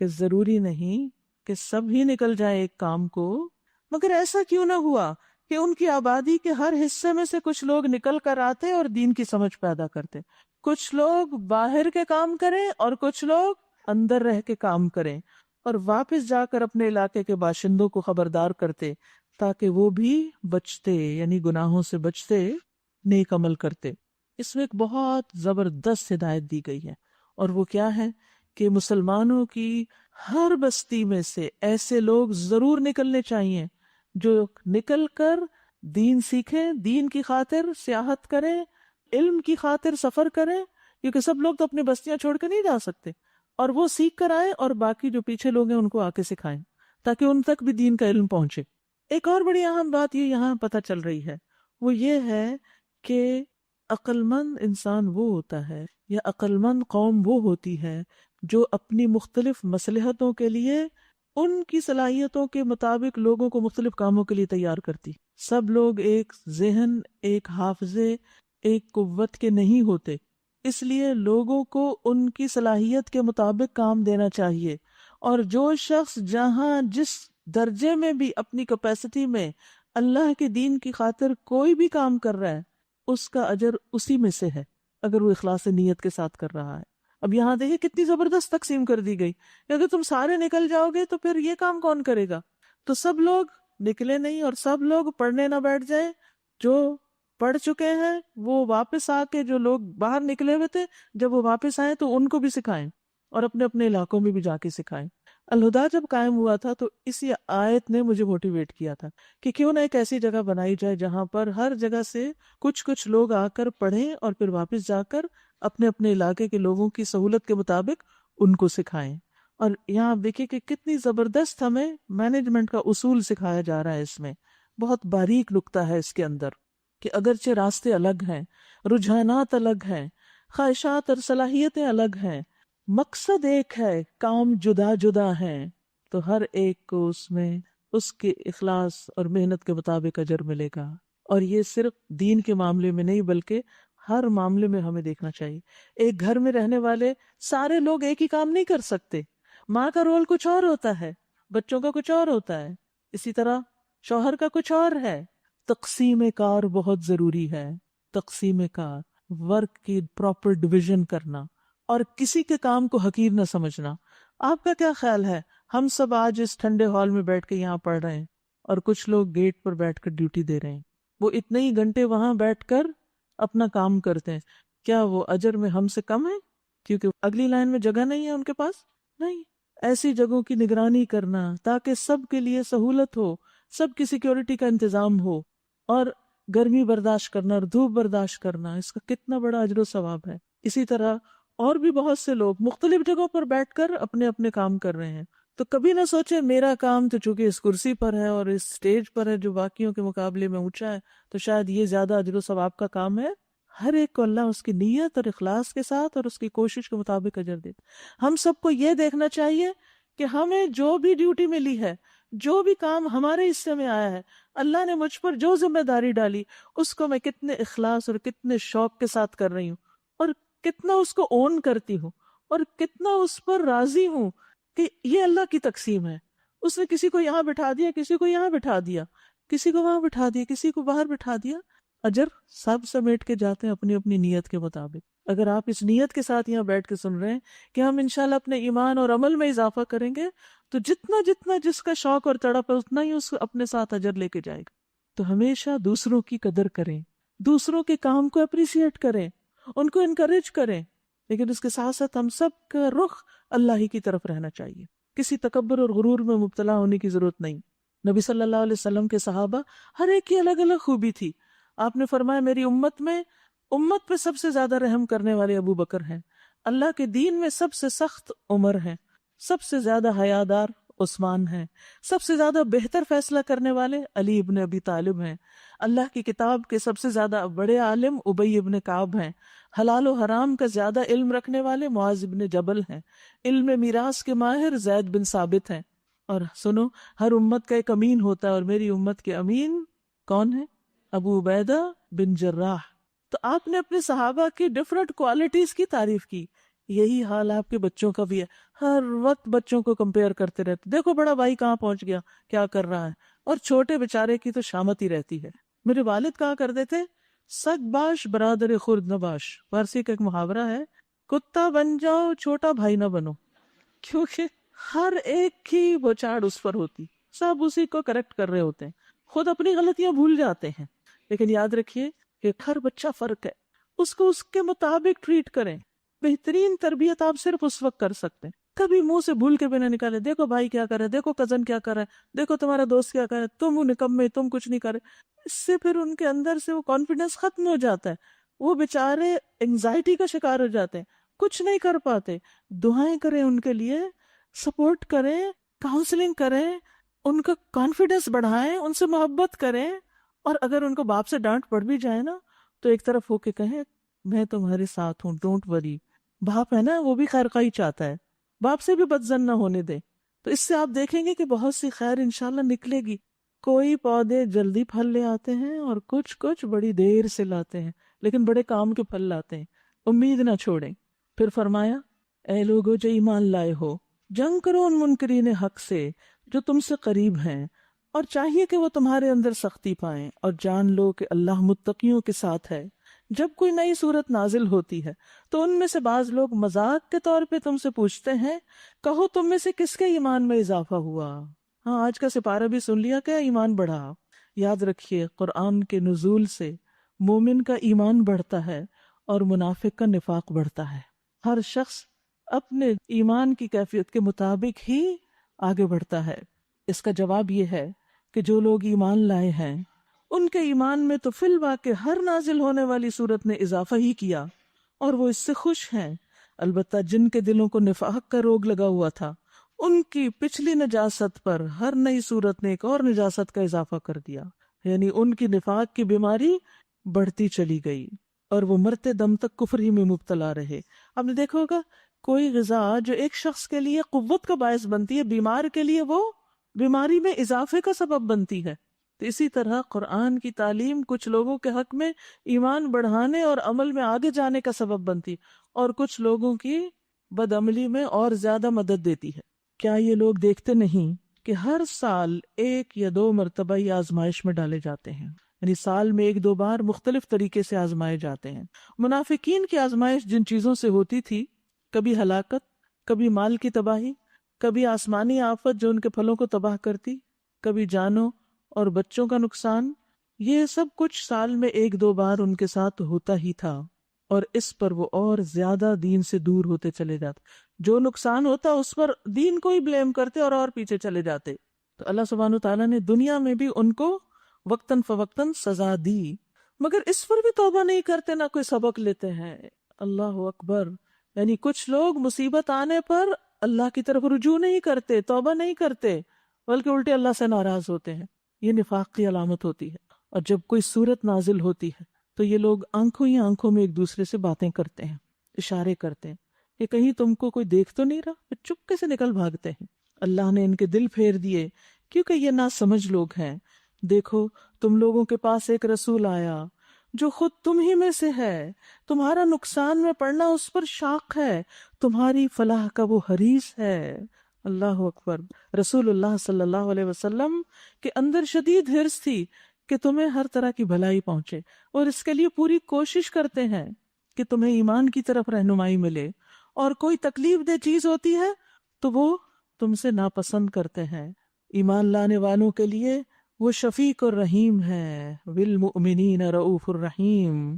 کہ ضروری نہیں کہ سب ہی نکل جائے ایک کام کو، مگر ایسا کیوں نہ ہوا کہ ان کی آبادی کے ہر حصے میں سے کچھ لوگ نکل کر آتے اور دین کی سمجھ پیدا کرتے، کچھ لوگ باہر کے کام کریں اور کچھ لوگ اندر رہ کے کام کریں، اور واپس جا کر اپنے علاقے کے باشندوں کو خبردار کرتے تاکہ وہ بھی بچتے، یعنی گناہوں سے بچتے، نیک عمل کرتے۔ اس میں ایک بہت زبردست ہدایت دی گئی ہے، اور وہ کیا ہے کہ مسلمانوں کی ہر بستی میں سے ایسے لوگ ضرور نکلنے چاہیے جو نکل کر دین سیکھیں، دین کی خاطر سیاحت کریں، علم کی خاطر سفر کریں، کیونکہ سب لوگ تو اپنی بستیاں چھوڑ کے نہیں جا سکتے، اور وہ سیکھ کر آئیں اور باقی جو پیچھے لوگ ہیں ان کو آ کے سکھائیں تاکہ ان تک بھی دین کا علم پہنچے۔ ایک اور بڑی اہم بات یہ یہاں پتہ چل رہی ہے، وہ یہ ہے کہ عقل مند انسان وہ ہوتا ہے، یا عقل مند قوم وہ ہوتی ہے جو اپنی مختلف مصلحتوں کے لیے ان کی صلاحیتوں کے مطابق لوگوں کو مختلف کاموں کے لیے تیار کرتی۔ سب لوگ ایک ذہن، ایک حافظے، ایک قوت کے نہیں ہوتے، اس لیے لوگوں کو ان کی صلاحیت کے مطابق کام دینا چاہیے، اور جو شخص جہاں جس درجے میں بھی اپنی کیپیسٹی میں اللہ کے دین کی خاطر کوئی بھی کام کر رہا ہے، اس کا اجر اسی میں سے ہے اگر وہ اخلاص نیت کے ساتھ کر رہا ہے۔ اب یہاں دیکھیں کتنی زبردست تقسیم کر دی گئی کہ اگر تم سارے نکل جاؤ گے تو پھر یہ کام کون کرے گا؟ تو سب لوگ نکلے نہیں، اور سب لوگ پڑھنے نہ بیٹھ جائیں، جو پڑھ چکے ہیں وہ واپس آ کے، جو لوگ باہر نکلے ہوئے تھے جب وہ واپس آئیں تو ان کو بھی سکھائیں، اور اپنے اپنے علاقوں میں بھی جا کے سکھائیں۔ الہدا جب قائم ہوا تھا تو اسی آیت نے مجھے موٹیویٹ کیا تھا کہ کیوں نہ ایک ایسی جگہ بنائی جائے جہاں پر ہر جگہ سے کچھ لوگ آ کر پڑھیں اور پھر واپس جا کر اپنے اپنے علاقے کے لوگوں کی سہولت کے مطابق ان کو سکھائیں۔ اور یہاں آپ دیکھیں کہ کتنی زبردست ہمیں مینجمنٹ کا اصول سکھایا جا رہا ہے، اس میں بہت باریک نکتہ ہے اس کے اندر، کہ اگرچہ راستے الگ ہیں، رجحانات الگ ہیں، خواہشات اور صلاحیتیں الگ ہیں، مقصد ایک ہے، کام جدا جدا ہیں، تو ہر ایک کو اس میں اس کے اخلاص اور محنت کے مطابق اجر ملے گا۔ اور یہ صرف دین کے معاملے میں نہیں بلکہ ہر معاملے میں ہمیں دیکھنا چاہیے۔ ایک گھر میں رہنے والے سارے لوگ ایک ہی کام نہیں کر سکتے، ماں کا رول کچھ اور ہوتا ہے، بچوں کا کچھ اور ہوتا ہے، اسی طرح شوہر کا کچھ اور ہے۔ تقسیم کار بہت ضروری ہے، تقسیم کار، ورک کی پراپر ڈویژن کرنا، اور کسی کے کام کو حقیر نہ سمجھنا۔ آپ کا کیا خیال ہے؟ ہم سب آج اس ٹھنڈے ہال میں بیٹھ کے یہاں پڑھ رہے ہیں، اور کچھ لوگ گیٹ پر بیٹھ کر ڈیوٹی دے رہے ہیں، وہ اتنے ہی گھنٹے وہاں بیٹھ کر اپنا کام کرتے ہیں، کیا وہ اجر میں ہم سے کم ہے کیونکہ اگلی لائن میں جگہ نہیں ہے ان کے پاس؟ نہیں۔ ایسی جگہوں کی نگرانی کرنا تاکہ سب کے لیے سہولت ہو، سب کی سیکیورٹی کا انتظام ہو، اور گرمی برداشت کرنا اور دھوپ برداشت کرنا، اس کا کتنا بڑا اجر و ثواب ہے۔ اسی طرح اور بھی بہت سے لوگ مختلف جگہوں پر بیٹھ کر اپنے اپنے کام کر رہے ہیں، تو کبھی نہ سوچے میرا کام تو چونکہ اس کرسی پر ہے اور اس سٹیج پر ہے جو باقیوں کے مقابلے میں اونچا ہے تو شاید یہ زیادہ اجر و ثواب کا کام ہے۔ ہر ایک کو اللہ اس کی نیت اور اخلاص کے ساتھ اور اس کی کوشش کے مطابق اجر دیتا۔ ہم سب کو یہ دیکھنا چاہیے کہ ہمیں جو بھی ڈیوٹی ملی ہے، جو بھی کام ہمارے حصے میں آیا ہے، اللہ نے مجھ پر جو ذمہ داری ڈالی اس کو میں کتنے اخلاص اور کتنے شوق کے ساتھ کر رہی ہوں، اور کتنا اس کو اون کرتی ہوں، اور کتنا اس پر راضی ہوں کہ یہ اللہ کی تقسیم ہے۔ اس نے کسی کو یہاں بٹھا دیا، کسی کو یہاں بٹھا دیا، کسی کو وہاں بٹھا دیا، کسی کو باہر بٹھا دیا، اجر سب سمیٹ کے جاتے ہیں اپنی اپنی نیت کے مطابق۔ اگر آپ اس نیت کے ساتھ یہاں بیٹھ کے سن رہے ہیں کہ ہم انشاءاللہ اپنے ایمان اور عمل میں اضافہ کریں گے، تو جتنا جتنا جس کا شوق اور تڑپ ہے اتنا ہی اس اپنے ساتھ اجر لے کے جائے گا۔ تو ہمیشہ دوسروں کی قدر کریں، دوسروں کے کام کو اپریشیٹ کریں، ان کو انکریج کریں، لیکن اس کے ساتھ ساتھ ہم سب کا رخ اللہ ہی کی طرف رہنا چاہیے۔ کسی تکبر اور غرور میں مبتلا ہونے کی ضرورت نہیں۔ نبی صلی اللہ علیہ وسلم کے صحابہ ہر ایک کی الگ الگ خوبی تھی۔ آپ نے فرمایا میری امت پہ سب سے زیادہ رحم کرنے والے ابو بکر ہیں، اللہ کے دین میں سب سے سخت عمر ہیں، سب سے زیادہ حیادار عثمان ہیں، سب سے زیادہ بہتر فیصلہ کرنے والے علی ابن ابی طالب ہیں، اللہ کی کتاب کے سب سے زیادہ بڑے عالم ابی ابن کعب ہیں، حلال و حرام کا زیادہ علم رکھنے والے معاذ ابن جبل ہیں، علم میراث کے ماہر زید بن ثابت ہیں۔ اور سنو، ہر امت کا ایک امین ہوتا ہے، اور میری امت کے امین کون ہے؟ ابو عبیدہ بن جراح۔ تو آپ نے اپنے صحابہ کی ڈفرنٹ کوالٹیز کی تعریف کی یہی حال آپ کے بچوں کا بھی ہے. ہر وقت بچوں کو کمپیئر کرتے رہتے، دیکھو بڑا بھائی کہاں پہنچ گیا، کیا کر رہا ہے، اور چھوٹے بیچارے کی تو شامت ہی رہتی ہے. میرے والد کہا کرتے تھے سگ باش برادر خرد نباش، فارسی کا ایک محاورہ ہے، کتا بن جاؤ چھوٹا بھائی نہ بنو، کیونکہ ہر ایک کی بچاڑ اس پر ہوتی، سب اسی کو کریکٹ کر رہے ہوتے ہیں، خود اپنی غلطیاں بھول جاتے ہیں. لیکن یاد رکھیے کہ ہر بچہ فرق ہے، اس کو اس کے مطابق ٹریٹ کریں. بہترین تربیت آپ صرف اس وقت کر سکتے ہیں، کبھی منہ سے بھول کے بھی نہ نکالے دیکھو بھائی کیا کر رہا ہے، دیکھو کزن کیا کر رہا ہے، دیکھو تمہارا دوست کیا کر رہا ہے، تم نکمے، تم کچھ نہیں کر رہے. اس سے پھر ان کے اندر سے وہ کانفیڈنس ختم ہو جاتا ہے، وہ بےچارے انگزائٹی کا شکار ہو جاتے ہیں، کچھ نہیں کر پاتے. دعائیں کریں ان کے لیے، سپورٹ کریں، کاؤنسلنگ کریں، ان کا کانفیڈنس بڑھائیں، ان سے محبت کریں. اور اگر ان کو باپ سے ڈانٹ پڑ بھی جائے نا تو ایک طرف ہو کے کہیں میں تمہارے ساتھ ہوں، ڈونٹ وری. باپ ہے نا، وہ بھی خیر خواہی چاہتا ہے، باپ سے بھی بدظن نہ ہونے دے. تو اس سے آپ دیکھیں گے کہ بہت سی خیر انشاءاللہ نکلے گی. کوئی پودے جلدی پھل لے آتے ہیں اور کچھ بڑی دیر سے لاتے ہیں، لیکن بڑے کام کے پھل لاتے ہیں. امید نہ چھوڑیں. پھر فرمایا اے لوگو جو ایمان لائے ہو، جنگ کرو ان منکرین حق سے جو تم سے قریب ہیں، اور چاہیے کہ وہ تمہارے اندر سختی پائیں، اور جان لو کہ اللہ متقیوں کے ساتھ ہے. جب کوئی نئی صورت نازل ہوتی ہے تو ان میں سے بعض لوگ مذاق کے طور پہ تم سے پوچھتے ہیں کہو تم میں سے کس کے ایمان میں اضافہ ہوا. ہاں آج کا سپارہ بھی سن لیا کہ ایمان بڑھا. یاد رکھیے قرآن کے نزول سے مومن کا ایمان بڑھتا ہے اور منافق کا نفاق بڑھتا ہے. ہر شخص اپنے ایمان کی کیفیت کے مطابق ہی آگے بڑھتا ہے. اس کا جواب یہ ہے کہ جو لوگ ایمان لائے ہیں ان کے ایمان میں تو فی الواقع ہر نازل ہونے والی صورت نے اضافہ ہی کیا اور وہ اس سے خوش ہیں. البتہ جن کے دلوں کو نفاق کا روگ لگا ہوا تھا ان کی پچھلی نجاست پر ہر نئی صورت نے ایک اور نجاست کا اضافہ کر دیا، یعنی ان کی نفاق کی بیماری بڑھتی چلی گئی اور وہ مرتے دم تک کفر ہی میں مبتلا رہے. آپ نے دیکھا ہوگا کوئی غذا جو ایک شخص کے لیے قوت کا باعث بنتی ہے، بیمار کے لیے وہ بیماری میں اضافے کا سبب بنتی ہے. تو اسی طرح قرآن کی تعلیم کچھ لوگوں کے حق میں ایمان بڑھانے اور عمل میں آگے جانے کا سبب بنتی اور کچھ لوگوں کی بدعملی میں اور زیادہ مدد دیتی ہے. کیا یہ لوگ دیکھتے نہیں کہ ہر سال 1 یا 2 مرتبہ یہ آزمائش میں ڈالے جاتے ہیں، یعنی سال میں 1-2 بار مختلف طریقے سے آزمائے جاتے ہیں. منافقین کی آزمائش جن چیزوں سے ہوتی تھی، کبھی ہلاکت، کبھی مال کی تباہی، کبھی آسمانی آفت جو ان کے پھلوں کو تباہ کرتی، کبھی جانوں اور بچوں کا نقصان، یہ سب کچھ سال میں 1-2 بار ان کے ساتھ ہوتا ہی تھا اور اس پر وہ اور زیادہ دین سے دور ہوتے چلے جاتے. جو نقصان ہوتا اس پر دین کو ہی بلیم کرتے اور پیچھے چلے جاتے. تو اللہ سبحانہ تعالیٰ نے دنیا میں بھی ان کو وقتاً فوقتاً سزا دی، مگر اس پر بھی توبہ نہیں کرتے، نہ کوئی سبق لیتے ہیں. اللہ اکبر. یعنی کچھ لوگ مصیبت آنے پر اللہ کی طرف رجوع نہیں کرتے، توبہ نہیں کرتے، بلکہ الٹے اللہ سے ناراض ہوتے ہیں. یہ نفاق کی علامت ہوتی ہے. اور جب کوئی صورت نازل ہوتی ہے تو یہ لوگ آنکھوں ہی آنکھوں میں ایک دوسرے سے باتیں کرتے ہیں، اشارے کرتے ہیں کہ کہیں تم کو کوئی دیکھ تو نہیں رہا، پھر چپکے سے نکل بھاگتے ہیں. اللہ نے ان کے دل پھیر دیے کیونکہ یہ ناسمجھ لوگ ہیں. دیکھو تم لوگوں کے پاس ایک رسول آیا جو خود تم ہی میں سے ہے، تمہارا نقصان میں پڑنا اس پر شاق ہے، تمہاری فلاح کا وہ حریص ہے. اللہ اکبر. رسول اللہ صلی اللہ علیہ وسلم کے اندر شدید حرص تھی کہ تمہیں ہر طرح کی بھلائی پہنچے اور اس کے لیے پوری کوشش کرتے ہیں کہ تمہیں ایمان کی طرف رہنمائی ملے، اور کوئی تکلیف دہ چیز ہوتی ہے تو وہ تم سے ناپسند کرتے ہیں. ایمان لانے والوں کے لیے وہ شفیق الرحیم ہے، بالمؤمنین رؤوف الرحیم.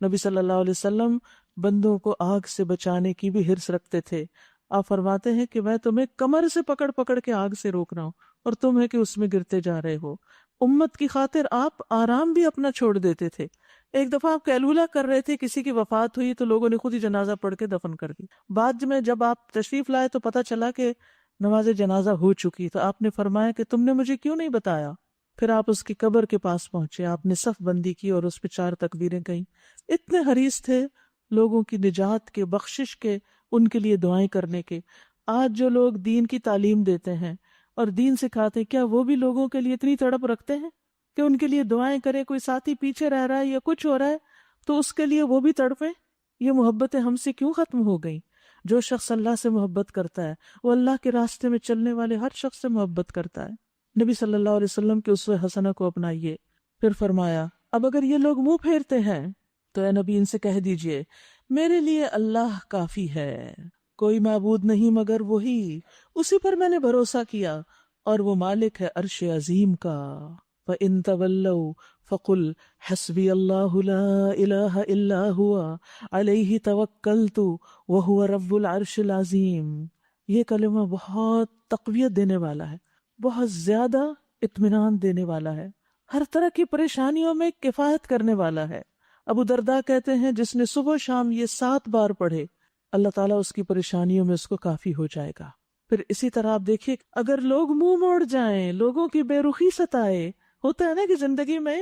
نبی صلی اللہ علیہ وسلم بندوں کو آگ سے بچانے کی بھی حرص رکھتے تھے. آپ فرماتے ہیں کہ میں تمہیں کمر سے پکڑ پکڑ کے آگ سے روک رہا ہوں اور تم ہے کہ اس میں گرتے جا رہے ہو. امت کی خاطر آپ آرام بھی اپنا چھوڑ دیتے تھے. ایک دفعہ آپ قیلولہ کر رہے تھے، کسی کی وفات ہوئی تو لوگوں نے خود ہی جنازہ پڑھ کے دفن کر دی. بعد میں جب آپ تشریف لائے تو پتہ چلا کہ نماز جنازہ ہو چکی، تو آپ نے فرمایا کہ تم نے مجھے کیوں نہیں بتایا. پھر آپ اس کی قبر کے پاس پہنچے، آپ نے صف بندی کی اور اس پہ 4 تکبیریں کہیں. اتنے حریص تھے لوگوں کی نجات کے، بخشش کے، ان کے لیے دعائیں کرنے کے. آج جو لوگ دین کی تعلیم دیتے ہیں اور دین سکھاتے ہیں، کیا وہ بھی لوگوں کے لیے اتنی تڑپ رکھتے ہیں کہ ان کے لیے دعائیں کریں؟ کوئی ساتھی پیچھے رہ رہا ہے یا کچھ ہو رہا ہے تو اس کے لیے وہ بھی تڑپیں. یہ محبتیں ہم سے کیوں ختم ہو گئیں؟ جو شخص اللہ سے محبت کرتا ہے وہ اللہ کے راستے میں چلنے والے ہر شخص سے محبت کرتا ہے۔ نبی صلی اللہ علیہ وسلم کے اسوہ حسنہ کو اپنائیے۔ پھر فرمایا اب اگر یہ لوگ منہ پھیرتے ہیں تو اے نبی ان سے کہہ دیجئے میرے لیے اللہ کافی ہے، کوئی معبود نہیں مگر وہی، اسی پر میں نے بھروسہ کیا اور وہ مالک ہے عرش عظیم کا۔ فَإِن تَوَلَّوْا فَقُلْ حَسْبِيَ اللَّهُ لَا إِلَٰهَ إِلَّا هُوَ عَلَيْهِ تَوَكَّلْتُ وَهُوَ رَبُّ الْعَرْشِ الْعَظِيمِ۔ یہ کلمہ بہت تقویت دینے والا ہے، بہت زیادہ اطمینان دینے والا ہے، ہر طرح کی پریشانیوں میں کفایت کرنے والا ہے۔ ابو درداء کہتے ہیں جس نے صبح و شام یہ 7 بار پڑھے اللہ تعالیٰ اس کی پریشانیوں میں اس کو کافی ہو جائے گا۔ پھر اسی طرح آپ دیکھیے اگر لوگ منہ موڑ جائیں، لوگوں کی بے رخی ستائے، ہوتا ہے نا کہ زندگی میں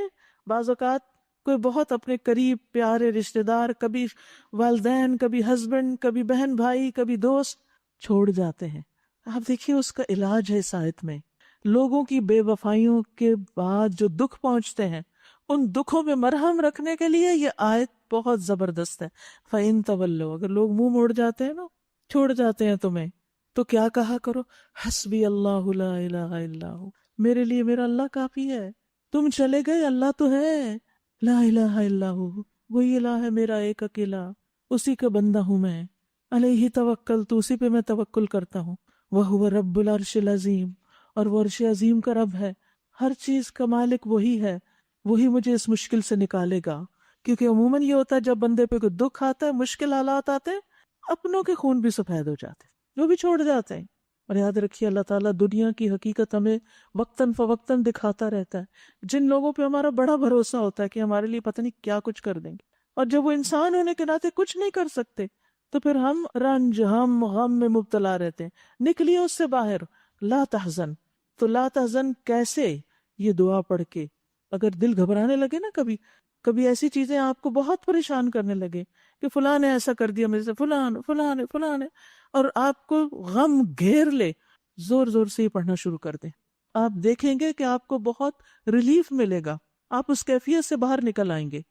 بعض اوقات کوئی بہت اپنے قریب پیارے رشتہ دار، کبھی والدین، کبھی ہسبینڈ، کبھی بہن بھائی، کبھی دوست چھوڑ جاتے ہیں۔ آپ دیکھیے اس کا علاج ہے اس آیت میں، لوگوں کی بے وفائیوں کے بعد جو دکھ پہنچتے ہیں ان دکھوں میں مرہم رکھنے کے لیے یہ آیت بہت زبردست ہے۔ فَإِن تَوَلَّوْا، اگر لوگ منہ موڑ جاتے ہیں نا، چھوڑ جاتے ہیں تمہیں، تو کیا کہا کرو، حسبی اللہ لا الہ الا ہو، میرے لیے میرا اللہ کافی ہے۔ تم چلے گئے اللہ تو ہے، لا الہ الا ہو، وہی الہ ہے میرا ایک اکیلا، اسی کا بندہ ہوں میں، علیہ توکلت، اسی پہ میں توکل کرتا ہوں، وہو رب العرش العظیم، اور وہ عرش عظیم کا رب ہے، ہر چیز کا مالک وہی ہے، وہی مجھے اس مشکل سے نکالے گا۔ کیونکہ عموماً یہ ہوتا ہے جب بندے پہ کوئی دکھ آتا ہے، مشکل حالات آتے ہیں، اپنوں کے خون بھی سفید ہو جاتے ہیں، وہ بھی چھوڑ جاتے ہیں۔ اور یاد رکھیے اللہ تعالیٰ دنیا کی حقیقت ہمیں وقتاً فوقتاً دکھاتا رہتا ہے، جن لوگوں پہ ہمارا بڑا بھروسہ ہوتا ہے کہ ہمارے لیے پتہ نہیں کیا کچھ کر دیں گے، اور جب وہ انسان ہونے کے ناطے کچھ نہیں کر سکتے تو پھر ہم رنج، ہم غم میں مبتلا رہتے ہیں۔ نکلیے اس سے باہر، لا تحزن۔ تو لا تحزن کیسے؟ یہ دعا پڑھ کے۔ اگر دل گھبرانے لگے نا، کبھی ایسی چیزیں آپ کو بہت پریشان کرنے لگے کہ فلاں نے ایسا کر دیا میرے سے، فلاں نے، اور آپ کو غم گھیر لے، زور زور سے یہ پڑھنا شروع کر دیں، آپ دیکھیں گے کہ آپ کو بہت ریلیف ملے گا، آپ اس کیفیت سے باہر نکل آئیں گے۔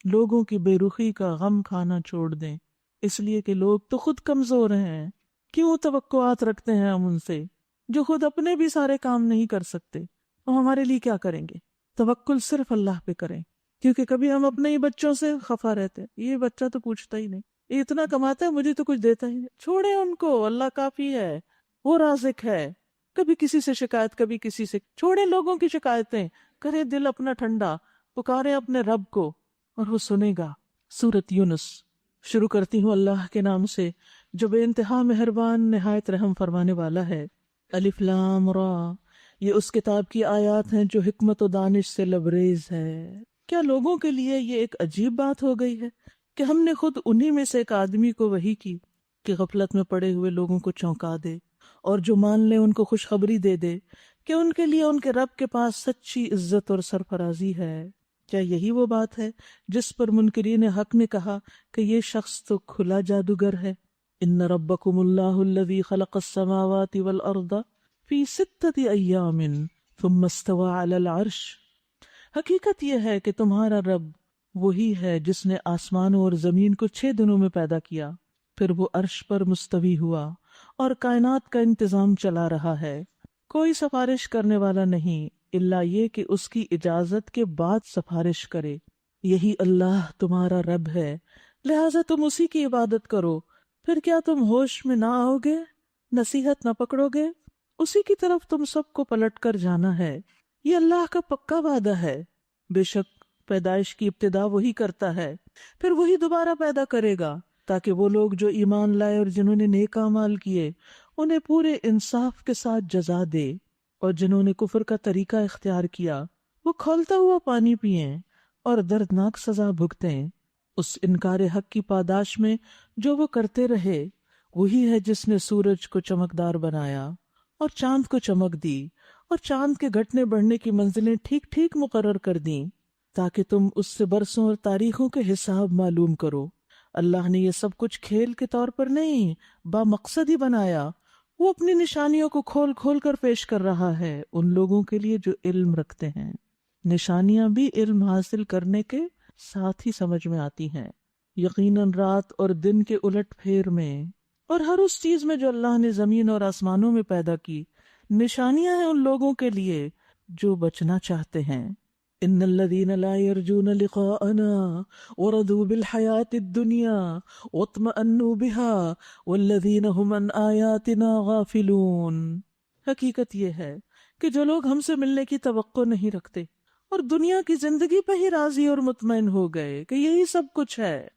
لوگوں کی بے رخی کا غم کھانا چھوڑ دیں، اس لیے کہ لوگ تو خود کمزور ہیں، کیوں توقعات رکھتے ہیں ہم ان سے جو خود اپنے بھی سارے کام نہیں کر سکتے، وہ ہمارے لیے کیا کریں گے؟ توکل صرف اللہ پہ کریں، کیونکہ کبھی ہم اپنے ہی بچوں سے خفا رہتے ہیں، یہ بچہ تو پوچھتا ہی نہیں، یہ اتنا کماتا ہے مجھے تو کچھ دیتا ہی نہیں، چھوڑیں ان کو، اللہ کافی ہے، وہ رازق ہے۔ کبھی کسی سے شکایت، کبھی کسی سے، چھوڑیں لوگوں کی شکایتیں، کریں دل اپنا ٹھنڈا، پکاریں اپنے رب کو اور وہ سنے گا۔ سورۃ یونس شروع کرتی ہوں اللہ کے نام سے جو بے انتہا مہربان نہایت رحم فرمانے والا ہے۔ الف لام را، یہ اس کتاب کی آیات ہیں جو حکمت و دانش سے لبریز ہے۔ کیا لوگوں کے لیے یہ ایک عجیب بات ہو گئی ہے کہ ہم نے خود انہی میں سے ایک آدمی کو وحی کی کہ غفلت میں پڑے ہوئے لوگوں کو چونکا دے اور جو مان لے ان کو خوشخبری دے دے کہ ان کے لیے ان کے رب کے پاس سچی عزت اور سرفرازی ہے۔ کیا یہی وہ بات ہے جس پر منکرین حق نے کہا کہ یہ شخص تو کھلا جادوگر ہے؟ ان ربکم اللہ الذی خلق السماوات والارض فی 6 ایام ثم استوى علی العرش۔ حقیقت یہ ہے کہ تمہارا رب وہی ہے جس نے آسمانوں اور زمین کو 6 دنوں میں پیدا کیا، پھر وہ عرش پر مستوی ہوا اور کائنات کا انتظام چلا رہا ہے۔ کوئی سفارش کرنے والا نہیں الا یہ کہ اس کی اجازت کے بعد سفارش کرے۔ یہی اللہ تمہارا رب ہے، لہٰذا تم اسی کی عبادت کرو۔ پھر کیا تم ہوش میں نہ آؤ گے، نصیحت نہ پکڑو گے؟ اسی کی طرف تم سب کو پلٹ کر جانا ہے، یہ اللہ کا پکا وعدہ ہے۔ بے شک پیدائش کی ابتدا وہی کرتا ہے، پھر وہی دوبارہ پیدا کرے گا، تاکہ وہ لوگ جو ایمان لائے اور جنہوں نے نیک اعمال کیے انہیں پورے انصاف کے ساتھ جزا دے، اور جنہوں نے کفر کا طریقہ اختیار کیا وہ کھولتا ہوا پانی پئیں اور دردناک سزا بھگتیں۔ اس انکار حق کی پاداش میں جو وہ کرتے رہے، وہی ہے جس نے سورج کو چمکدار بنایا اور چاند کو چمک دی اور چاند کے گھٹنے بڑھنے کی منزلیں ٹھیک ٹھیک مقرر کر دیں تاکہ تم اس سے برسوں اور تاریخوں کے حساب معلوم کرو۔ اللہ نے یہ سب کچھ کھیل کے طور پر نہیں، با مقصد ہی بنایا۔ وہ اپنی نشانیوں کو کھول کھول کر پیش کر رہا ہے ان لوگوں کے لیے جو علم رکھتے ہیں۔ نشانیاں بھی علم حاصل کرنے کے ساتھ ہی سمجھ میں آتی ہیں، یقیناً رات اور دن کے الٹ پھیر میں اور ہر اس چیز میں جو اللہ نے زمین اور آسمانوں میں پیدا کی نشانیاں ہیں ان لوگوں کے لیے جو بچنا چاہتے ہیں. ان الذين لا يرجون لقاءنا ورضوا بالحياة الدنيا واطمأنوا بها والذين هم عن آياتنا غافلون. حقیقت یہ ہے کہ جو لوگ ہم سے ملنے کی توقع نہیں رکھتے اور دنیا کی زندگی پہ ہی راضی اور مطمئن ہو گئے کہ یہی سب کچھ ہے،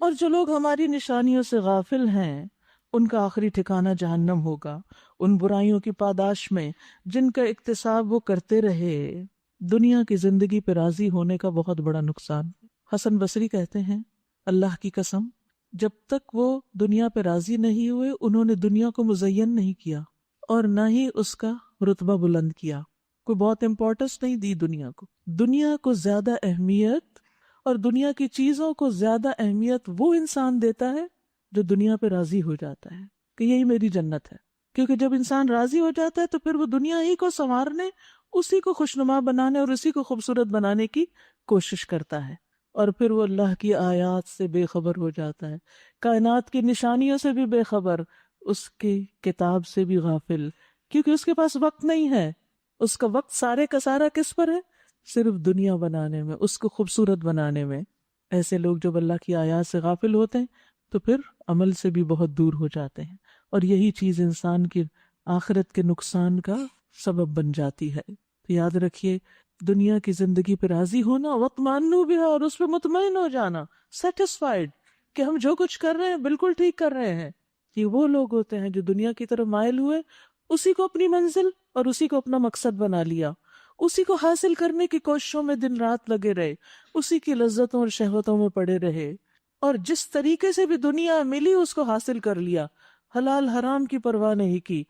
اور جو لوگ ہماری نشانیوں سے غافل ہیں ان کا آخری ٹھکانہ جہنم ہوگا، ان برائیوں کی پاداش میں جن کا اکتساب وہ کرتے رہے. دنیا کی زندگی پہ راضی ہونے کا بہت بڑا نقصان. حسن بصری کہتے ہیں اللہ کی قسم جب تک وہ دنیا پہ راضی نہیں ہوئے انہوں نے دنیا کو مزین نہیں کیا اور نہ ہی اس کا رتبہ بلند کیا. کوئی بہت امپورٹنس نہیں دی دنیا کو. دنیا کو زیادہ اہمیت اور دنیا کی چیزوں کو زیادہ اہمیت وہ انسان دیتا ہے جو دنیا پہ راضی ہو جاتا ہے کہ یہی میری جنت ہے. کیونکہ جب انسان راضی ہو جاتا ہے تو پھر وہ دنیا ہی کو سنوارنے، اسی کو خوشنما بنانے اور اسی کو خوبصورت بنانے کی کوشش کرتا ہے، اور پھر وہ اللہ کی آیات سے بے خبر ہو جاتا ہے، کائنات کی نشانیوں سے بھی بے خبر، اس کی کتاب سے بھی غافل، کیونکہ اس کے پاس وقت نہیں ہے. اس کا وقت سارے کا سارا کس پر ہے؟ صرف دنیا بنانے میں، اس کو خوبصورت بنانے میں. ایسے لوگ جب اللہ کی آیات سے غافل ہوتے ہیں تو پھر عمل سے بھی بہت دور ہو جاتے ہیں، اور یہی چیز انسان کی آخرت کے نقصان کا سبب بن جاتی ہے. تو یاد رکھیے دنیا کی زندگی پہ راضی ہونا، واطمئنوا بہا، اور اس پہ مطمئن ہو جانا، سیٹسفائیڈ کہ ہم جو کچھ کر رہے ہیں بالکل ٹھیک کر رہے ہیں. یہ وہ لوگ ہوتے ہیں جو دنیا کی طرف مائل ہوئے، اسی کو اپنی منزل اور اسی کو اپنا مقصد بنا لیا، اسی کو حاصل کرنے کی کوششوں میں دن رات لگے رہے، اسی کی لذتوں اور شہوتوں میں پڑے رہے، اور جس طریقے سے بھی دنیا ملی اس کو حاصل کر لیا، حلال حرام کی پرواہ نہیں کی.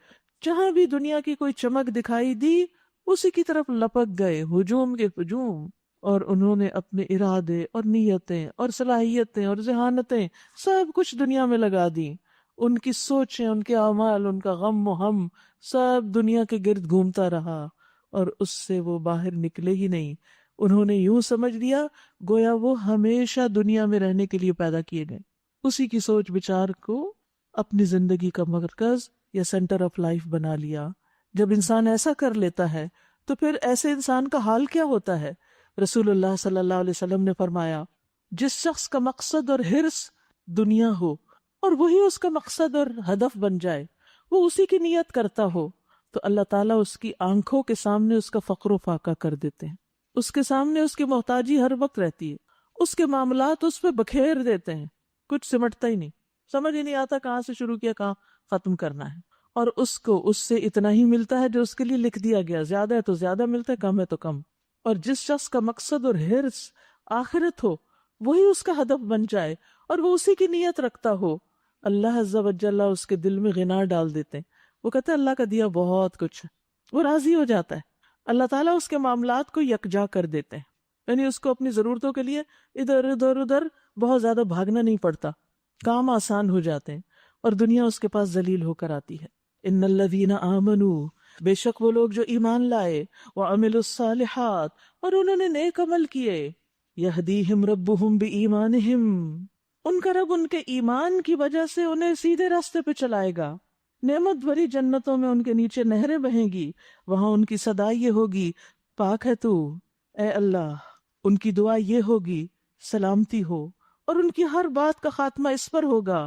جہاں بھی دنیا کی کوئی چمک دکھائی دی اسی کی طرف لپک گئے، ہجوم کے ہجوم، اور انہوں نے اپنے ارادے اور نیتیں اور صلاحیتیں اور ذہانتیں سب کچھ دنیا میں لگا دی. ان کی سوچیں، ان کے اعمال، ان کا غم و ہم سب دنیا کے گرد گھومتا رہا اور اس سے وہ باہر نکلے ہی نہیں. انہوں نے یوں سمجھ لیا گویا وہ ہمیشہ دنیا میں رہنے کے لیے پیدا کیے گئے. اسی کی سوچ بچار کو اپنی زندگی کا مرکز یا سینٹر آف لائف بنا لیا. جب انسان ایسا کر لیتا ہے تو پھر ایسے انسان کا حال کیا ہوتا ہے؟ رسول اللہ صلی اللہ علیہ وسلم نے فرمایا جس شخص کا مقصد اور حرص دنیا ہو اور وہی اس کا مقصد اور ہدف بن جائے، وہ اسی کی نیت کرتا ہو، تو اللہ تعالیٰ اس کی آنکھوں کے سامنے اس کا فقر و فاقہ کر دیتے ہیں، اس کے سامنے اس کی محتاجی ہر وقت رہتی ہے، اس کے معاملات اس پہ بکھیر دیتے ہیں، کچھ سمٹتا ہی نہیں، سمجھ ہی نہیں آتا کہاں سے شروع کیا کہاں ختم کرنا ہے. اور اس کو اس سے اتنا ہی ملتا ہے جو اس کے لیے لکھ دیا گیا، زیادہ ہے تو زیادہ ملتا ہے، کم ہے تو کم. اور جس شخص کا مقصد اور حرص آخرت ہو وہی اس کا ہدف بن جائے اور وہ اسی کی نیت رکھتا ہو، اللہ عز و جل اس کے دل میں غنا ڈال دیتے ہیں. وہ کہتے ہیں اللہ کا دیا بہت کچھ ہے، وہ راضی ہو جاتا ہے. اللہ تعالیٰ اس کے معاملات کو یکجا کر دیتے ہیں، یعنی اس کو اپنی ضرورتوں کے لیے ادھر ادھر ادھر بہت زیادہ بھاگنا نہیں پڑتا، کام آسان ہو جاتے ہیں اور دنیا اس کے پاس ذلیل ہو کر آتی ہے. ان الذین آمنوا، بے شک وہ لوگ جو ایمان لائے، وعملوا الصالحات، اور انہوں نے نیک عمل کیے، یہدیہم ربہم بایمانہم، ان کا رب ان کے ایمان کی وجہ سے انہیں سیدھے راستے پہ چلائے گا. نعمت بھری جنتوں میں ان کے نیچے نہریں بہیں گی، وہاں ان کی صدا یہ ہوگی پاک ہے تو اے اللہ. ان کی دعا یہ ہوگی سلامتی ہو، اور ان کی ہر بات کا خاتمہ اس پر ہوگا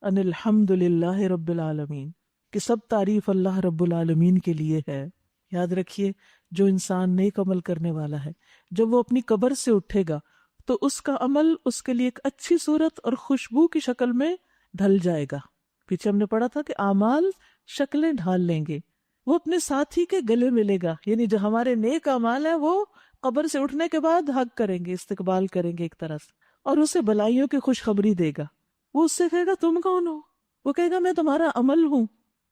ان الحمد للہ رب العالمین، کہ سب تعریف اللہ رب العالمین کے لیے ہے. یاد رکھیے جو انسان نیک عمل کرنے والا ہے جب وہ اپنی قبر سے اٹھے گا تو اس کا عمل اس کے لیے ایک اچھی صورت اور خوشبو کی شکل میں ڈھل جائے گا. پیچھے ہم نے پڑھا تھا کہ اعمال شکلیں ڈھال لیں گے، وہ اپنے ساتھی کے گلے ملے گا، یعنی جو ہمارے نیک اعمال ہیں وہ قبر سے اٹھنے کے بعد حق کریں گے، استقبال کریں گے ایک طرح سے، اور اسے بلائیوں کی خوشخبری دے گا. وہ اس سے کہے گا تم کون ہو؟ وہ کہے گا میں تمہارا عمل ہوں.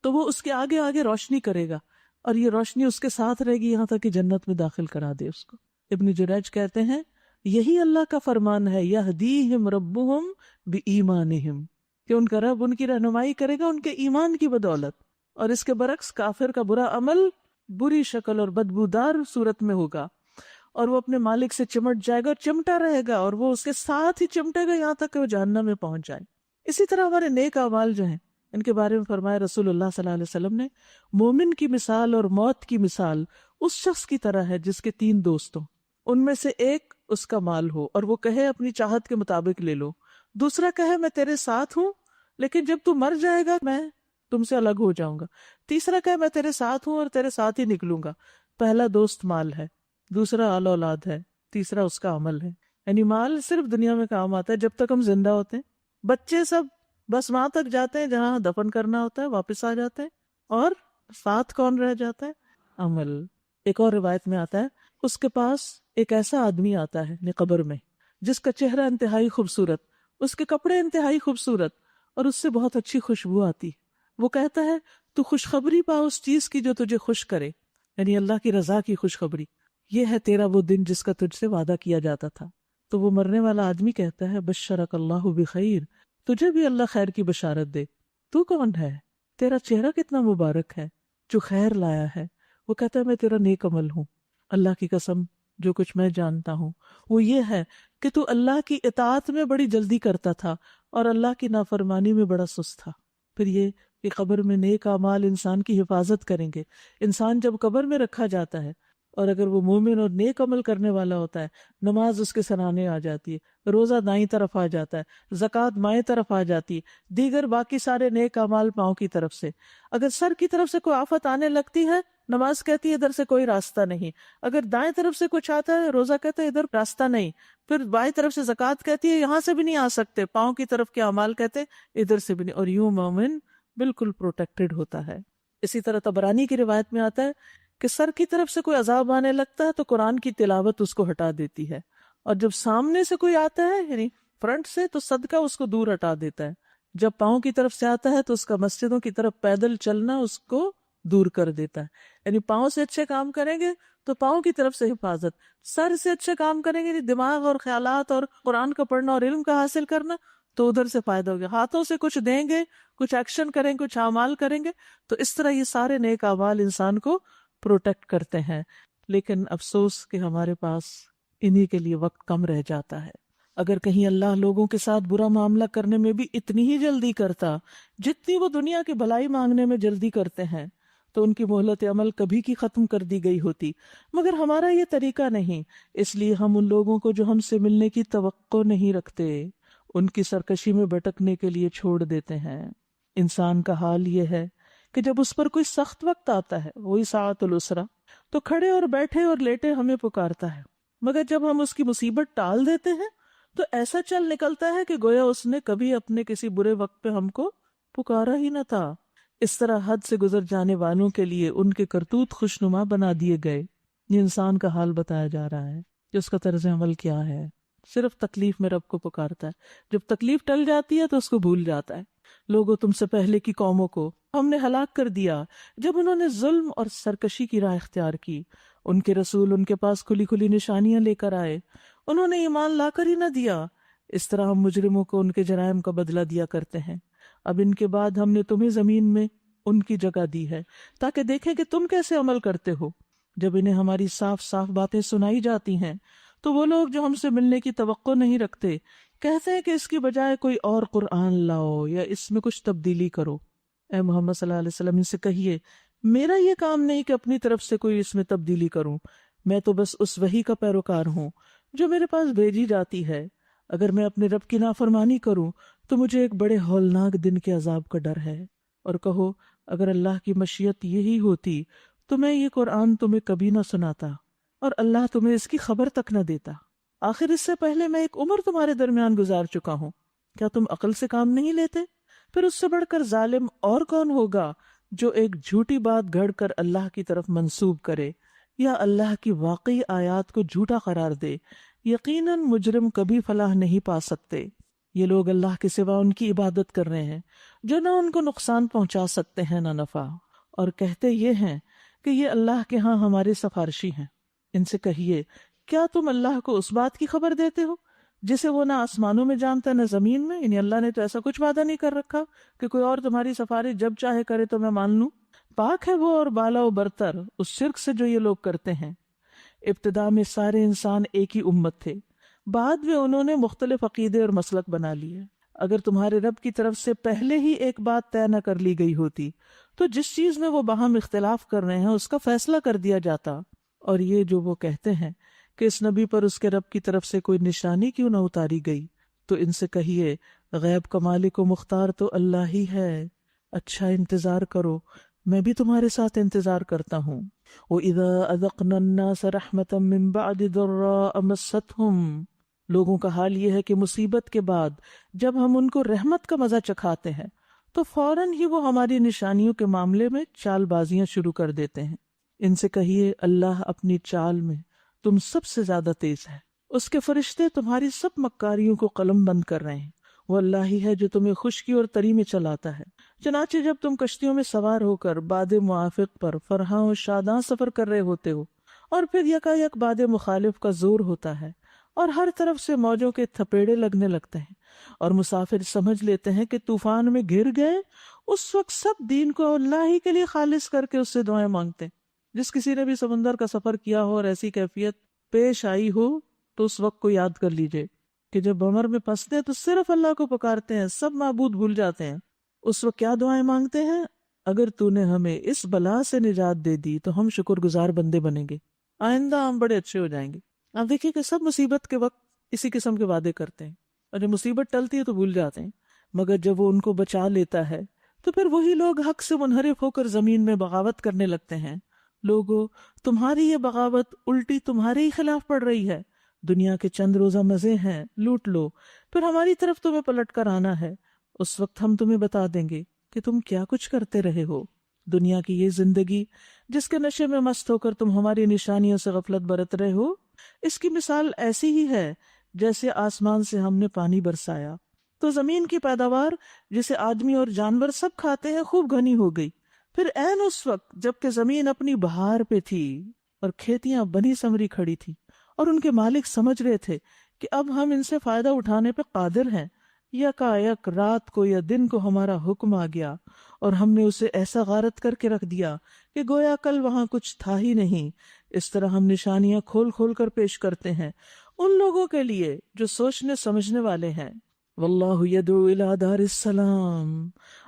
تو وہ اس کے آگے آگے روشنی کرے گا اور یہ روشنی اس کے ساتھ رہے گی یہاں تک کہ جنت میں داخل کرا دے اس کو. ابن جریج کہتے ہیں یہی اللہ کا فرمان ہے یہدیہم ربہم بایمانہم، کہ ان کا رب ان کی رہنمائی کرے گا ان کے ایمان کی بدولت. اور اس کے برعکس کافر کا برا عمل بری شکل اور بدبودار صورت میں ہوگا اور وہ اپنے مالک سے چمٹ جائے گا اور چمٹا رہے گا اور وہ اس کے ساتھ ہی چمٹے گا یہاں تک کہ وہ جہنم میں پہنچ جائے. اسی طرح ہمارے نیک اعمال جو ہیں ان کے بارے میں فرمایا رسول اللہ صلی اللہ علیہ وسلم نے، مومن کی مثال اور موت کی مثال اس شخص کی طرح ہے جس کے 3 دوست ہوں، ان میں سے ایک اس کا مال ہو اور وہ کہے اپنی چاہت کے مطابق لے لو، دوسرا کہے میں تیرے ساتھ ہوں لیکن جب تو مر جائے گا میں تم سے الگ ہو جاؤں گا، تیسرا کہے میں تیرے ساتھ ہوں اور تیرے ساتھ ہی نکلوں گا۔ پہلا دوست مال ہے، دوسرا آل اولاد ہے، تیسرا اس کا عمل ہے۔ یعنی مال صرف دنیا میں کام آتا ہے جب تک ہم زندہ ہوتے ہیں، بچے سب بس وہاں تک جاتے ہیں جہاں دفن کرنا ہوتا ہے، واپس آ جاتے ہیں، اور ساتھ کون رہ جاتا ہے؟ عمل۔ ایک اور روایت میں آتا ہے اس کے پاس ایک ایسا آدمی آتا ہے قبر میں جس کا چہرہ انتہائی خوبصورت، اس کے کپڑے انتہائی خوبصورت اور اس سے بہت اچھی خوشبو آتی ہے۔ وہ کہتا ہے تو خوشخبری پا اس چیز کی جو تجھے خوش کرے، یعنی اللہ کی رضا کی خوشخبری، یہ ہے تیرا وہ دن جس کا تجھ سے وعدہ کیا جاتا تھا۔ تو وہ مرنے والا آدمی کہتا ہے بشرک اللہ بخیر، تجھے بھی اللہ خیر کی بشارت دے، تو کون ہے؟ تیرا چہرہ کتنا مبارک ہے جو خیر لایا ہے۔ وہ کہتا ہے میں تیرا نیک عمل ہوں، اللہ کی قسم جو کچھ میں جانتا ہوں وہ یہ ہے کہ تو اللہ کی اطاعت میں بڑی جلدی کرتا تھا اور اللہ کی نافرمانی میں بڑا سست تھا۔ پھر یہ کہ قبر میں نیک اعمال انسان کی حفاظت کریں گے۔ انسان جب قبر میں رکھا جاتا ہے اور اگر وہ مومن اور نیک عمل کرنے والا ہوتا ہے، نماز اس کے سرانے آ جاتی ہے، روزہ دائیں طرف آ جاتا ہے، زکوٰۃ بائیں طرف آ جاتی ہے، دیگر باقی سارے نیک اعمال پاؤں کی طرف سے۔ اگر سر کی طرف سے کوئی آفت آنے لگتی ہے، نماز کہتی ہے ادھر سے کوئی راستہ نہیں، اگر دائیں طرف سے کچھ آتا ہے، روزہ کہتا ہے ادھر راستہ نہیں، پھر بائیں طرف سے زکوٰۃ کہتی ہے یہاں سے بھی نہیں آ سکتے، پاؤں کی طرف کے اعمال کہتے ادھر سے بھی نہیں، اور یوں مومن بالکل پروٹیکٹڈ ہوتا ہے۔ اسی طرح طبرانی کی روایت میں آتا ہے کہ سر کی طرف سے کوئی عذاب آنے لگتا ہے تو قرآن کی تلاوت اس کو ہٹا دیتی ہے، اور جب سامنے سے کوئی آتا ہے یعنی فرنٹ سے تو صدقہ اس کو دور ہٹا دیتا ہے، جب پاؤں کی طرف سے آتا ہے تو اس کا مسجدوں کی طرف پیدل چلنا اس کو دور کر دیتا ہے۔ یعنی پاؤں سے اچھے کام کریں گے تو پاؤں کی طرف سے حفاظت، سر سے اچھے کام کریں گے یعنی دماغ اور خیالات اور قرآن کا پڑھنا اور علم کا حاصل کرنا تو ادھر سے فائدہ ہوگا، ہاتھوں سے کچھ دیں گے، کچھ ایکشن کریں گے، کچھ اعمال کریں گے، تو اس طرح یہ سارے نیک اعمال انسان کو پروٹیکٹ کرتے ہیں۔ لیکن افسوس کہ ہمارے پاس انہی کے لیے وقت کم رہ جاتا ہے۔ اگر کہیں اللہ لوگوں کے ساتھ برا معاملہ کرنے میں بھی اتنی ہی جلدی کرتا جتنی وہ دنیا کی بھلائی مانگنے میں جلدی کرتے ہیں تو ان کی مہلت عمل کبھی کی ختم کر دی گئی ہوتی، مگر ہمارا یہ طریقہ نہیں، اس لیے ہم ان لوگوں کو جو ہم سے ملنے کی توقع نہیں رکھتے ان کی سرکشی میں بھٹکنے کے لیے چھوڑ دیتے ہیں۔ انسان کا حال یہ ہے کہ جب اس پر کوئی سخت وقت آتا ہے، وہی ساعت العسرہ، تو کھڑے اور بیٹھے اور لیٹے ہمیں پکارتا ہے، مگر جب ہم اس کی مصیبت ٹال دیتے ہیں تو ایسا چل نکلتا ہے کہ گویا اس نے کبھی اپنے کسی برے وقت پہ ہم کو پکارا ہی نہ تھا۔ اس طرح حد سے گزر جانے والوں کے لیے ان کے کرتوت خوشنما بنا دیے گئے۔ یہ انسان کا حال بتایا جا رہا ہے کہ اس کا طرز عمل کیا ہے، صرف تکلیف میں رب کو پکارتا ہے، جب تکلیف ٹل جاتی ہے تو اس کو بھول جاتا ہے۔ لوگوں تم سے پہلے کی قوموں کو ہم نے ہلاک کر دیا جب انہوں نے ظلم اور سرکشی کی راہ اختیار کی، ان کے رسول ان کے پاس کھلی کھلی نشانیاں لے کر آئے، انہوں نے ایمان لا کر ہی نہ دیا۔ اس طرح ہم مجرموں کو ان کے جرائم کا بدلہ دیا کرتے ہیں۔ اب ان کے بعد ہم نے تمہیں زمین میں ان کی جگہ دی ہے تاکہ دیکھیں کہ تم کیسے عمل کرتے ہو۔ جب انہیں ہماری صاف صاف باتیں سنائی جاتی ہیں تو وہ لوگ جو ہم سے ملنے کی توقع نہیں رکھتے کہتے ہیں کہ اس کی بجائے کوئی اور قرآن لاؤ یا اس میں کچھ تبدیلی کرو۔ اے محمد صلی اللہ علیہ وسلم ان سے کہیے میرا یہ کام نہیں کہ اپنی طرف سے کوئی اس میں تبدیلی کروں، میں تو بس اس وحی کا پیروکار ہوں جو میرے پاس بھیجی جاتی ہے۔ اگر میں اپنے رب کی نافرمانی کروں تو مجھے ایک بڑے ہولناک دن کے عذاب کا ڈر ہے۔ اور کہو اگر اللہ کی مشیت یہی ہوتی تو میں یہ قرآن تمہیں کبھی نہ سناتا اور اللہ تمہیں اس کی خبر تک نہ دیتا۔ آخر اس سے پہلے میں ایک عمر تمہارے درمیان گزار چکا ہوں، کیا تم عقل سے کام نہیں لیتے؟ پھر اس سے بڑھ کر ظالم اور کون ہوگا جو ایک جھوٹی بات گھڑ کر اللہ کی طرف منسوب کرے یا اللہ کی واقعی آیات کو جھوٹا قرار دے؟ یقیناً مجرم کبھی فلاح نہیں پا سکتے۔ یہ لوگ اللہ کے سوا ان کی عبادت کر رہے ہیں جو نہ ان کو نقصان پہنچا سکتے ہیں نہ نفع، اور کہتے یہ ہیں کہ یہ اللہ کے ہاں ہمارے سفارشی ہیں۔ ان سے کہیے کیا تم اللہ کو اس بات کی خبر دیتے ہو جسے وہ نہ آسمانوں میں جانتا نہ زمین میں؟ یعنی اللہ نے تو ایسا کچھ وعدہ نہیں کر رکھا کہ کوئی اور تمہاری سفارش جب چاہے کرے تو میں مان لوں۔ پاک ہے وہ اور بالا و برتر اس شرک سے جو یہ لوگ کرتے ہیں۔ ابتدا میں سارے انسان ایک ہی امت تھے، بعد میں انہوں نے مختلف عقیدے اور مسلک بنا لیے۔ اگر تمہارے رب کی طرف سے پہلے ہی ایک بات طے نہ کر لی گئی ہوتی تو جس چیز میں وہ باہم اختلاف کر رہے ہیں اس کا فیصلہ کر دیا جاتا۔ اور یہ جو وہ کہتے ہیں کہ اس نبی پر اس کے رب کی طرف سے کوئی نشانی کیوں نہ اتاری گئی، تو ان سے کہیے غیب کا مالک و مختار تو اللہ ہی ہے، اچھا انتظار کرو، میں بھی تمہارے ساتھ انتظار کرتا ہوں۔ وَإِذَا أَذَقْنَا النَّاسَ رَحْمَةً مِّن بَعْدِ ضَرَّاءَ مَسَّتْهُمْ، لوگوں کا حال یہ ہے کہ مصیبت کے بعد جب ہم ان کو رحمت کا مزہ چکھاتے ہیں تو فوراً ہی وہ ہماری نشانیوں کے معاملے میں چال بازیاں شروع کر دیتے ہیں۔ ان سے کہیے اللہ اپنی چال میں تم سب سے زیادہ تیز ہے، اس کے فرشتے تمہاری سب مکاریوں کو قلم بند کر رہے ہیں، وہ اللہ ہی ہے جو تمہیں خشکی اور تری میں چلاتا ہے۔ چنانچہ جب تم کشتیوں میں سوار ہو کر باد موافق پر فرحاں و شاداں سفر کر رہے ہوتے ہو اور پھر یکا یک باد مخالف کا زور ہوتا ہے اور ہر طرف سے موجوں کے تھپیڑے لگنے لگتے ہیں اور مسافر سمجھ لیتے ہیں کہ طوفان میں گر گئے، اس وقت سب دین کو اللہ ہی کے لیے خالص کر کے اس سے دعائیں مانگتے ہیں۔ جس کسی نے بھی سمندر کا سفر کیا ہو اور ایسی کیفیت پیش آئی ہو تو اس وقت کو یاد کر لیجئے کہ جب بمر میں پھنستے ہیں تو صرف اللہ کو پکارتے ہیں، سب معبود بھول جاتے ہیں۔ اس وقت کیا دعائیں مانگتے ہیں؟ اگر تو نے ہمیں اس بلا سے نجات دے دی تو ہم شکر گزار بندے بنیں گے، آئندہ ہم بڑے اچھے ہو جائیں گے۔ آپ دیکھیے کہ سب مصیبت کے وقت اسی قسم کے وعدے کرتے ہیں اور جب مصیبت ٹلتی ہے تو بھول جاتے ہیں، مگر جب وہ ان کو بچا لیتا ہے تو پھر وہی لوگ حق سے منحرف ہو کر زمین میں بغاوت کرنے لگتے ہیں۔ لوگو، تمہاری یہ بغاوت الٹی تمہارے ہی خلاف پڑ رہی ہے، دنیا کے چند روزہ مزے ہیں، لوٹ لو، پھر ہماری طرف تمہیں پلٹ کر آنا ہے، اس وقت ہم تمہیں بتا دیں گے کہ تم کیا کچھ کرتے رہے ہو۔ دنیا کی یہ زندگی جس کے نشے میں مست ہو کر تم ہماری نشانیوں سے غفلت برت رہے ہو، اس کی مثال ایسی ہی ہے جیسے آسمان سے ہم نے پانی برسایا تو زمین کی پیداوار جسے آدمی اور جانور سب کھاتے ہیں خوب گھنی ہو گئی، پھر عین اس وقت جبکہ زمین اپنی بہار پہ تھی اور کھیتیاں بنی سمری کھڑی تھی اور ان کے مالک سمجھ رہے تھے کہ اب ہم ان سے فائدہ اٹھانے پہ قادر ہیں، یکایک رات کو یا دن کو ہمارا حکم آ گیا اور ہم نے اسے ایسا غارت کر کے رکھ دیا کہ گویا کل وہاں کچھ تھا ہی نہیں۔ اس طرح ہم نشانیاں کھول کھول کر پیش کرتے ہیں ان لوگوں کے لیے جو سوچنے سمجھنے والے ہیں۔ واللہ یدعو الی دار السلام،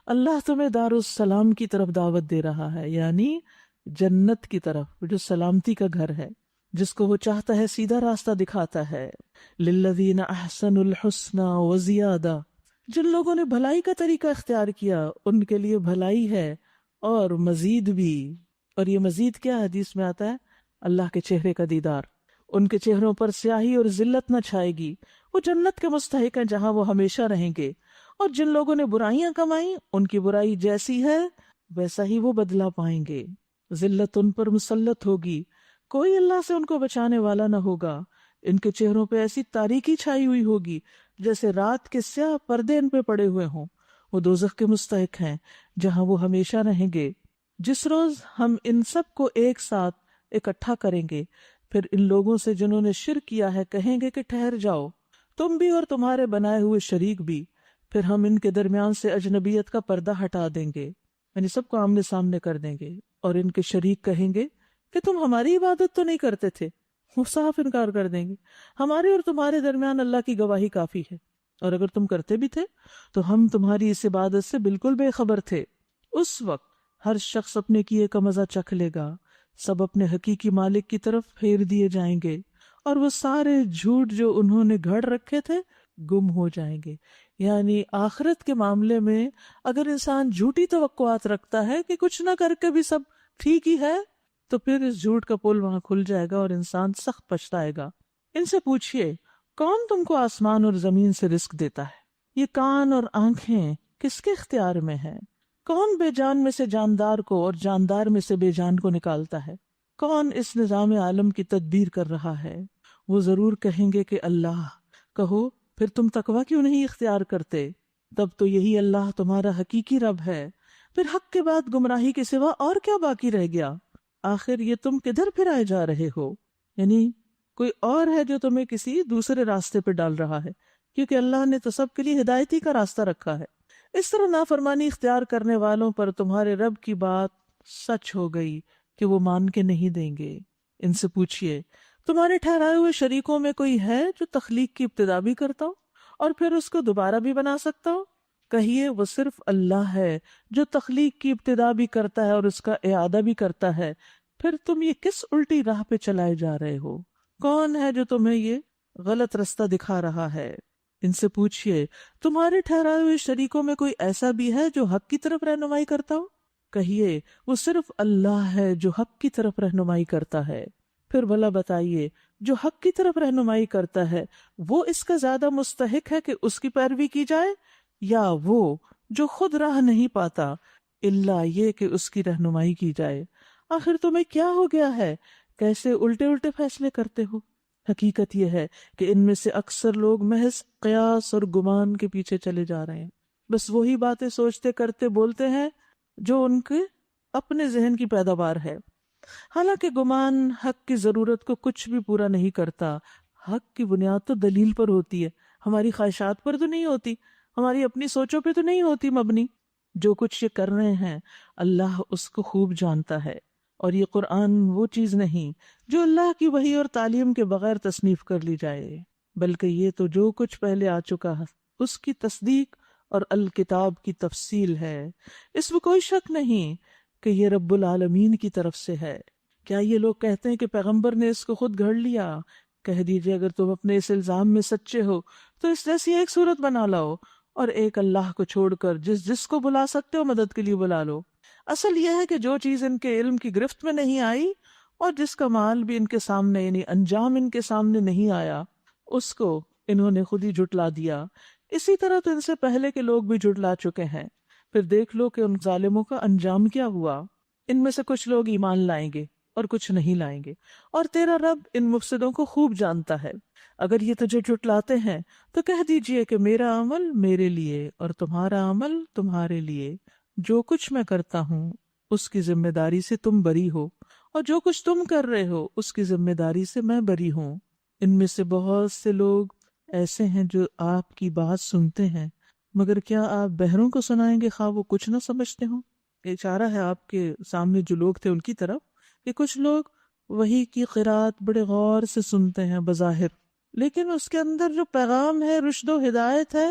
اللہ تمہیں دار السلام کی طرف دعوت دے رہا ہے، یعنی جنت کی طرف جو سلامتی کا گھر ہے، جس کو وہ چاہتا ہے سیدھا راستہ دکھاتا ہے۔ للذین احسنوا الحسنی وزیادہ، جن لوگوں نے بھلائی کا طریقہ اختیار کیا ان کے لیے بھلائی ہے اور مزید بھی۔ اور یہ مزید کیا حدیث میں آتا ہے؟ اللہ کے چہرے کا دیدار، ان کے چہروں پر سیاہی اور ذلت نہ چھائے گی، وہ جنت کے مستحق ہیں جہاں وہ ہمیشہ رہیں گے۔ اور جن لوگوں نے برائیاں کمائیں ان کی برائی جیسی ہے ویسا ہی وہ بدلہ پائیں گے، ذلت ان پر مسلط ہوگی، کوئی اللہ سے ان کو بچانے والا نہ ہوگا، ان کے چہروں پہ ایسی تاریکی چھائی ہوئی ہوگی جیسے رات کے سیاہ پردے ان پہ پڑے ہوئے ہوں، وہ دوزخ کے مستحق ہیں جہاں وہ ہمیشہ رہیں گے۔ جس روز ہم ان سب کو ایک ساتھ اکٹھا کریں گے پھر ان لوگوں سے جنہوں نے شرک کیا ہے کہیں گے کہ ٹھہر جاؤ، تم بھی اور تمہارے بنائے ہوئے شریک بھی، پھر ہم ان کے درمیان سے اجنبیت کا پردہ ہٹا دیں گے، یعنی سب کو آمنے سامنے کر دیں گے، اور ان کے شریک کہیں گے کہ تم ہماری عبادت تو نہیں کرتے تھے، وہ صاف انکار کر دیں گے، ہمارے اور تمہارے درمیان اللہ کی گواہی کافی ہے، اور اگر تم کرتے بھی تھے تو ہم تمہاری اس عبادت سے بالکل بے خبر تھے۔ اس وقت ہر شخص اپنے کیے کا مزہ چکھ لے گا، سب اپنے حقیقی مالک کی طرف پھیر دیے جائیں گے، اور وہ سارے جھوٹ جو انہوں نے گھڑ رکھے تھے گم ہو جائیں گے۔ یعنی آخرت کے معاملے میں اگر انسان جھوٹی توقعات رکھتا ہے کہ کچھ نہ کر کے بھی سب ٹھیک ہی ہے تو پھر اس جھوٹ کا پل وہاں کھل جائے گا اور انسان سخت پچھتائے گا۔ ان سے پوچھئے کون تم کو آسمان اور زمین سے رزق دیتا ہے؟ یہ کان اور آنکھیں کس کے اختیار میں ہیں؟ کون بے جان میں سے جاندار کو اور جاندار میں سے بے جان کو نکالتا ہے؟ کون اس نظام عالم کی تدبیر کر رہا ہے؟ وہ ضرور کہیں گے کہ اللہ۔ کہو پھر تم تقویٰ کیوں نہیں اختیار کرتے؟ تب تو یہی اللہ تمہارا حقیقی رب ہے، پھر حق کے بعد گمراہی کے سوا اور کیا باقی رہ گیا؟ آخر یہ تم کدھر پھرائے جا رہے ہو؟ یعنی کوئی اور ہے جو تمہیں کسی دوسرے راستے پہ ڈال رہا ہے، کیونکہ اللہ نے تو سب کے لیے ہدایتی کا راستہ رکھا ہے۔ اس طرح نافرمانی اختیار کرنے والوں پر تمہارے رب کی بات سچ ہو گئی کہ وہ مان کے نہیں دیں گے۔ ان سے پوچھئے تمہارے ٹھہرائے ہوئے شریکوں میں کوئی ہے جو تخلیق کی ابتدا بھی کرتا ہو اور پھر اس کو دوبارہ بھی بنا سکتا ہوں؟ کہیے وہ صرف اللہ ہے جو تخلیق کی ابتدا بھی کرتا ہے اور اس کا اعادہ بھی کرتا ہے. پھر تم یہ کس الٹی راہ پہ چلائے جا رہے ہو؟ کون ہے جو تمہیں یہ غلط رستہ دکھا رہا ہے؟ ان سے پوچھئے تمہارے ٹھہرائے ہوئے شریکوں میں کوئی ایسا بھی ہے جو حق کی طرف رہنمائی کرتا ہو؟ کہیے وہ صرف اللہ ہے جو حق کی طرف رہنمائی کرتا ہے. پھر بھلا بتائیے جو حق کی طرف رہنمائی کرتا ہے وہ اس کا زیادہ مستحق ہے کہ اس کی پیروی کی جائے، یا وہ جو خود راہ نہیں پاتا الا یہ کہ اس کی رہنمائی کی جائے؟ آخر تمہیں کیا ہو گیا ہے؟ کیسے الٹے الٹے فیصلے کرتے ہو؟ حقیقت یہ ہے کہ ان میں سے اکثر لوگ محض قیاس اور گمان کے پیچھے چلے جا رہے ہیں. بس وہی باتیں سوچتے کرتے بولتے ہیں جو ان کے اپنے ذہن کی پیداوار ہے. حالانکہ گمان حق کی ضرورت کو کچھ بھی پورا نہیں کرتا. حق کی بنیاد تو دلیل پر ہوتی ہے، ہماری خواہشات پر تو نہیں ہوتی، ہماری اپنی سوچوں پہ تو نہیں ہوتی مبنی. جو کچھ یہ کر رہے ہیں اللہ اس کو خوب جانتا ہے، اور یہ قرآن وہ چیز نہیں جو اللہ کی وحی اور تعلیم کے بغیر تصنیف کر لی جائے، بلکہ یہ تو جو کچھ پہلے آ چکا ہے اس کی تصدیق اور الکتاب کی تفصیل ہے. اس میں کوئی شک نہیں کہ یہ رب العالمین کی طرف سے ہے. کیا یہ لوگ کہتے ہیں کہ پیغمبر نے اس کو خود گھڑ لیا؟ کہہ دیجئے اگر تم اپنے اس الزام میں سچے ہو تو اس جیسی ایک صورت بنا لاؤ اور ایک اللہ کو چھوڑ کر جس کو بلا سکتے ہو مدد کے لیے بلا لو. اصل یہ ہے کہ جو چیز ان کے علم کی گرفت میں نہیں آئی اور جس کا مال بھی ان کے سامنے یعنی انجام ان کے سامنے نہیں آیا اس کو انہوں نے خود ہی جھٹلا دیا. اسی طرح تو ان سے پہلے کے لوگ بھی جھٹلا چکے ہیں. پھر دیکھ لو کہ ان ظالموں کا انجام کیا ہوا. ان میں سے کچھ لوگ ایمان لائیں گے اور کچھ نہیں لائیں گے، اور تیرا رب ان مفسدوں کو خوب جانتا ہے. اگر یہ تجھے جھٹلاتے ہیں تو کہہ دیجئے کہ میرا عمل میرے لیے اور تمہارا عمل تمہارے لیے. جو کچھ میں کرتا ہوں اس کی ذمہ داری سے تم بری ہو، اور جو کچھ تم کر رہے ہو اس کی ذمہ داری سے میں بری ہوں. ان میں سے بہت سے لوگ ایسے ہیں جو آپ کی بات سنتے ہیں، مگر کیا آپ بہروں کو سنائیں گے خواہ وہ کچھ نہ سمجھتے ہوں؟ اشارہ ہے آپ کے سامنے جو لوگ تھے ان کی طرف کہ کچھ لوگ وحی کی قرات بڑے غور سے سنتے ہیں بظاہر، لیکن اس کے اندر جو پیغام ہے رشد و ہدایت ہے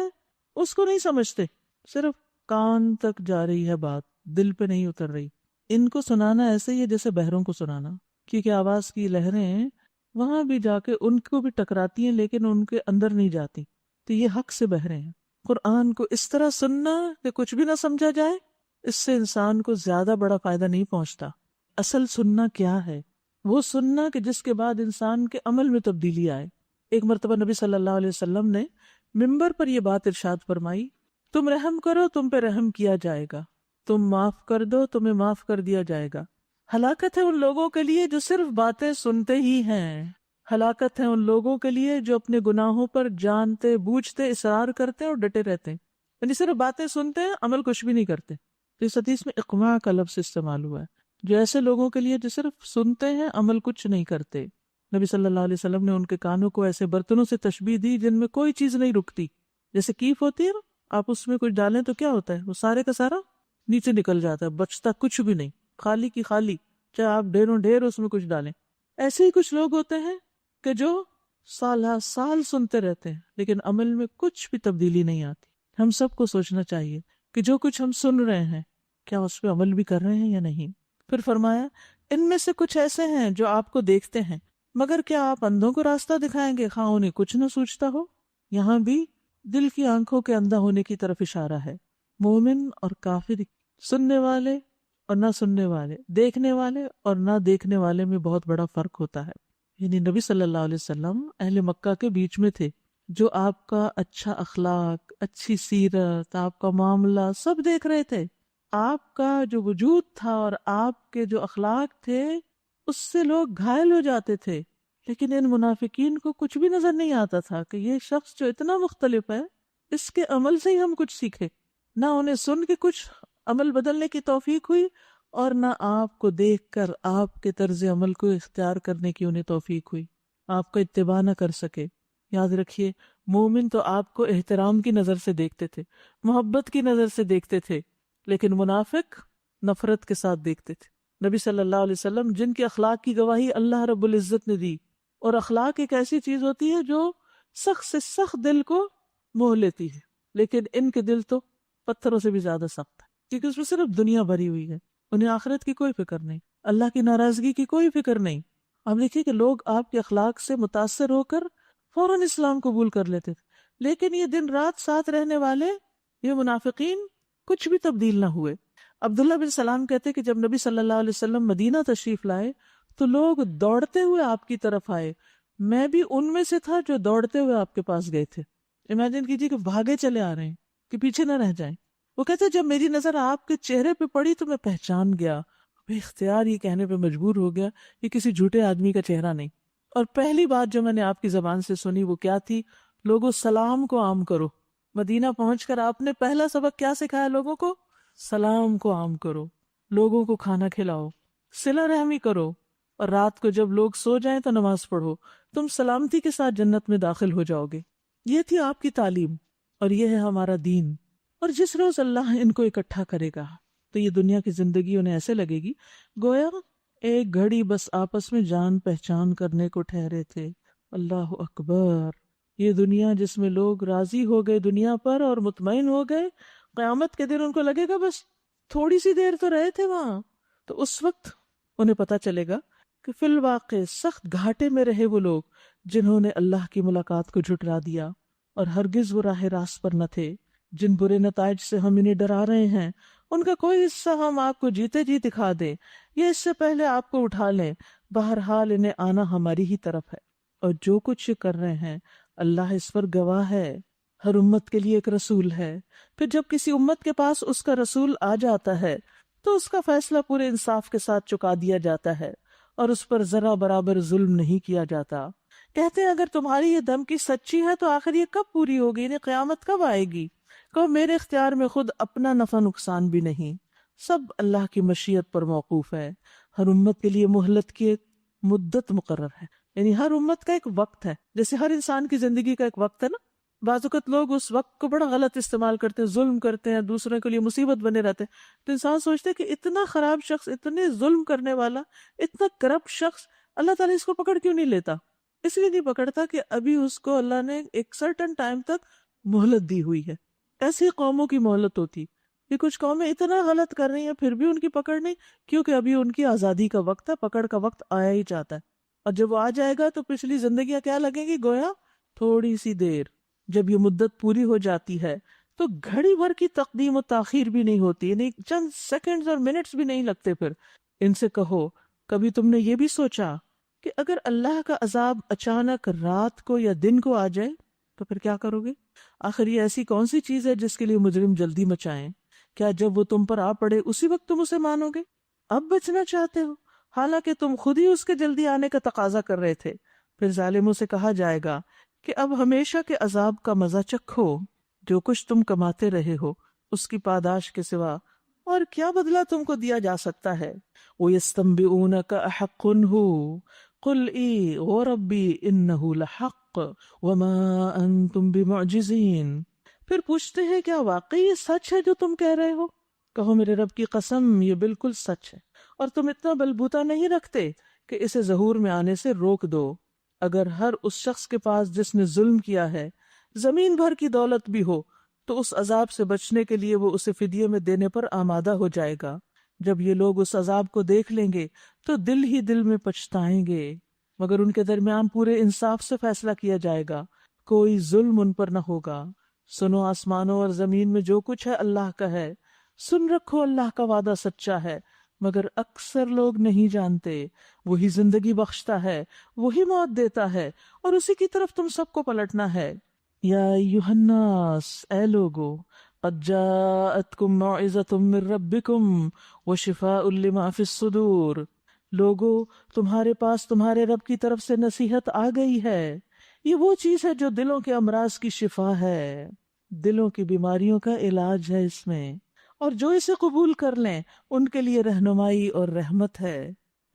اس کو نہیں سمجھتے. صرف کان تک جا رہی ہے بات، دل پہ نہیں اتر رہی. ان کو سنانا ایسے ہی ہے جیسے بہروں کو سنانا، کیونکہ آواز کی لہریں وہاں بھی جا کے ان کو بھی ٹکراتی ہیں لیکن ان کے اندر نہیں جاتی. تو یہ حق سے بہرے ہیں. قرآن کو اس طرح سننا کہ کچھ بھی نہ سمجھا جائے، اس سے انسان کو زیادہ بڑا فائدہ نہیں پہنچتا. اصل سننا کیا ہے؟ وہ سننا کہ جس کے بعد انسان کے عمل میں تبدیلی آئے. ایک مرتبہ نبی صلی اللہ علیہ وسلم نے منبر پر یہ بات ارشاد فرمائی، تم رحم کرو تم پہ رحم کیا جائے گا، تم معاف کر دو تمہیں معاف کر دیا جائے گا. ہلاکت ہے ان لوگوں کے لیے جو صرف باتیں سنتے ہی ہیں. ہلاکت ہے ان لوگوں کے لیے جو اپنے گناہوں پر جانتے بوجھتے اصرار کرتے اور ڈٹے رہتے ہیں، یعنی صرف باتیں سنتے ہیں عمل کچھ بھی نہیں کرتے. تو اس حدیث میں اقماع کا لفظ استعمال ہوا ہے، جو ایسے لوگوں کے لیے جو صرف سنتے ہیں عمل کچھ نہیں کرتے. نبی صلی اللہ علیہ وسلم نے ان کے کانوں کو ایسے برتنوں سے تشبیہ دی جن میں کوئی چیز نہیں رکتی. جیسے کیف ہوتی ہے نا، آپ اس میں کچھ ڈالیں تو کیا ہوتا ہے، وہ سارے کا سارا نیچے نکل جاتا ہے، بچتا کچھ بھی نہیں، خالی کی خالی، چاہے آپ ڈھیروں ڈھیر اس میں کچھ ڈالیں. ایسے ہی کچھ لوگ ہوتے ہیں کہ جو سال سال سنتے رہتے ہیں لیکن عمل میں کچھ بھی تبدیلی نہیں آتی. ہم سب کو سوچنا چاہیے کہ جو کچھ ہم سن رہے ہیں کیا اس پہ عمل بھی کر رہے ہیں یا نہیں. پھر فرمایا ان میں سے کچھ ایسے ہیں جو آپ کو دیکھتے ہیں، مگر کیا آپ اندھوں کو راستہ دکھائیں گے خواہ انہیں کچھ نہ سوچتا ہو؟ یہاں بھی دل کی آنکھوں کے اندھا ہونے کی طرف اشارہ ہے. مومن اور کافر، سننے والے اور نہ سننے والے، دیکھنے والے اور نہ دیکھنے والے میں بہت بڑا فرق ہوتا ہے. یعنی نبی صلی اللہ علیہ وسلم اہل مکہ کے بیچ میں تھے جو آپ کا اچھا اخلاق، اچھی سیرت، آپ کا معاملہ سب دیکھ رہے تھے. آپ کا جو وجود تھا اور آپ کے جو اخلاق تھے اس سے لوگ گھائل ہو جاتے تھے، لیکن ان منافقین کو کچھ بھی نظر نہیں آتا تھا کہ یہ شخص جو اتنا مختلف ہے اس کے عمل سے ہی ہم کچھ سیکھے. نہ انہیں سن کے کچھ عمل بدلنے کی توفیق ہوئی اور نہ آپ کو دیکھ کر آپ کے طرز عمل کو اختیار کرنے کی انہیں توفیق ہوئی، آپ کا اتباع نہ کر سکے. یاد رکھیے مومن تو آپ کو احترام کی نظر سے دیکھتے تھے، محبت کی نظر سے دیکھتے تھے، لیکن منافق نفرت کے ساتھ دیکھتے تھے. نبی صلی اللہ علیہ وسلم جن کی اخلاق کی گواہی اللہ رب العزت نے دی، اور اخلاق ایک ایسی چیز ہوتی ہے جو سخت سے سخت دل کو موہ لیتی ہے، لیکن ان کے دل تو پتھروں سے بھی زیادہ سخت ہے، کیونکہ اس میں صرف دنیا بھری ہوئی ہے، انہیں آخرت کی کوئی فکر نہیں، اللہ کی ناراضگی کی کوئی فکر نہیں۔ آپ دیکھیے کہ لوگ آپ کے اخلاق سے متاثر ہو کر فوراً اسلام قبول کر لیتے تھے، لیکن یہ دن رات ساتھ رہنے والے یہ منافقین کچھ بھی تبدیل نہ ہوئے۔ عبداللہ بن سلام کہتے کہ جب نبی صلی اللہ علیہ وسلم مدینہ تشریف لائے تو لوگ دوڑتے ہوئے آپ کی طرف آئے، میں بھی ان میں سے تھا جو دوڑتے ہوئے آپ کے پاس گئے تھے۔ امیجن کیجیے کہ بھاگے چلے آ رہے ہیں کہ پیچھے نہ رہ جائیں۔ وہ کہتے جب میری نظر آپ کے چہرے پہ پڑی تو میں پہچان گیا، بے اختیار یہ کہنے پہ مجبور ہو گیا یہ کسی جھوٹے آدمی کا چہرہ نہیں۔ اور پہلی بات جو میں نے آپ کی زبان سے سنی وہ کیا تھی؟ لوگوں سلام کو عام کرو۔ مدینہ پہنچ کر آپ نے پہلا سبق کیا سکھایا لوگوں کو؟ سلام کو عام کرو، لوگوں کو کھانا کھلاؤ، صلہ رحمی کرو، اور رات کو جب لوگ سو جائیں تو نماز پڑھو، تم سلامتی کے ساتھ جنت میں داخل ہو جاؤ گے۔ یہ تھی آپ کی تعلیم، اور یہ ہے ہمارا دین۔ اور جس روز اللہ ان کو اکٹھا کرے گا تو یہ دنیا کی زندگی انہیں ایسے لگے گی گویا ایک گھڑی بس آپس میں جان پہچان کرنے کو ٹھہرے تھے۔ اللہ اکبر! یہ دنیا جس میں لوگ راضی ہو گئے دنیا پر اور مطمئن ہو گئے، قیامت کے دن ان کو لگے گا بس تھوڑی سی دیر تو رہے تھے وہاں۔ تو اس وقت انہیں پتا چلے گا کہ فی الواقع سخت گھاٹے میں رہے وہ لوگ جنہوں نے اللہ کی ملاقات کو جھٹلا دیا اور ہرگز وہ راہ راست پر نہ تھے۔ جن برے نتائج سے ہم انہیں ڈرا رہے ہیں ان کا کوئی حصہ ہم آپ کو جیتے جی دکھا دیں یا اس سے پہلے آپ کو اٹھا لیں، بہرحال انہیں آنا ہماری ہی طرف ہے، اور جو کچھ یہ کر رہے ہیں اللہ اس پر گواہ ہے۔ ہر امت کے لیے ایک رسول ہے، پھر جب کسی امت کے پاس اس کا رسول آ جاتا ہے تو اس کا فیصلہ پورے انصاف کے ساتھ چکا دیا جاتا ہے اور اس پر ذرا برابر ظلم نہیں کیا جاتا۔ کہتے ہیں اگر تمہاری یہ دھمکی سچی ہے تو آخر یہ کب پوری ہوگی، یعنی قیامت کب آئے گی؟ کہو میرے اختیار میں خود اپنا نفع نقصان بھی نہیں، سب اللہ کی مشیت پر موقوف ہے۔ ہر امت کے لیے مہلت کی ایک مدت مقرر ہے، یعنی ہر امت کا ایک وقت ہے، جیسے ہر انسان کی زندگی کا ایک وقت ہے نا۔ بعض اوقات لوگ اس وقت کو بڑا غلط استعمال کرتے ہیں، ظلم کرتے ہیں، دوسروں کے لیے مصیبت بنے رہتے ہیں، تو انسان سوچتے ہے کہ اتنا خراب شخص، اتنے ظلم کرنے والا، اتنا کرپٹ شخص، اللہ تعالیٰ اس کو پکڑ کیوں نہیں لیتا؟ اس لیے نہیں پکڑتا کہ ابھی اس کو اللہ نے ایک سرٹن ٹائم تک مہلت دی ہوئی ہے۔ ایسی قوموں کی مہلت ہوتی کہ کچھ قومیں اتنا غلط کر رہی ہیں پھر بھی ان کی پکڑ نہیں، کیونکہ ابھی ان کی آزادی کا وقت ہے، پکڑ کا وقت آیا ہی جاتا ہے، اور جب وہ آ جائے گا تو پچھلی زندگیاں کیا لگیں گی؟ گویا تھوڑی سی دیر۔ جب یہ مدت پوری ہو جاتی ہے تو گھڑی بھر کی تقدیم و تاخیر بھی نہیں ہوتی، یعنی چند سیکنڈز اور منٹس بھی نہیں لگتے۔ پھر ان سے کہو کبھی تم نے یہ بھی سوچا کہ اگر اللہ کا عذاب اچانک رات کو یا دن کو آ جائے تو پھر کیا کرو گے؟ آخر یہ ایسی کون سی چیز ہے جس کے لیے مجرم جلدی مچائیں؟ کیا جب وہ تم پر آ پڑے اسی وقت تم اسے مانو گے؟ اب بچنا چاہتے ہو حالانکہ تم خود ہی اس کے جلدی آنے کا تقاضا کر رہے تھے۔ پھر ظالموں سے کہا جائے گا کہ اب ہمیشہ کے عذاب کا مزہ چکھو، جو کچھ تم کماتے رہے ہو اس کی پاداش کے سوا اور کیا بدلہ تم کو دیا جا سکتا ہے؟ وَيَسْتَنْبِئُونَكَ أَحَقٌّ هُوَ قُلْ إِي وَرَبِّي إِنَّهُ لَحَقٌّ وَمَا أَنْتُمْ بِمُعْجِزِينَ۔ پھر پوچھتے ہیں کیا واقعی یہ سچ ہے جو تم کہہ رہے ہو؟ کہو میرے رب کی قسم یہ بالکل سچ ہے، اور تم اتنا بلبوتا نہیں رکھتے کہ اسے ظہور میں آنے سے روک دو۔ اگر ہر اس شخص کے پاس جس نے ظلم کیا ہے زمین بھر کی دولت بھی ہو تو اس عذاب سے بچنے کے لیے وہ اسے فدیے میں دینے پر آمادہ ہو جائے گا۔ جب یہ لوگ اس عذاب کو دیکھ لیں گے تو دل ہی دل میں پچھتائیں گے، مگر ان کے درمیان پورے انصاف سے فیصلہ کیا جائے گا، کوئی ظلم ان پر نہ ہوگا۔ سنو آسمانوں اور زمین میں جو کچھ ہے اللہ کا ہے، سن رکھو اللہ کا وعدہ سچا ہے، مگر اکثر لوگ نہیں جانتے۔ وہی زندگی بخشتا ہے، وہی موت دیتا ہے، اور اسی کی طرف تم سب کو پلٹنا ہے۔ یا ایھا الناس، اے لوگو، قد جاءتکم موعظۃ من ربکم وشفاء لما فی الصدور۔ لوگو تمہارے پاس تمہارے رب کی طرف سے نصیحت آ گئی ہے، یہ وہ چیز ہے جو دلوں کے امراض کی شفا ہے، دلوں کی بیماریوں کا علاج ہے اس میں، اور جو اسے قبول کر لیں ان کے لیے رہنمائی اور رحمت ہے۔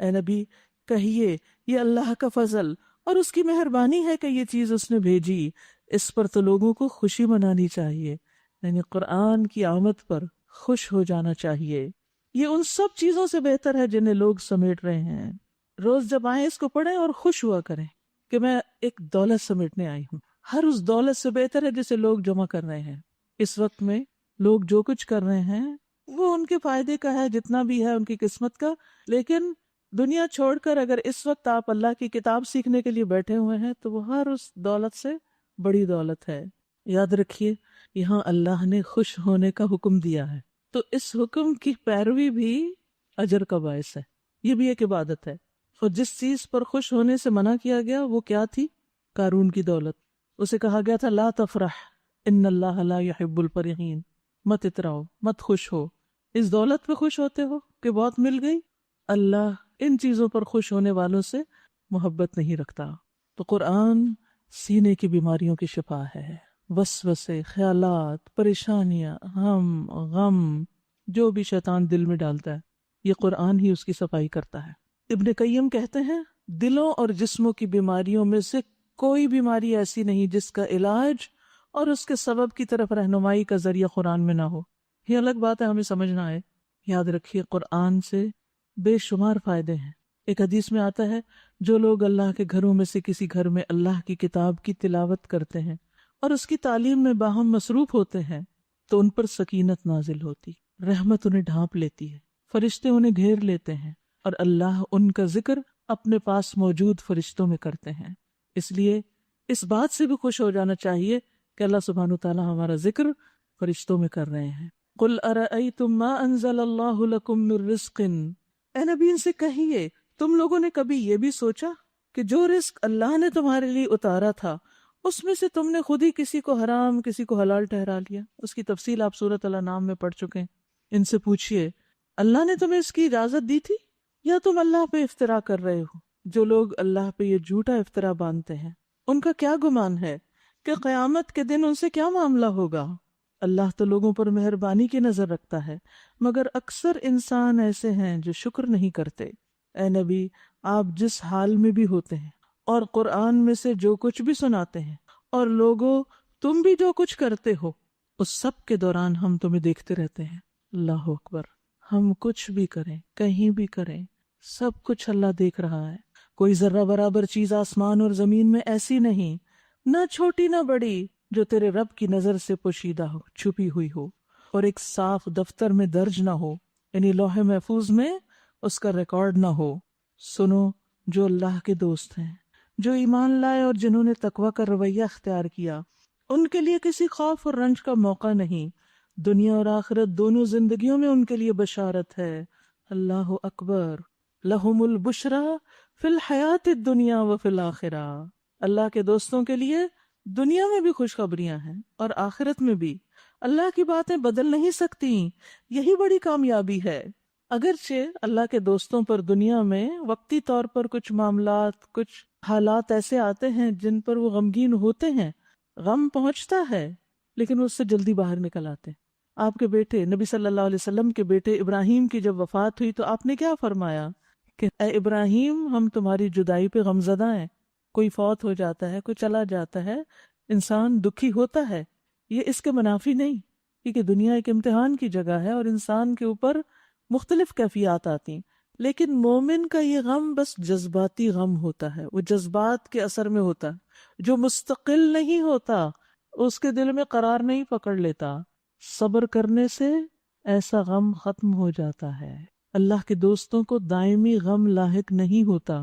اے نبی کہیے یہ اللہ کا فضل اور اس کی مہربانی ہے کہ یہ چیز اس نے بھیجی، اس پر تو لوگوں کو خوشی منانی چاہیے، یعنی قرآن کی آمد پر خوش ہو جانا چاہیے۔ یہ ان سب چیزوں سے بہتر ہے جنہیں لوگ سمیٹ رہے ہیں۔ روز جب آئیں اس کو پڑھیں اور خوش ہوا کریں کہ میں ایک دولت سمیٹنے آئی ہوں۔ ہر اس دولت سے بہتر ہے جسے لوگ جمع کر رہے ہیں۔ اس وقت میں لوگ جو کچھ کر رہے ہیں وہ ان کے فائدے کا ہے، جتنا بھی ہے ان کی قسمت کا، لیکن دنیا چھوڑ کر اگر اس وقت آپ اللہ کی کتاب سیکھنے کے لیے بیٹھے ہوئے ہیں تو وہ ہر اس دولت سے بڑی دولت ہے۔ یاد رکھیے یہاں اللہ نے خوش ہونے کا حکم دیا ہے، تو اس حکم کی پیروی بھی اجر کا باعث ہے، یہ بھی ایک عبادت ہے۔ اور جس چیز پر خوش ہونے سے منع کیا گیا وہ کیا تھی؟ قارون کی دولت۔ اسے کہا گیا تھا لا تفرح ان اللہ لا يحب الفرحین، مت اتراؤ، مت خوش ہو۔ اس دولت پہ خوش ہوتے ہو کہ بہت مل گئی؟ اللہ ان چیزوں پر خوش ہونے والوں سے محبت نہیں رکھتا۔ تو قرآن سینے کی بیماریوں کی شفا ہے، وسوسے، خیالات، پریشانیاں، غم جو بھی شیطان دل میں ڈالتا ہے یہ قرآن ہی اس کی صفائی کرتا ہے۔ ابن قیم کہتے ہیں دلوں اور جسموں کی بیماریوں میں سے کوئی بیماری ایسی نہیں جس کا علاج اور اس کے سبب کی طرف رہنمائی کا ذریعہ قرآن میں نہ ہو۔ یہ الگ بات ہے ہمیں سمجھنا ہے۔ یاد رکھیے قرآن سے بے شمار فائدے ہیں۔ ایک حدیث میں آتا ہے جو لوگ اللہ کے گھروں میں سے کسی گھر میں اللہ کی کتاب کی تلاوت کرتے ہیں اور اس کی تعلیم میں باہم مصروف ہوتے ہیں تو ان پر سکینت نازل ہوتی، رحمت انہیں ڈھانپ لیتی ہے، فرشتے انہیں گھیر لیتے ہیں اور اللہ ان کا ذکر اپنے پاس موجود فرشتوں میں کرتے ہیں۔ اس لیے اس بات سے بھی خوش ہو جانا چاہیے کہ اللہ سبحانہ وتعالی ہمارا ذکر فرشتوں میں کر رہے ہیں۔ قُلْ أَرَأَيْتُمْ مَا أَنزَلَ اللَّهُ لَكُم مِّن رِّزْقٍ، اے نبی ان سے کہیے تم لوگوں نے کبھی یہ بھی سوچا کہ جو رزق اللہ نے تمہارے لیے اتارا تھا اس میں سے تم نے خود ہی کسی کو حرام کسی کو حلال ٹھہرا لیا؟ اس کی تفصیل آپ سورۃ الانعام میں پڑھ چکے ہیں۔ ان سے پوچھئے اللہ نے تمہیں اس کی اجازت دی تھی یا تم اللہ پہ افطرا کر رہے ہو؟ جو لوگ اللہ پہ یہ جھوٹا افطرا باندھتے ہیں ان کا کیا گمان ہے کہ قیامت کے دن ان سے کیا معاملہ ہوگا؟ اللہ تو لوگوں پر مہربانی کی نظر رکھتا ہے مگر اکثر انسان ایسے ہیں جو شکر نہیں کرتے۔ اے نبی آپ جس حال میں بھی ہوتے ہیں اور قرآن میں سے جو کچھ بھی سناتے ہیں اور لوگوں تم بھی جو کچھ کرتے ہو اس سب کے دوران ہم تمہیں دیکھتے رہتے ہیں۔ اللہ اکبر، ہم کچھ بھی کریں کہیں بھی کریں سب کچھ اللہ دیکھ رہا ہے۔ کوئی ذرہ برابر چیز آسمان اور زمین میں ایسی نہیں، نہ چھوٹی نہ بڑی، جو تیرے رب کی نظر سے پوشیدہ ہو، چھپی ہوئی ہو اور ایک صاف دفتر میں درج نہ ہو، یعنی لوح محفوظ میں اس کا ریکارڈ نہ ہو۔ سنو جو اللہ کے دوست ہیں، جو ایمان لائے اور جنہوں نے تقوی کا رویہ اختیار کیا، ان کے لیے کسی خوف اور رنج کا موقع نہیں، دنیا اور آخرت دونوں زندگیوں میں ان کے لیے بشارت ہے۔ اللہ اکبر، لہم البشرا فی الحیات الدنیا وفی الآخرہ۔ اللہ کے دوستوں کے لیے دنیا میں بھی خوشخبریاں ہیں اور آخرت میں بھی۔ اللہ کی باتیں بدل نہیں سکتی، یہی بڑی کامیابی ہے۔ اگرچہ اللہ کے دوستوں پر دنیا میں وقتی طور پر کچھ معاملات، کچھ حالات ایسے آتے ہیں جن پر وہ غمگین ہوتے ہیں، غم پہنچتا ہے، لیکن وہ اس سے جلدی باہر نکل آتے ہیں۔ آپ کے بیٹے نبی صلی اللہ علیہ وسلم کے بیٹے ابراہیم کی جب وفات ہوئی تو آپ نے کیا فرمایا کہ اے ابراہیم ہم تمہاری جدائی پہ غمزدہ ہیں۔ کوئی فوت ہو جاتا ہے، کوئی چلا جاتا ہے، انسان دکھی ہوتا ہے، یہ اس کے منافی نہیں، کیونکہ دنیا ایک امتحان کی جگہ ہے اور انسان کے اوپر مختلف کیفیات آتی ہیں، لیکن مومن کا یہ غم بس جذباتی غم ہوتا ہے، وہ جذبات کے اثر میں ہوتا ہے، جو مستقل نہیں ہوتا، اس کے دل میں قرار نہیں پکڑ لیتا۔ صبر کرنے سے ایسا غم ختم ہو جاتا ہے۔ اللہ کے دوستوں کو دائمی غم لاحق نہیں ہوتا،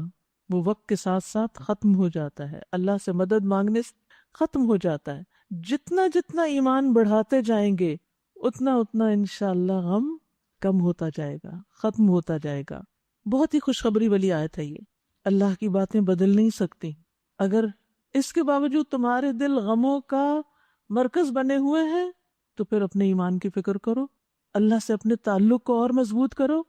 وہ وقت کے ساتھ ساتھ ختم ہو جاتا ہے، اللہ سے مدد مانگنے سے ختم ہو جاتا ہے۔ جتنا جتنا ایمان بڑھاتے جائیں گے اتنا اتنا انشاءاللہ غم کم ہوتا جائے گا، ختم ہوتا جائے گا۔ بہت ہی خوشخبری والی آیت ہے یہ۔ اللہ کی باتیں بدل نہیں سکتی، اگر اس کے باوجود تمہارے دل غموں کا مرکز بنے ہوئے ہیں تو پھر اپنے ایمان کی فکر کرو، اللہ سے اپنے تعلق کو اور مضبوط کرو،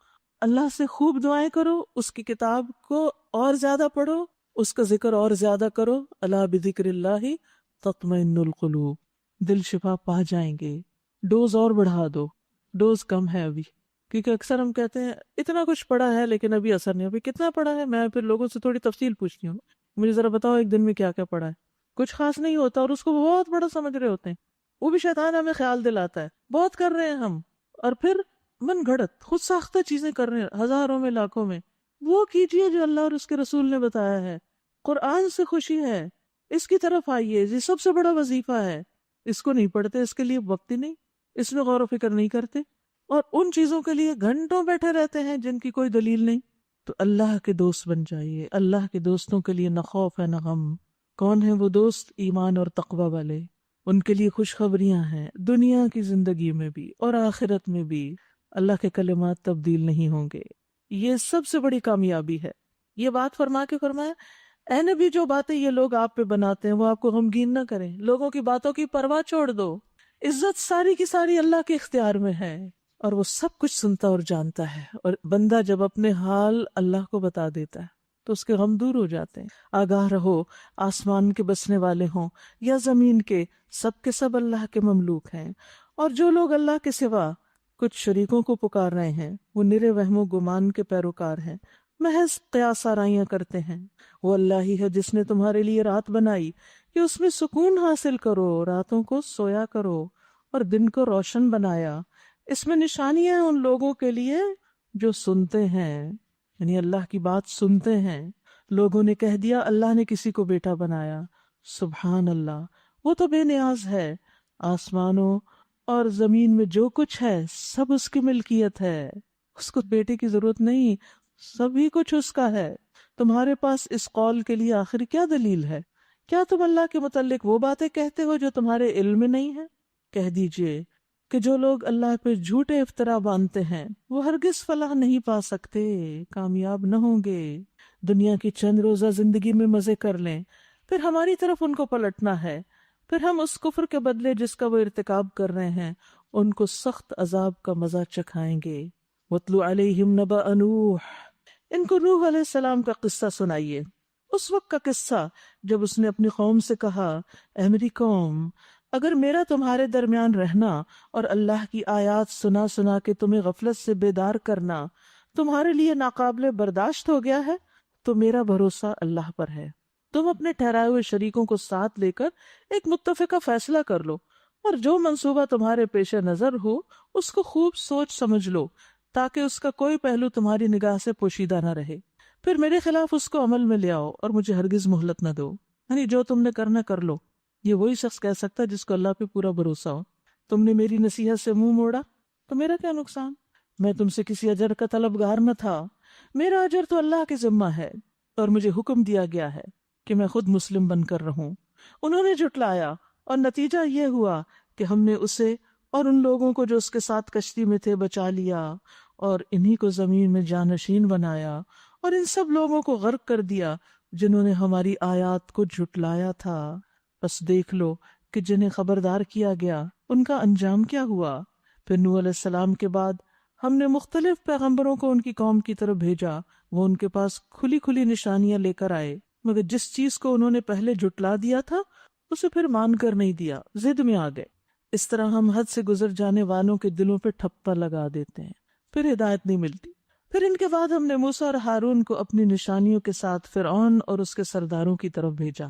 اللہ سے خوب دعائیں کرو، اس کی کتاب کو اور زیادہ پڑھو، اس کا ذکر اور زیادہ کرو۔ الا بذکر اللہ تطمئن القلوب، دل شفا پا جائیں گے۔ ڈوز اور بڑھا دو، ڈوز کم ہے ابھی، کیونکہ اکثر ہم کہتے ہیں اتنا کچھ پڑھا ہے لیکن ابھی اثر نہیں۔ ابھی کتنا پڑھا ہے؟ میں پھر لوگوں سے تھوڑی تفصیل پوچھتی ہوں، مجھے ذرا بتاؤ ایک دن میں کیا کیا پڑھا ہے؟ کچھ خاص نہیں ہوتا اور اس کو بہت بڑا سمجھ رہے ہوتے ہیں۔ وہ بھی شیطان ہمیں خیال دلاتا ہے بہت کر رہے ہیں ہم، اور پھر من گھڑت خود ساختہ چیزیں کر رہے ہیں ہزاروں میں لاکھوں میں۔ وہ کیجئے جو اللہ اور اس کے رسول نے بتایا ہے۔ قرآن سے خوشی ہے، اس کی طرف آئیے، یہ سب سے بڑا وظیفہ ہے، اس کو نہیں پڑھتے، اس کے لیے وقت ہی نہیں، اس میں غور و فکر نہیں کرتے، اور ان چیزوں کے لیے گھنٹوں بیٹھے رہتے ہیں جن کی کوئی دلیل نہیں۔ تو اللہ کے دوست بن جائیے۔ اللہ کے دوستوں کے لیے نہ خوف ہے نہ غم۔ کون ہیں وہ دوست؟ ایمان اور تقوی والے۔ ان کے لیے خوشخبریاں ہیں، دنیا کی زندگی میں بھی اور آخرت میں بھی اللہ کے کلمات تبدیل نہیں ہوں گے۔ یہ سب سے بڑی کامیابی ہے۔ یہ بات فرما کے فرمایا، اے نبی، جو باتیں یہ لوگ آپ پہ بناتے ہیں وہ آپ کو غمگین نہ کریں، لوگوں کی باتوں کی پرواہ چھوڑ دو، عزت ساری کی ساری اللہ کے اختیار میں ہے، اور وہ سب کچھ سنتا اور جانتا ہے۔ اور بندہ جب اپنے حال اللہ کو بتا دیتا ہے تو اس کے غم دور ہو جاتے ہیں۔ آگاہ رہو، آسمان کے بسنے والے ہوں یا زمین کے سب اللہ کے مملوک ہیں، اور جو لوگ اللہ کے سوا کچھ شریکوں کو پکار رہے ہیں وہ نرے وہم و گمان کے پیروکار ہیں، محض قیاس آرائیاں کرتے ہیں۔ وہ اللہ ہی ہے جس نے تمہارے لیے رات بنائی کہ اس میں سکون حاصل کرو، راتوں کو سویا کرو اور دن کو روشن بنایا۔ اس میں نشانیاں ہیں ان لوگوں کے لیے جو سنتے ہیں، یعنی اللہ کی بات سنتے ہیں۔ لوگوں نے کہہ دیا اللہ نے کسی کو بیٹا بنایا، سبحان اللہ، وہ تو بے نیاز ہے، آسمانوں اور زمین میں جو کچھ ہے سب اس کی ملکیت ہے، اس کو بیٹے کی ضرورت نہیں، سبھی کچھ اس کا ہے۔ تمہارے پاس اس قول کے لیے آخر کیا دلیل ہے؟ کیا تم اللہ کے متعلق وہ باتیں کہتے ہو جو تمہارے علم میں نہیں ہے؟ کہہ دیجئے کہ جو لوگ اللہ پہ جھوٹے افطرا باندھتے ہیں وہ ہرگز فلاح نہیں پا سکتے، کامیاب نہ ہوں گے۔ دنیا کی چند روزہ زندگی میں مزے کر لیں، پھر ہماری طرف ان کو پلٹنا ہے، پھر ہم اس کفر کے بدلے جس کا وہ ارتکاب کر رہے ہیں ان کو سخت عذاب کا مزہ چکھائیں گے۔ وَاتْلُ عَلَيْهِمْ نَبَأَ نُوحٍ، ان کو نوح علیہ السلام کا قصہ سنائیے، اس وقت کا قصہ جب اس نے اپنی قوم سے کہا، اے میری قوم، اگر میرا تمہارے درمیان رہنا اور اللہ کی آیات سنا سنا کے تمہیں غفلت سے بیدار کرنا تمہارے لیے ناقابل برداشت ہو گیا ہے تو میرا بھروسہ اللہ پر ہے۔ تم اپنے ٹھہرائے ہوئے شریکوں کو ساتھ لے کر ایک متفقہ فیصلہ کر لو، اور جو منصوبہ تمہارے پیش نظر ہو اس کو خوب سوچ سمجھ لو تاکہ اس کا کوئی پہلو تمہاری نگاہ سے پوشیدہ نہ رہے، پھر میرے خلاف اس کو عمل میں لے آؤ اور مجھے ہرگز مہلت نہ دو۔ یعنی جو تم نے کرنا کر لو۔ یہ وہی شخص کہہ سکتا ہے جس کو اللہ پہ پورا بھروسہ ہو۔ تم نے میری نصیحت سے منہ موڑا تو میرا کیا نقصان؟ میں تم سے کسی اجر کا طلبگار نہ تھا، میرا اجر تو اللہ کے ذمہ ہے، اور مجھے حکم دیا گیا ہے کہ میں خود مسلم بن کر رہوں۔ انہوں نے جھٹلایا اور نتیجہ یہ ہوا کہ ہم نے اسے اور ان لوگوں کو جو اس کے ساتھ کشتی میں تھے بچا لیا، اور انہی کو زمین میں جانشین بنایا، اور ان سب لوگوں کو غرق کر دیا جنہوں نے ہماری آیات کو جھٹلایا تھا۔ بس دیکھ لو کہ جنہیں خبردار کیا گیا ان کا انجام کیا ہوا۔ پھر نوح علیہ السلام کے بعد ہم نے مختلف پیغمبروں کو ان کی قوم کی طرف بھیجا، وہ ان کے پاس کھلی کھلی نشانیاں لے کر آئے، مگر جس چیز کو انہوں نے پہلے جھٹلا دیا تھا اسے پھر مان کر نہیں دیا، ضد میں آ گئے۔ اس طرح ہم حد سے گزر جانے والوں کے دلوں پہ ٹھپا لگا دیتے ہیں، پھر ہدایت نہیں ملتی۔ پھر ان کے بعد ہم نے موسیٰ اور ہارون کو اپنی نشانیوں کے ساتھ فرعون اور اس کے سرداروں کی طرف بھیجا،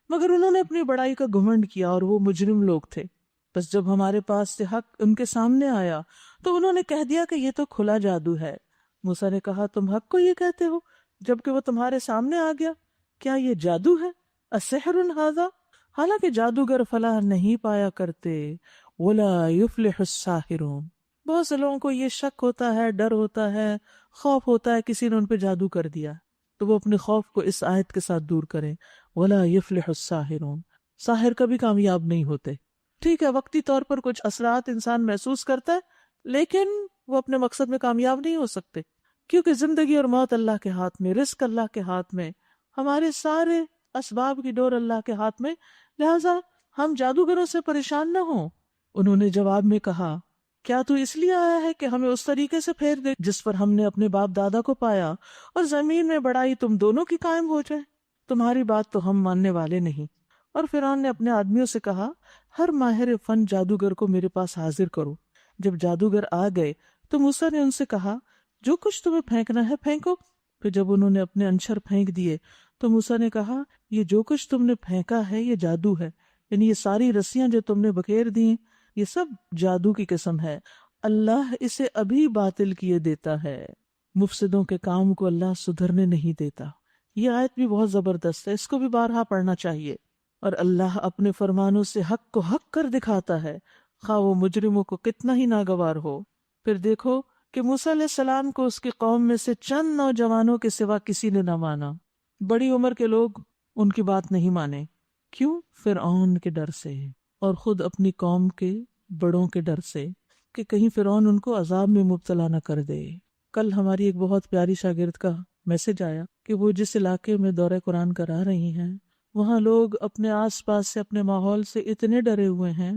مگر انہوں نے اپنی بڑائی کا گھمنڈ کیا اور وہ مجرم لوگ تھے۔ بس جب ہمارے پاس سے حق ان کے سامنے آیا تو انہوں نے کہہ دیا کہ یہ تو کھلا جادو ہے۔ موسیٰ نے کہا، تم حق کو یہ کہتے ہو جبکہ وہ تمہارے سامنے آ گیا؟ کیا یہ جادو ہے؟ اسحر ھذا؟ حالانکہ جادوگر فلاح نہیں پایا کرتے۔ ولا یفلح الساحرون، بہت سے لوگوں کو یہ شک ہوتا ہے، ڈر ہوتا ہے، خوف ہوتا ہے کسی نے ان پہ جادو کر دیا، تو وہ اپنے خوف کو اس آیت کے ساتھ دور کریں، ولا یفلح الساحرون، ساحر کبھی کامیاب نہیں ہوتے۔ ٹھیک ہے، وقتی طور پر کچھ اثرات انسان محسوس کرتا ہے لیکن وہ اپنے مقصد میں کامیاب نہیں ہو سکتے، کیونکہ زندگی اور موت اللہ کے ہاتھ میں، رزق اللہ کے ہاتھ میں، ہمارے سارے اسباب کی ڈور اللہ کے ہاتھ میں، لہٰذا ہم جادوگروں سے پریشان نہ ہوں۔ انہوں نے جواب میں کہا، کیا تو اس لیے آیا ہے کہ ہمیں اس طریقے سے پھیر دے جس پر ہم نے اپنے باپ دادا کو پایا، اور زمین میں بڑائی تم دونوں کی قائم ہو جائے؟ تمہاری بات تو ہم ماننے والے نہیں۔ اور فرعون نے اپنے آدمیوں سے کہا، ہر ماہر فن جادوگر کو میرے پاس حاضر کرو۔ جب جادوگر آ گئے تو موسیٰ نے ان سے کہا، جو کچھ تمہیں پھینکنا ہے پھینکو۔ پھر جب انہوں نے اپنے انشر پھینک دیے تو موسیٰ نے کہا، یہ جو کچھ تم نے پھینکا ہے یہ جادو ہے، یعنی یہ ساری رسیاں جو تم نے بکھیر دی یہ سب جادو کی قسم ہے، اللہ اسے ابھی باطل کیے دیتا ہے، مفسدوں کے کام کو اللہ سدھرنے نہیں دیتا۔ یہ آیت بھی بہت زبردست ہے، اس کو بھی بارہا پڑھنا چاہیے۔ اور اللہ اپنے فرمانوں سے حق کو حق کر دکھاتا ہے، خواہ وہ مجرموں کو کتنا ہی ناگوار ہو۔ پھر دیکھو کہ موسیٰ علیہ السلام کو اس کی قوم میں سے چند نوجوانوں کے سوا کسی نے نہ مانا۔ بڑی عمر کے لوگ ان کی بات نہیں مانے، کیوں؟ فرعون کے ڈر سے، اور خود اپنی قوم کے بڑوں کے ڈر سے کہ کہیں فرعون ان کو عذاب میں مبتلا نہ کر دے۔ کل ہماری ایک بہت پیاری شاگرد کا میسج آیا کہ وہ جس علاقے میں دورہ قرآن کرا رہی ہیں وہاں لوگ اپنے آس پاس سے، اپنے ماحول سے اتنے ڈرے ہوئے ہیں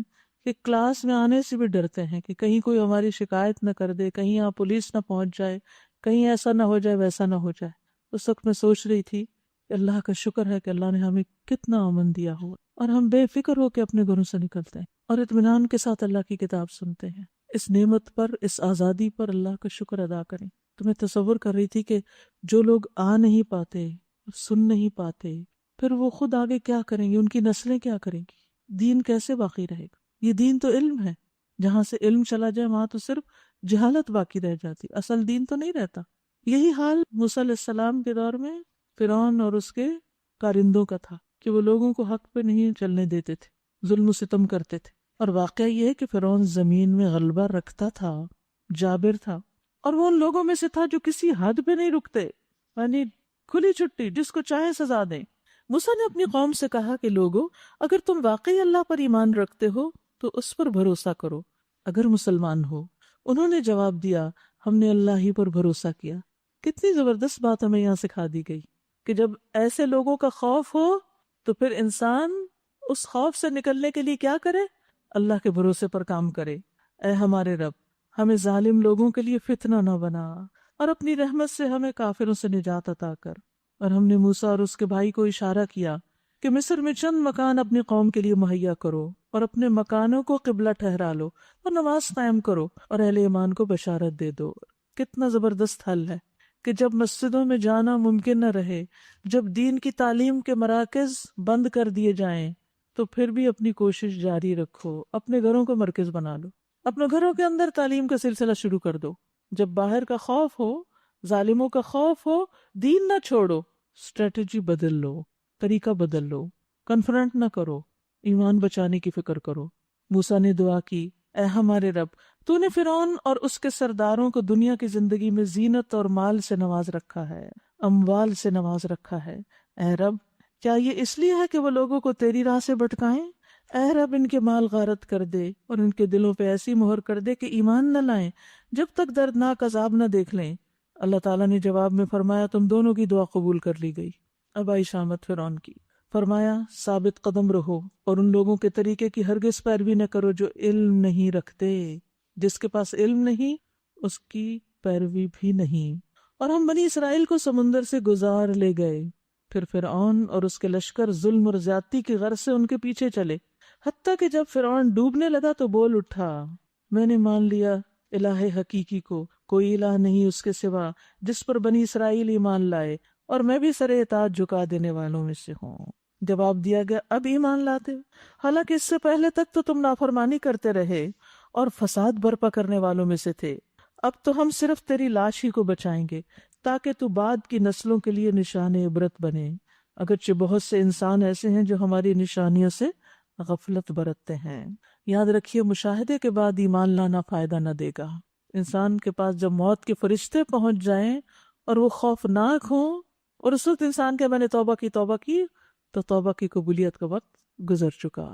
کہ کلاس میں آنے سے بھی ڈرتے ہیں کہ کہیں کوئی ہماری شکایت نہ کر دے، کہیں یہاں پولیس نہ پہنچ جائے، کہیں ایسا نہ ہو جائے، ویسا نہ ہو جائے۔ اس وقت میں سوچ رہی تھی کہ اللہ کا شکر ہے کہ اللہ نے ہمیں کتنا امن دیا ہوا، اور ہم بے فکر ہو کے اپنے گھروں سے نکلتے ہیں اور اطمینان کے ساتھ اللہ کی کتاب سنتے ہیں۔ اس نعمت پر، اس آزادی پر اللہ کا شکر ادا کریں۔ تو میں تصور کر رہی تھی کہ جو لوگ آ نہیں پاتے، سن نہیں پاتے، پھر وہ خود آگے کیا کریں گے؟ ان کی نسلیں کیا کریں گی؟ دین کیسے باقی رہے گا؟ یہ دین تو علم ہے، جہاں سے علم چلا جائے وہاں تو صرف جہالت باقی رہ جاتی، اصل دین تو نہیں رہتا۔ یہی حال موسیٰ علیہ السلام کے دور میں فرعون اور اس کے کارندوں کا تھا کہ وہ لوگوں کو حق پہ نہیں چلنے دیتے تھے، ظلم و ستم کرتے تھے۔ اور واقعہ یہ ہے کہ فرعون زمین میں غلبہ رکھتا تھا، جابر تھا، اور وہ ان لوگوں میں سے تھا جو کسی حد پہ نہیں رکتے، یعنی کھلی چھٹی جس کو چاہے سزا دیں۔ موسیٰ نے اپنی قوم سے کہا کہ لوگو، اگر تم واقعی اللہ پر ایمان رکھتے ہو تو اس پر بھروسہ کرو اگر مسلمان ہو۔ انہوں نے جواب دیا، ہم نے اللہ ہی پر بھروسہ کیا۔ کتنی زبردست بات ہمیں یہاں سکھا دی گئی کہ جب ایسے لوگوں کا خوف ہو تو پھر انسان اس خوف سے نکلنے کے لیے کیا کرے؟ اللہ کے بھروسے پر کام کرے۔ اے ہمارے رب، ہمیں ظالم لوگوں کے لیے فتنہ نہ بنا، اور اپنی رحمت سے ہمیں کافروں سے نجات عطا کر۔ اور ہم نے موسیٰ اور اس کے بھائی کو اشارہ کیا کہ مصر میں چند مکان اپنی قوم کے لیے مہیا کرو، اور اپنے مکانوں کو قبلہ ٹھہرا لو، اور نماز قائم کرو، اور اہل ایمان کو بشارت دے دو۔ کتنا زبردست حل ہے کہ جب مسجدوں میں جانا ممکن نہ رہے، جب دین کی تعلیم کے مراکز بند کر دیے جائیں، تو پھر بھی اپنی کوشش جاری رکھو، اپنے گھروں کو مرکز بنا لو، اپنے گھروں کے اندر تعلیم کا سلسلہ شروع کر دو۔ جب باہر کا خوف ہو، ظالموں کا خوف ہو، دین نہ چھوڑو، اسٹریٹجی بدل لو، طریقہ بدل لو، کنفرنٹ نہ کرو، ایمان بچانے کی فکر کرو۔ موسیٰ نے دعا کی، اے ہمارے رب، تو نے فرعون اور اس کے سرداروں کو دنیا کی زندگی میں زینت اور مال سے نواز رکھا ہے، اموال سے نواز رکھا ہے۔ اے رب، کیا یہ اس لیے ہے کہ وہ لوگوں کو تیری راہ سے بھٹکائیں؟ اے رب، ان کے مال غارت کر دے اور ان کے دلوں پہ ایسی مہر کر دے کہ ایمان نہ لائیں جب تک دردناک عذاب نہ دیکھ لیں۔ اللہ تعالیٰ نے جواب میں فرمایا، تم دونوں کی دعا قبول کر لی گئی۔ اب آئی شامت فرعون کی۔ فرمایا، ثابت قدم رہو اور ان لوگوں کے طریقے کی ہرگز پیروی نہ کرو جو علم نہیں رکھتے۔ جس کے پاس علم نہیں اس کی پیروی بھی نہیں۔ اور ہم بنی اسرائیل کو سمندر سے گزار لے گئے، پھر فرعون اور اس کے لشکر ظلم اور زیادتی کی غرض سے ان کے پیچھے چلے، حتیٰ کہ جب فرعون ڈوبنے لگا تو بول اٹھا، میں نے مان لیا الہ حقیقی کو، کوئی الہ نہیں اس کے سوا جس پر بنی اسرائیل ایمان لائے، اور میں بھی سر اطاعت جھکا دینے والوں میں سے ہوں۔ جواب دیا گیا، اب ایمان لاتے ہو، حالانکہ اس سے پہلے تک تو تم نافرمانی کرتے رہے اور فساد برپا کرنے والوں میں سے تھے۔ اب تو ہم صرف تیری لاش ہی کو بچائیں گے تاکہ تو بعد کی نسلوں کے لیے نشان عبرت بنے، اگرچہ بہت سے انسان ایسے ہیں جو ہماری نشانیوں سے غفلت برتتے ہیں۔ یاد رکھیے، مشاہدے کے بعد ایمان لانا فائدہ نہ دے گا۔ انسان کے پاس جب موت کے فرشتے پہنچ جائیں اور وہ خوفناک ہوں، اور اس وقت انسان کے میں نے توبہ کی تو توبہ کی قبولیت کا وقت گزر چکا۔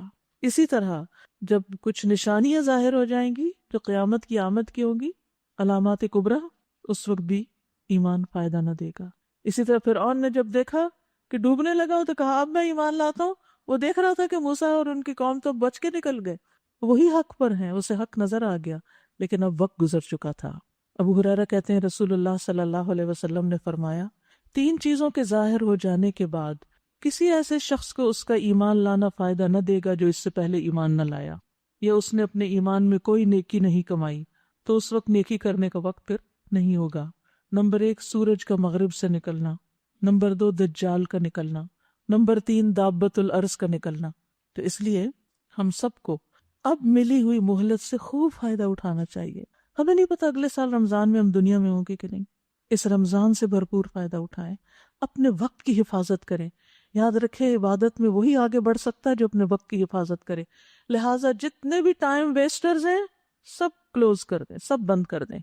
اسی طرح جب کچھ نشانیاں ظاہر ہو جائیں گی جو قیامت کی آمد کی ہوں گی، علامات کبریٰ، اس وقت بھی ایمان فائدہ نہ دے گا۔ اسی طرح فرعون نے جب دیکھا کہ ڈوبنے لگا تو کہا اب میں ایمان لاتا ہوں۔ وہ دیکھ رہا تھا کہ موسیٰ اور ان کی قوم تو بچ کے نکل گئے، وہی حق پر ہیں، اسے حق نظر آ گیا، لیکن اب وقت گزر چکا تھا۔ ابو ہریرہ کہتے ہیں رسول اللہ صلی اللہ علیہ وسلم نے فرمایا، 3 چیزوں کے ظاہر ہو جانے کے بعد کسی ایسے شخص کو اس کا ایمان لانا فائدہ نہ دے گا جو اس سے پہلے ایمان نہ لایا، یا اس نے اپنے ایمان میں کوئی نیکی نہیں کمائی، تو اس وقت نیکی کرنے کا وقت پھر نہیں ہوگا۔ نمبر 1 سورج کا مغرب سے نکلنا، نمبر 2 دجال کا نکلنا، نمبر 3 دابت الارض کا نکلنا۔ تو اس لیے ہم سب کو اب ملی ہوئی مہلت سے خوب فائدہ اٹھانا چاہیے۔ ہمیں نہیں پتا اگلے سال رمضان میں ہم دنیا میں ہوں گے کہ نہیں۔ اس رمضان سے بھرپور فائدہ اٹھائیں، اپنے وقت کی حفاظت کریں۔ یاد رکھے عبادت میں وہی آگے بڑھ سکتا ہے جو اپنے وقت کی حفاظت کرے. لہٰذا جتنے بھی ٹائم ویسٹرز ہیں سب کلوز کر دیں، سب بند کر دیں،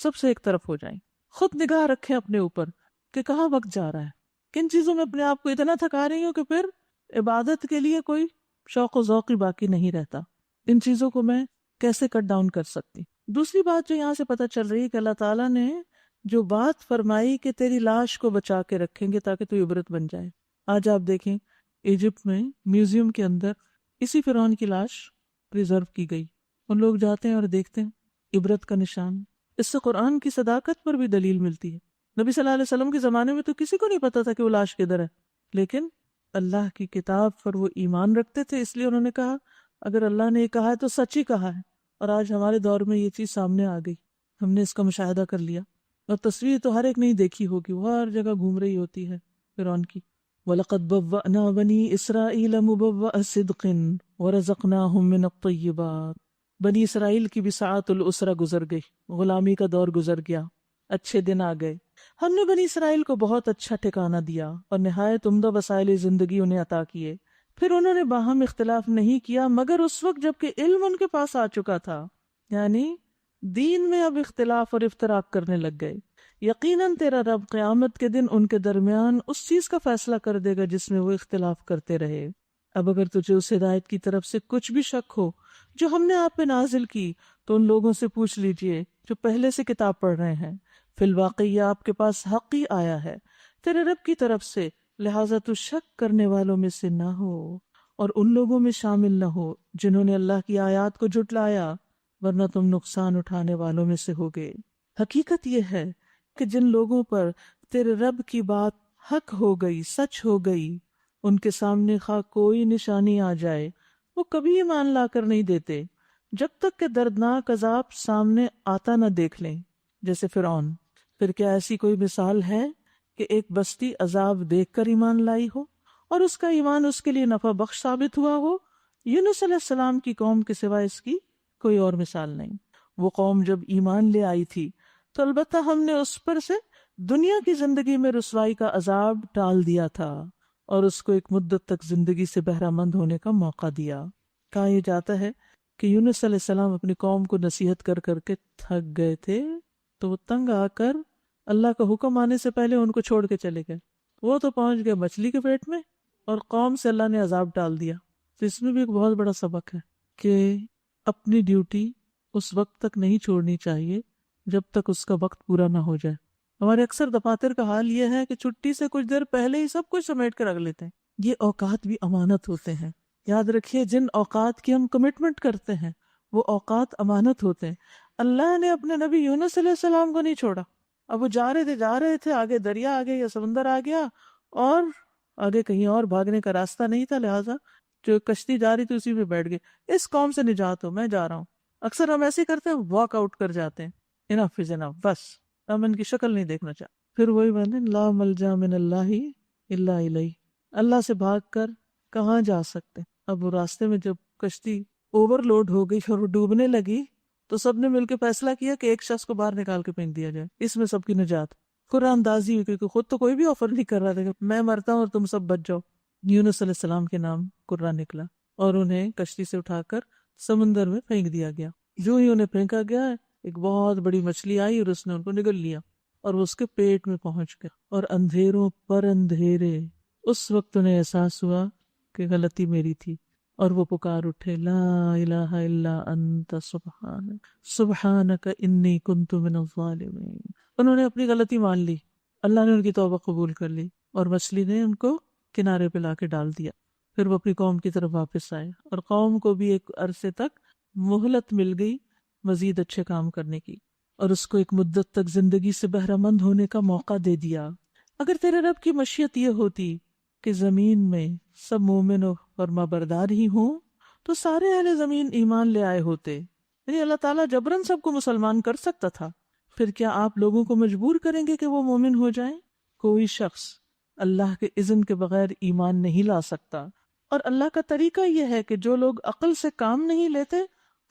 سب سے ایک طرف ہو جائیں. خود نگاہ رکھیں اپنے اوپر کہ کہاں وقت جا رہا ہے، کن چیزوں میں اپنے آپ کو اتنا تھکا رہی ہوں کہ پھر عبادت کے لیے کوئی شوق و ذوق ہی باقی نہیں رہتا. ان چیزوں کو میں کیسے کٹ ڈاؤن کر سکتی. دوسری بات جو یہاں سے پتہ چل رہی ہے کہ اللہ تعالیٰ نے جو بات فرمائی کہ تیری لاش کو بچا کے رکھیں گے تاکہ تو عبرت بن جائے. آج آپ دیکھیں ایجپٹ میں میوزیم کے اندر اسی فرعون کی لاش پریزرو کی گئی. ان لوگ جاتے ہیں اور دیکھتے ہیں، عبرت کا نشان. اس سے قرآن کی صداقت پر بھی دلیل ملتی ہے. نبی صلی اللہ علیہ وسلم کے زمانے میں تو کسی کو نہیں پتا تھا کہ وہ لاش کدھر ہے، لیکن اللہ کی کتاب پر وہ ایمان رکھتے تھے، اس لیے انہوں نے کہا اگر اللہ نے یہ کہا ہے تو سچ ہی کہا ہے. اور آج ہمارے دور میں یہ چیز سامنے آ گئی، ہم نے اس کا مشاہدہ کر لیا. اور تصویر تو ہر ایک نہیں دیکھی ہوگی، وہ ہر جگہ گھوم رہی ہوتی ہے فرعون کی. وَلَقَدْ بَوَّأْنَا بَنِي إِسْرَائِيلَ مُبَوَّأَ صِدْقٍ وَرَزَقْنَاهُمْ مِنَ الطَّيِّبَاتِ. بنی اسرائیل کی بھی ساعت الاسرہ گزر گئی، غلامی کا دور گزر گیا، اچھے دن آ گئے. ہم نے بنی اسرائیل کو بہت اچھا ٹھکانہ دیا اور نہایت عمدہ وسائل زندگی انہیں عطا کیے. پھر انہوں نے باہم اختلاف نہیں کیا مگر اس وقت جب کہ علم ان کے پاس آ چکا تھا. یعنی دین میں اب اختلاف اور افتراق کرنے لگ گئے. یقیناً تیرا رب قیامت کے دن ان کے درمیان اس چیز کا فیصلہ کر دے گا جس میں وہ اختلاف کرتے رہے. اب اگر تجھے اس ہدایت کی طرف سے کچھ بھی شک ہو جو ہم نے آپ پہ نازل کی تو ان لوگوں سے پوچھ لیجئے جو پہلے سے کتاب پڑھ رہے ہیں. فی الواقع یہ آپ کے پاس حق ہی آیا ہے تیرے رب کی طرف سے، لہٰذا تو شک کرنے والوں میں سے نہ ہو اور ان لوگوں میں شامل نہ ہو جنہوں نے اللہ کی آیات کو جھٹلایا، ورنہ تم نقصان اٹھانے والوں میں سے ہوگے. حقیقت یہ ہے کہ جن لوگوں پر تیرے رب کی بات حق ہو گئی، سچ ہو گئی، ان کے سامنے خواہ کوئی نشانی آ جائے وہ کبھی ایمان لا کر نہیں دیتے جب تک کہ دردناک عذاب سامنے آتا نہ دیکھ لیں، جیسے فرعون. پھر کیا ایسی کوئی مثال ہے کہ ایک بستی عذاب دیکھ کر ایمان لائی ہو اور اس کا ایمان اس کے لیے نفع بخش ثابت ہوا ہو؟ یونس علیہ السلام کی قوم کے سوا اس کی کوئی اور مثال نہیں. وہ قوم جب ایمان لے آئی تھی تو البتہ ہم نے اس پر سے دنیا کی زندگی میں رسوائی کا عذاب ٹال دیا تھا اور اس کو ایک مدت تک زندگی سے بہرہ مند ہونے کا موقع دیا. کہا یہ جاتا ہے کہ یونس علیہ السلام اپنی قوم کو نصیحت کر کر کے تھک گئے تھے تو وہ تنگ آ کر اللہ کا حکم آنے سے پہلے ان کو چھوڑ کے چلے گئے. وہ تو پہنچ گئے مچھلی کے پیٹ میں اور قوم سے اللہ نے عذاب ڈال دیا. تو اس میں بھی ایک بہت بڑا سبق ہے کہ اپنی ڈیوٹی اس وقت تک نہیں چھوڑنی چاہیے جب تک اس کا وقت پورا نہ ہو جائے. ہمارے اکثر دفاتر کا حال یہ ہے کہ چھٹی سے کچھ دیر پہلے ہی سب کچھ سمیٹ کر رکھ لیتے ہیں. یہ اوقات بھی امانت ہوتے ہیں. یاد رکھیے جن اوقات کی ہم کمٹمنٹ کرتے ہیں وہ اوقات امانت ہوتے ہیں. اللہ نے اپنے نبی یونس علیہ السلام کو نہیں چھوڑا. اب وہ جا رہے تھے آگے دریا آ گیا یا سمندر آ گیا اور آگے کہیں اور بھاگنے کا راستہ نہیں تھا، لہٰذا جو کشتی جا رہی تھی اسی میں بیٹھ گئے. اس قوم سے نجات ہو، میں جا رہا ہوں. اکثر ہم ایسے کرتے ہیں، واک آؤٹ کر جاتے ہیں. انف از انف، بس ہم ان کی شکل نہیں دیکھنا چاہتے. پھر وہی بنے لا ملجا من اللہ الا الیہ، اللہ سے بھاگ کر کہاں جا سکتے. اب وہ راستے میں جب کشتی اوور لوڈ ہو گئی اور وہ ڈوبنے لگی تو سب نے مل کے فیصلہ کیا کہ ایک شخص کو باہر نکال کے پھینک دیا جائے، اس میں سب کی نجات. قرآن اندازی ہوئی کیونکہ خود تو کوئی بھی آفر نہیں کر رہا تھا کہ میں مرتا ہوں اور تم سب بچ جاؤ. یونس علیہ السلام کے نام قرآن نکلا اور انہیں کشتی سے اٹھا کر سمندر میں پھینک دیا گیا. جو ہی انہیں پھینکا گیا ایک بہت بڑی مچھلی آئی اور اس نے ان کو نگل لیا اور وہ اس کے پیٹ میں پہنچ گیا. اور اندھیروں پر اندھیرے اس وقت انہیں احساس ہوا کہ غلطی میری تھی اور وہ پکار اٹھے لا الہ الا انت سبحانک سبحانک انی کنت من الظالمین. انہوں نے اپنی غلطی مان لی، اللہ نے ان کی توبہ قبول کر لی اور مچھلی نے ان کو کنارے پہ لا کے ڈال دیا. پھر وہ اپنی قوم کی طرف واپس آئے اور قوم کو بھی ایک عرصے تک مہلت مل گئی مزید اچھے کام کرنے کی اور اس کو ایک مدت تک زندگی سے بہرہ مند ہونے کا موقع دے دیا. اگر تیرے رب کی مشیت یہ ہوتی کہ زمین میں سب مومن و فرما بردار ہی ہوں تو سارے اہل زمین ایمان لے آئے ہوتے. یعنی اللہ تعالیٰ جبراً سب کو مسلمان کر سکتا تھا. پھر کیا آپ لوگوں کو مجبور کریں گے کہ وہ مومن ہو جائیں؟ کوئی شخص اللہ کے اذن کے بغیر ایمان نہیں لا سکتا. اور اللہ کا طریقہ یہ ہے کہ جو لوگ عقل سے کام نہیں لیتے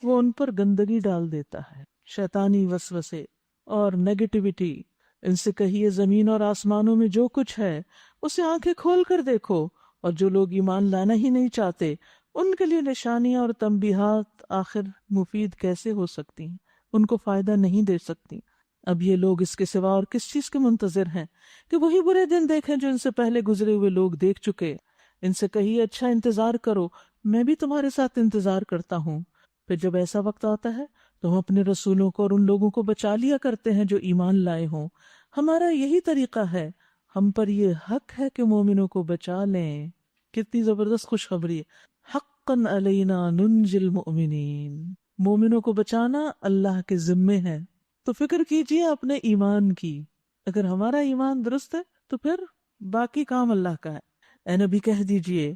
وہ ان پر گندگی ڈال دیتا ہے، شیطانی وسوسے اور نیگیٹیوٹی. ان سے کہیے زمین اور آسمانوں میں جو کچھ ہے اسے آنکھیں کھول کر دیکھو اور جو لوگ ایمان لانا ہی نہیں چاہتے ان کے لیے نشانیاں اور تنبیہات آخر مفید کیسے ہو سکتی ہیں، ان کو فائدہ نہیں دے سکتی۔ اب یہ لوگ اس کے سوا اور کس چیز کے منتظر ہیں کہ وہی برے دن دیکھیں جو ان سے پہلے گزرے ہوئے لوگ دیکھ چکے۔ ان سے کہیے اچھا انتظار کرو، میں بھی تمہارے ساتھ انتظار کرتا ہوں۔ پھر جب ایسا وقت آتا ہے تو ہم اپنے رسولوں کو اور ان لوگوں کو بچا لیا کرتے ہیں جو ایمان لائے ہوں۔ ہمارا یہی طریقہ ہے، ہم پر یہ حق ہے کہ مومنوں کو بچا لیں۔ کتنی زبردست خوشخبری ہے، حقا علینا ننجی المؤمنین، مومنوں کو بچانا اللہ کے ذمے ہے۔ تو فکر کیجئے اپنے ایمان کی، اگر ہمارا ایمان درست ہے تو پھر باقی کام اللہ کا ہے۔ اے نبی کہہ دیجئے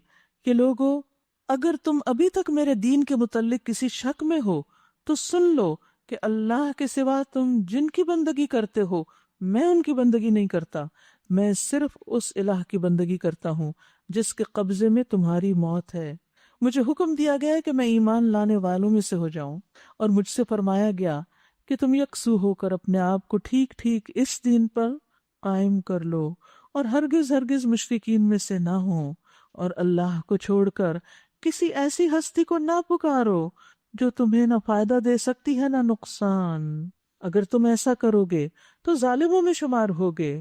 کہ لوگو اگر تم ابھی تک میرے دین کے متعلق کسی شک میں ہو تو سن لو کہ اللہ کے سوا تم جن کی بندگی کرتے ہو میں ان کی بندگی نہیں کرتا، میں صرف اس الہ کی بندگی کرتا ہوں جس کے قبضے میں تمہاری موت ہے۔ مجھے حکم دیا گیا ہے کہ میں ایمان لانے والوں میں سے ہو جاؤں، اور مجھ سے فرمایا گیا کہ تم یکسو ہو کر اپنے آپ کو ٹھیک ٹھیک اس دین پر قائم کر لو اور ہرگز ہرگز مشرکین میں سے نہ ہو، اور اللہ کو چھوڑ کر کسی ایسی ہستی کو نہ پکارو جو تمہیں نہ فائدہ دے سکتی ہے نہ نقصان۔ اگر تم ایسا کرو گے تو ظالموں میں شمار ہوگے۔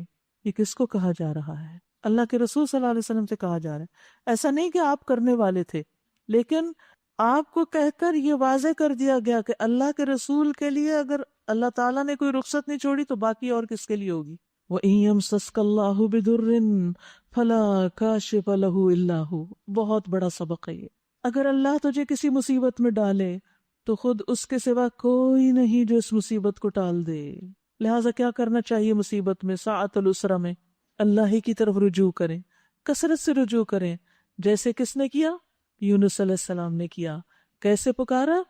یہ کس کو کہا جا رہا ہے؟ اللہ کے رسول صلی اللہ علیہ وسلم سے کہا جا رہا ہے۔ ایسا نہیں کہ آپ کرنے والے تھے، لیکن آپ کو کہہ کر یہ واضح کر دیا گیا کہ اللہ کے رسول کے لیے اگر اللہ تعالیٰ نے کوئی رخصت نہیں چھوڑی تو باقی اور کس کے لیے ہوگی؟ وَإِن يَمْسَسْكَ اللَّهُ بِضُرٍّ فَلَا كَاشِفَ لَهُ إِلَّا هُوَ، بہت بڑا سبق ہے یہ۔ اگر اللہ تجھے کسی مصیبت میں ڈالے تو خود اس کے سوا کوئی نہیں جو اس مصیبت کو ٹال دے۔ لہٰذا کیا کرنا چاہیے مصیبت میں، ساعت العسرہ میں؟ اللہ ہی کی طرف رجوع کریں، کثرت سے رجوع کریں، جیسے کس نے کیا؟ یونس علیہ السلام نے کیا۔ کیسے پکارا؟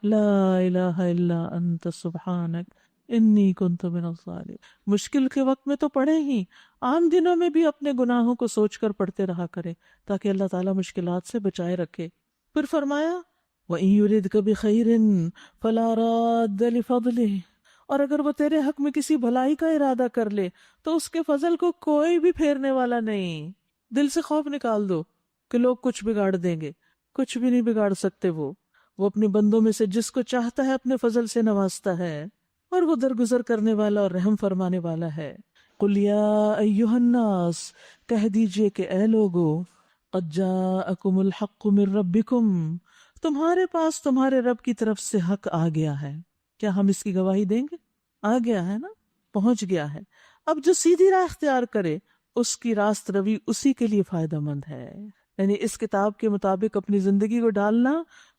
لا الہ الا انت سبحانک انی کنت من الظالمین۔ مشکل کے وقت میں تو پڑھیں ہی، عام دنوں میں بھی اپنے گناہوں کو سوچ کر پڑھتے رہا کرے تاکہ اللہ تعالیٰ مشکلات سے بچائے رکھے۔ پھر فرمایا وَإِن يُرِدْكَ بِخَيْرٍ فَلَا رَادَّ لِفَضْلِهِ، اور اگر وہ تیرے حق میں کسی بھلائی کا ارادہ کر لے تو اس کے فضل کو کوئی بھی پھیرنے والا نہیں۔ دل سے خوف نکال دو کہ لوگ کچھ بگاڑ دیں گے، کچھ بھی نہیں بگاڑ سکتے۔ وہ اپنے بندوں میں سے جس کو چاہتا ہے اپنے فضل سے نوازتا ہے، اور وہ درگزر کرنے والا اور رحم فرمانے والا ہے۔ قُلْ يَا أَيُّهَا النَّاسُ، کہہ دیجئے کہ اے لوگو، قَدْ جَاءَكُمُ الْحَقُّ مِنْ رَبِّكُمْ، تمہارے پاس تمہارے رب کی طرف سے حق آ گیا ہے۔ کیا ہم اس کی گواہی دیں گے؟ آ گیا ہے نا، پہنچ گیا ہے۔ اب جو سیدھی راہ اختیار کرے اس کی راست روی اسی کے لیے فائدہ مند ہے۔ یعنی اس کتاب کے مطابق اپنی زندگی کو ڈالنا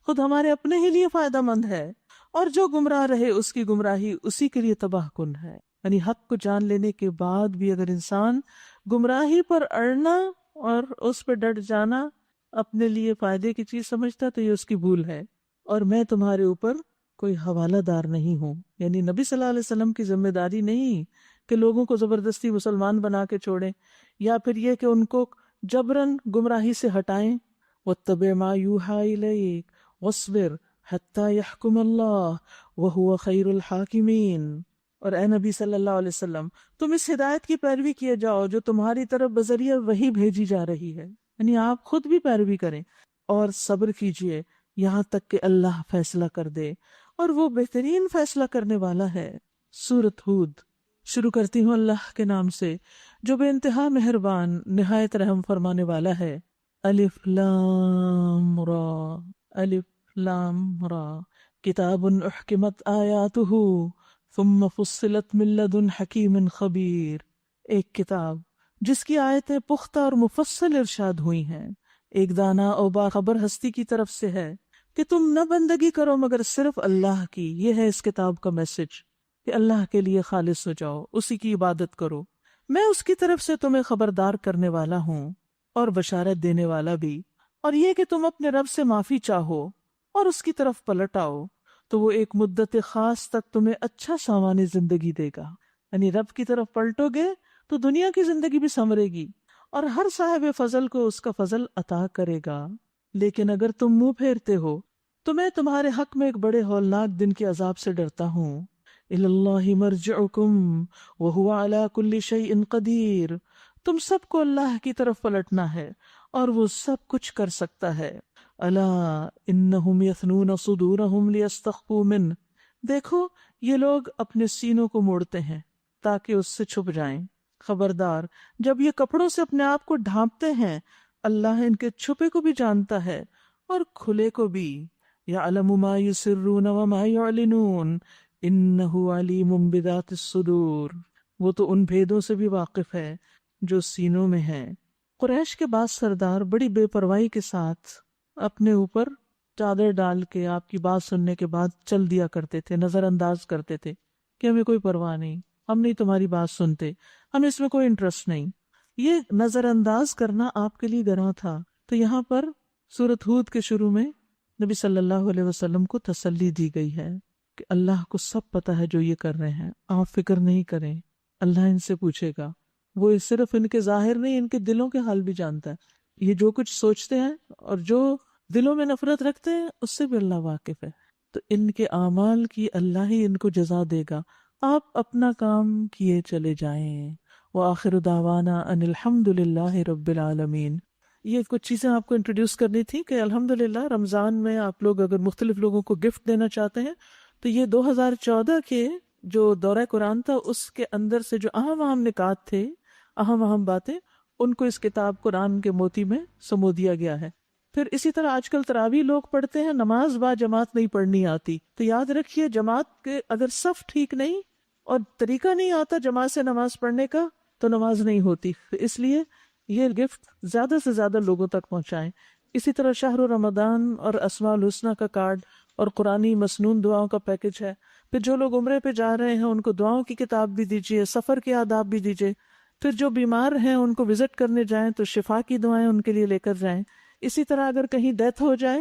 خود ہمارے اپنے ہی لیے فائدہ مند ہے، اور جو گمراہ رہے اس کی گمراہی اسی کے لیے تباہ کن ہے۔ یعنی حق کو جان لینے کے بعد بھی اگر انسان گمراہی پر اڑنا اور اس پہ ڈٹ جانا اپنے لیے فائدے کی چیز سمجھتا تو یہ اس کی بھول ہے۔ اور میں تمہارے اوپر کوئی حوالہ دار نہیں ہوں، یعنی نبی صلی اللہ علیہ وسلم کی ذمہ داری نہیں کہ لوگوں کو زبردستی مسلمان بنا کے چھوڑیں، یا پھر یہ کہ ان کو جبراً گمراہی سے ہٹائیں۔ وَاتَّبِعْ مَا يُوحَىٰ إِلَيْكَ وَاصْبِرْ حَتَّىٰ يَحْكُمَ اللَّهُ وَهُوَ خَيْرُ الْحَاكِمِينَ۔ اور اے نبی صلی اللہ علیہ وسلم، تم اس ہدایت کی پیروی کیے جاؤ جو تمہاری طرف بذریعہ وحی بھیجی جا رہی ہے، یعنی آپ خود بھی پیروی کریں اور صبر کیجئے یہاں تک کہ اللہ فیصلہ کر دے، اور وہ بہترین فیصلہ کرنے والا ہے۔ سورۃ ہود۔ شروع کرتی ہوں اللہ کے نام سے جو بے انتہا مہربان نہایت رحم فرمانے والا ہے۔ الف لام را، الف لام را، کتاب احکمت آیاتہ ثم فصلت من لدن حکیم خبیر۔ ایک کتاب جس کی آیتیں پختہ اور مفصل ارشاد ہوئی ہیں، ایک دانا اور باخبر ہستی کی طرف سے ہے کہ تم نہ بندگی کرو مگر صرف اللہ کی۔ یہ ہے اس کتاب کا میسج کہ اللہ کے لیے خالص ہو جاؤ، اسی کی عبادت کرو۔ میں اس کی طرف سے تمہیں خبردار کرنے والا ہوں اور بشارت دینے والا بھی، اور یہ کہ تم اپنے رب سے معافی چاہو اور اس کی طرف پلٹ آؤ تو وہ ایک مدت خاص تک تمہیں اچھا ساوانی زندگی دے گا۔ یعنی رب کی طرف پلٹو گے تو دنیا کی زندگی بھی سنورے گی اور ہر صاحب فضل کو اس کا فضل عطا کرے گا۔ لیکن اگر تم منہ پھیرتے ہو تو میں تمہارے حق میں ایک بڑے ہولناک دن کے عذاب سے ڈرتا ہوں۔ الی اللہ مرجعکم وہو علی کل شیء قدیر، تم سب کو اللہ کی طرف پلٹنا ہے اور وہ سب کچھ کر سکتا ہے۔ الا انہم یثنون صدورہم لیستخفوا منہ، دیکھو یہ لوگ اپنے سینوں کو موڑتے ہیں تاکہ اس سے چھپ جائیں۔ خبردار جب یہ کپڑوں سے اپنے آپ کو ڈھانپتے ہیں، اللہ ان کے چھپے کو بھی جانتا ہے اور کھلے کو بھی۔ یعلم ما یسرون وما یعلنون انہ علیم بذات الصدور، وہ تو ان بھیدوں سے بھی واقف ہے جو سینوں میں ہیں۔ قریش کے بعض سردار بڑی بے پرواہی کے ساتھ اپنے اوپر چادر ڈال کے آپ کی بات سننے کے بعد چل دیا کرتے تھے، نظر انداز کرتے تھے کہ ہمیں کوئی پرواہ نہیں، ہم نہیں تمہاری بات سنتے، ہمیں اس میں کوئی انٹرسٹ نہیں۔ یہ نظر انداز کرنا آپ کے لیے گناہ تھا۔ تو یہاں پر سورۃ ہود کے شروع میں نبی صلی اللہ علیہ وسلم کو تسلی دی گئی ہے کہ اللہ کو سب پتہ ہے جو یہ کر رہے ہیں، آپ فکر نہیں کریں، اللہ ان سے پوچھے گا، وہ صرف ان کے ظاہر نہیں، ان کے دلوں کے حال بھی جانتا ہے، یہ جو کچھ سوچتے ہیں اور جو دلوں میں نفرت رکھتے ہیں اس سے بھی اللہ واقف ہے، تو ان کے اعمال کی اللہ ہی ان کو جزا دے گا، آپ اپنا کام کیے چلے جائیں۔ وآخر دعوانا ان الحمد للہ رب العالمین۔ یہ کچھ چیزیں آپ کو انٹروڈیوس کرنی تھی کہ الحمدللہ رمضان میں آپ لوگ اگر مختلف لوگوں کو گفٹ دینا چاہتے ہیں تو یہ 2014 کے جو دورہ قرآن تھا اس کے اندر سے جو اہم نکات تھے، اہم باتیں، ان کو اس کتاب قرآن کے موتی میں سمو دیا گیا ہے۔ پھر اسی طرح آج کل تراویح لوگ پڑھتے ہیں، نماز با جماعت نہیں پڑھنی آتی، تو یاد رکھیے جماعت کے اگر صف ٹھیک نہیں اور طریقہ نہیں آتا جماعت سے نماز پڑھنے کا تو نماز نہیں ہوتی، اس لیے یہ گفٹ زیادہ سے زیادہ لوگوں تک پہنچائیں۔ اسی طرح شہر رمضان اور اسماء الحسنہ کا کارڈ اور قرآنی مسنون دعاؤں کا پیکج ہے۔ پھر جو لوگ عمرے پہ جا رہے ہیں ان کو دعاؤں کی کتاب بھی دیجیے، سفر کے آداب بھی دیجیے۔ پھر جو بیمار ہیں ان کو وزٹ کرنے جائیں تو شفا کی دعائیں ان کے لیے لے کر جائیں۔ اسی طرح اگر کہیں ڈیتھ ہو جائے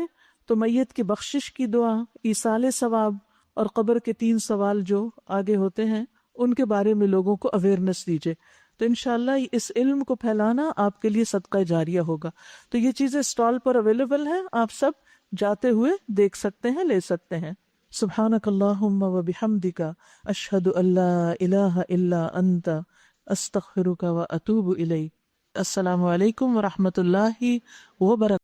تو میت کی بخشش کی دعا، ایصال ثواب اور قبر کے 3 سوال جو آگے ہوتے ہیں ان کے بارے میں لوگوں کو اویئرنیس دیجیے، تو انشاءاللہ اس علم کو پھیلانا آپ کے لیے صدقہ جاریہ ہوگا۔ تو یہ چیزیں اسٹال پر اویلیبل ہیں، آپ سب جاتے ہوئے دیکھ سکتے ہیں، لے سکتے ہیں۔ سبحانک اللہم و بحمدک، اشہد ان لا الہ الا انت، استغفرک و اتوب الیک۔ السلام علیکم ورحمۃ اللہ وبرکاتہ۔